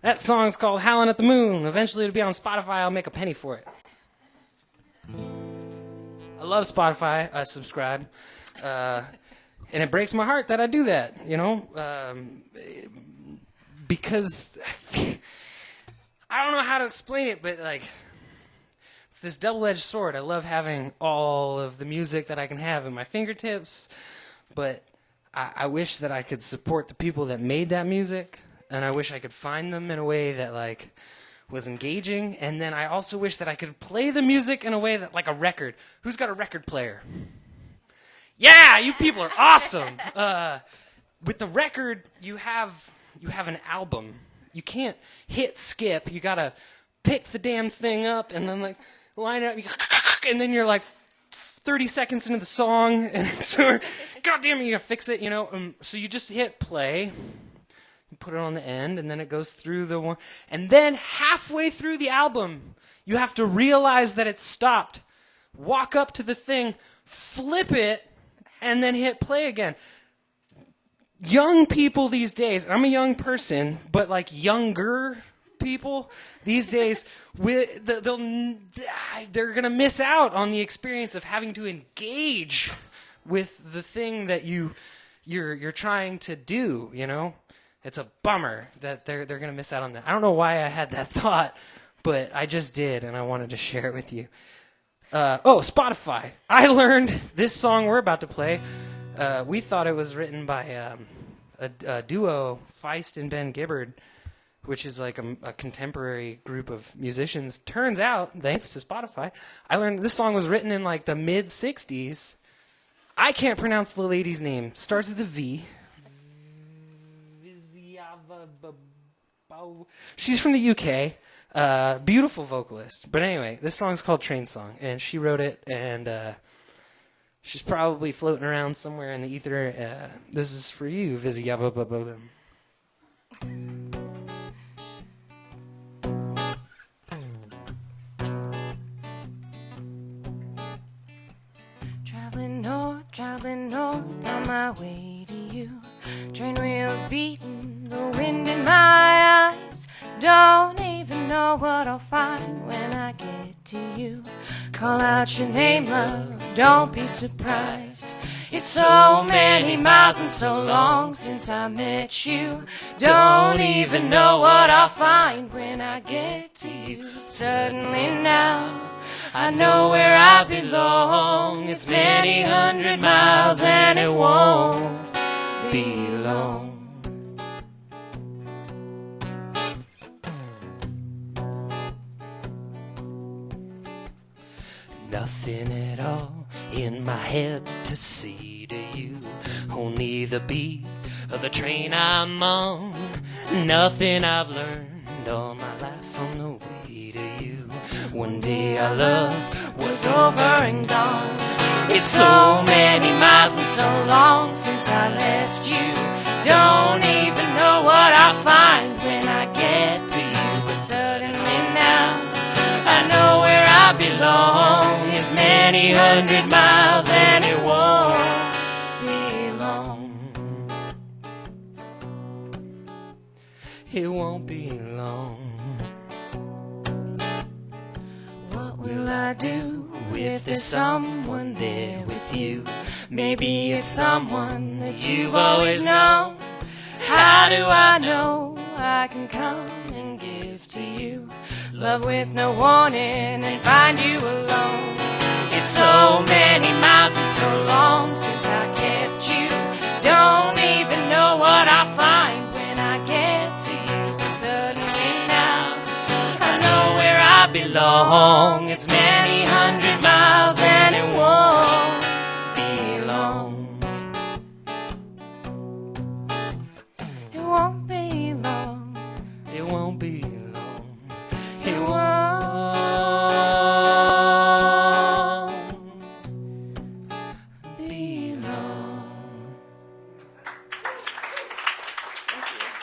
That song's called Howlin' at the Moon. Eventually it'll be on Spotify. I'll make a penny for it. I love Spotify. I subscribe. And it breaks my heart that I do that, you know? Because I don't know how to explain it, but like it's this double-edged sword. I love having all of the music that I can have in my fingertips, but I wish that I could support the people that made that music, and I wish I could find them in a way that like was engaging, and then I also wish that I could play the music in a way that like a record. Who's got a record player? Yeah, you people are awesome. With the record, you have an album. You can't hit skip. You gotta pick the damn thing up and then like line it up, and then you're like 30 seconds into the song, and so goddamn, you gotta fix it, you know. So you just hit play, you put it on the end, and then it goes through the one, and then halfway through the album, you have to realize that it's stopped. Walk up to the thing, flip it, and then hit play again. Young people these days, I'm a young person, but like younger people these days, they're going to miss out on the experience of having to engage with the thing that you're trying to do, you know? It's a bummer that they're going to miss out on that. I don't know why I had that thought, but I just did, and I wanted to share it with you. Spotify. I learned this song we're about to play. We thought it was written by a duo, Feist and Ben Gibbard, which is like a contemporary group of musicians. Turns out, thanks to Spotify, I learned this song was written in like the mid-'60s. I can't pronounce the lady's name. Starts with a V. She's from the UK. Beautiful vocalist. But anyway, this song's called Train Song, and she wrote it, and she's probably floating around somewhere in the ether. This is for you, Vizzy. Traveling north on my way to you. Train wheels beating, the wind in my eyes. Don't even know what I'll find when I get to you. Call out your name, love, don't be surprised. It's so many miles and so long since I met you. Don't even know what I'll find when I get to you. Suddenly now I know where I belong. It's many hundred miles and it won't be long. Nothing at all in my head to say to you. Only the beat of the train I'm on. Nothing I've learned all my life on the way to you. One day our love was over and gone. It's so many miles and so long since I left you. Don't even know what I'll find when I get to you. But suddenly now I know where I belong. It's many hundred miles and it won't be long. It won't be long. What will I do if there's someone there with you? Maybe it's someone that you've always known. How do I know I can come and give to you love with no warning and find you alone? It's so many miles and so long since I kept you. Don't even know what I'll find when I get to you. But suddenly now I know where I belong. It's many hundred miles and it won't be long. It won't be long. It won't be long. It won't be long.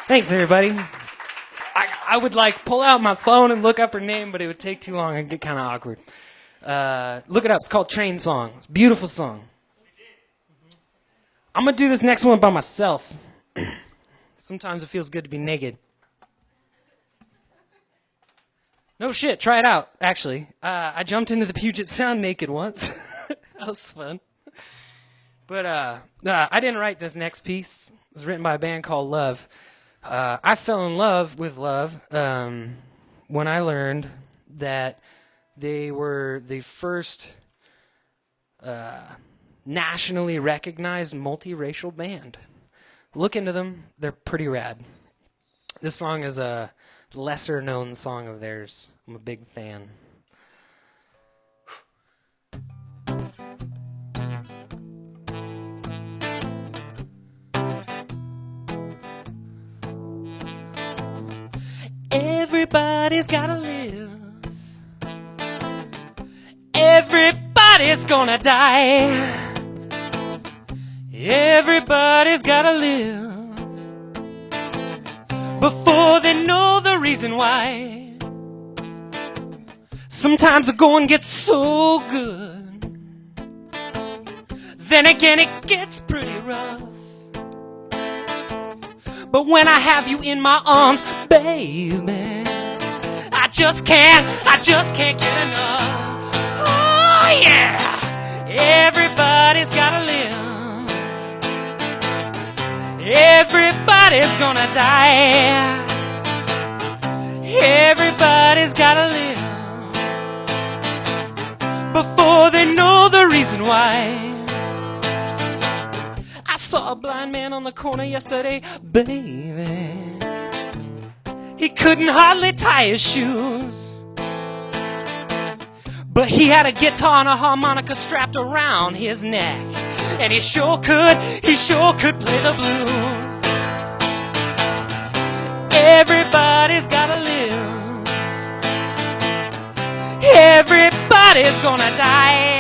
Thanks, everybody. I would like pull out my phone and look up her name, but it would take too long and get kind of awkward. Look it up. It's called Train Song. It's a beautiful song. I'm going to do this next one by myself. Sometimes it feels good to be naked. No shit. Try it out, actually. I jumped into the Puget Sound naked once. That was fun. But I didn't write this next piece. It was written by a band called Love. I fell in love with Love when I learned that they were the first nationally recognized multiracial band. Look into them. They're pretty rad. This song is a lesser-known song of theirs. I'm a big fan. Everybody's gotta live. Everybody's gonna die. Everybody's gotta live before they know the reason why. Sometimes the going gets so good, then again it gets pretty rough. But when I have you in my arms, baby, I just can't get enough. Oh yeah, everybody's gotta live. Everybody's gonna die. Everybody's gotta live before they know the reason why. I saw a blind man on the corner yesterday, baby. He couldn't hardly tie his shoes, but he had a guitar and a harmonica strapped around his neck, and he sure could play the blues. Everybody's gotta live. Everybody's gonna die.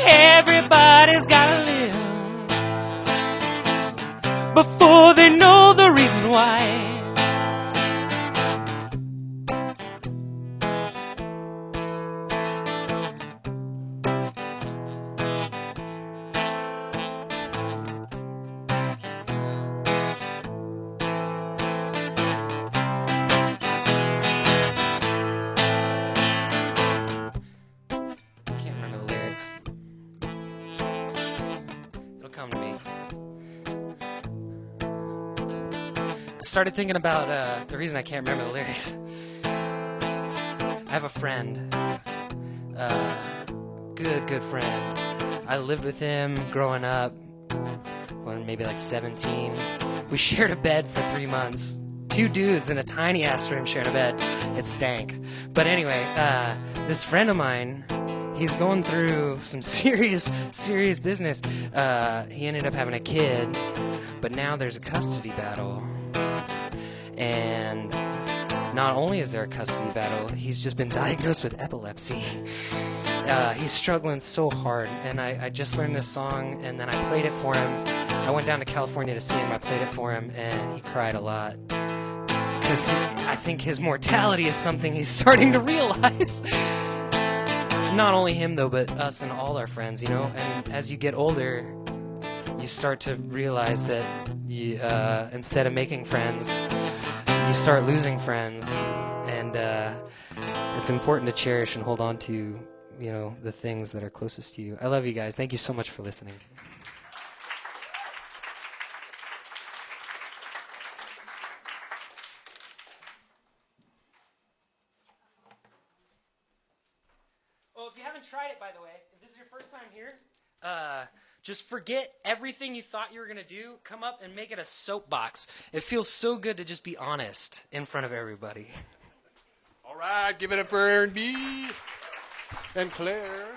Everybody's gotta live before they know the reason why. Started thinking about the reason I can't remember the lyrics. I have a friend, good friend. I lived with him growing up when maybe like 17. We shared a bed for 3 months. 2 dudes in a tiny ass room sharing a bed. It stank. But anyway, this friend of mine, he's going through some serious business. He ended up having a kid, but now there's a custody battle. And not only is there a custody battle, he's just been diagnosed with epilepsy. He's struggling so hard, and I just learned this song, and then I played it for him. I went down to California to see him. I played it for him, and he cried a lot. Because I think his mortality is something he's starting to realize. Not only him, though, but us and all our friends, you know? And as you get older, you start to realize that you, instead of making friends, you start losing friends, and it's important to cherish and hold on to, you know, the things that are closest to you. I love you guys. Thank you so much for listening. Oh, if you haven't tried it, by the way, if this is your first time here, just forget everything you thought you were going to do. Come up and make it a soapbox. It feels so good to just be honest in front of everybody. All right, give it up for Aaron B. and Claire.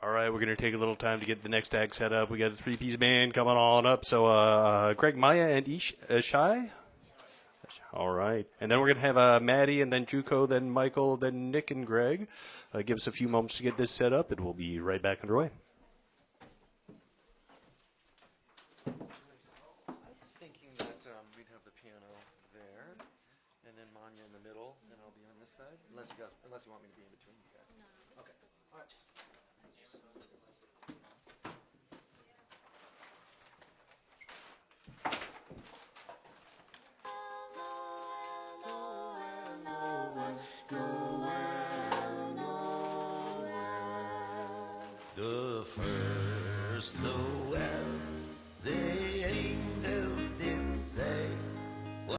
All right, we're going to take a little time to get the next act set up. We got a 3-piece band coming on up. So Greg, Maya, and Shai. All right. And then we're going to have Maddie, and then Juco, then Michael, then Nick and Greg. Give us a few moments to get this set up, and we'll be right back underway. I was thinking that we'd have the piano there, and then Manya in the middle, and I'll be on this side. Unless you want me to be in between you guys. No. Okay. All right. first Noel, the angel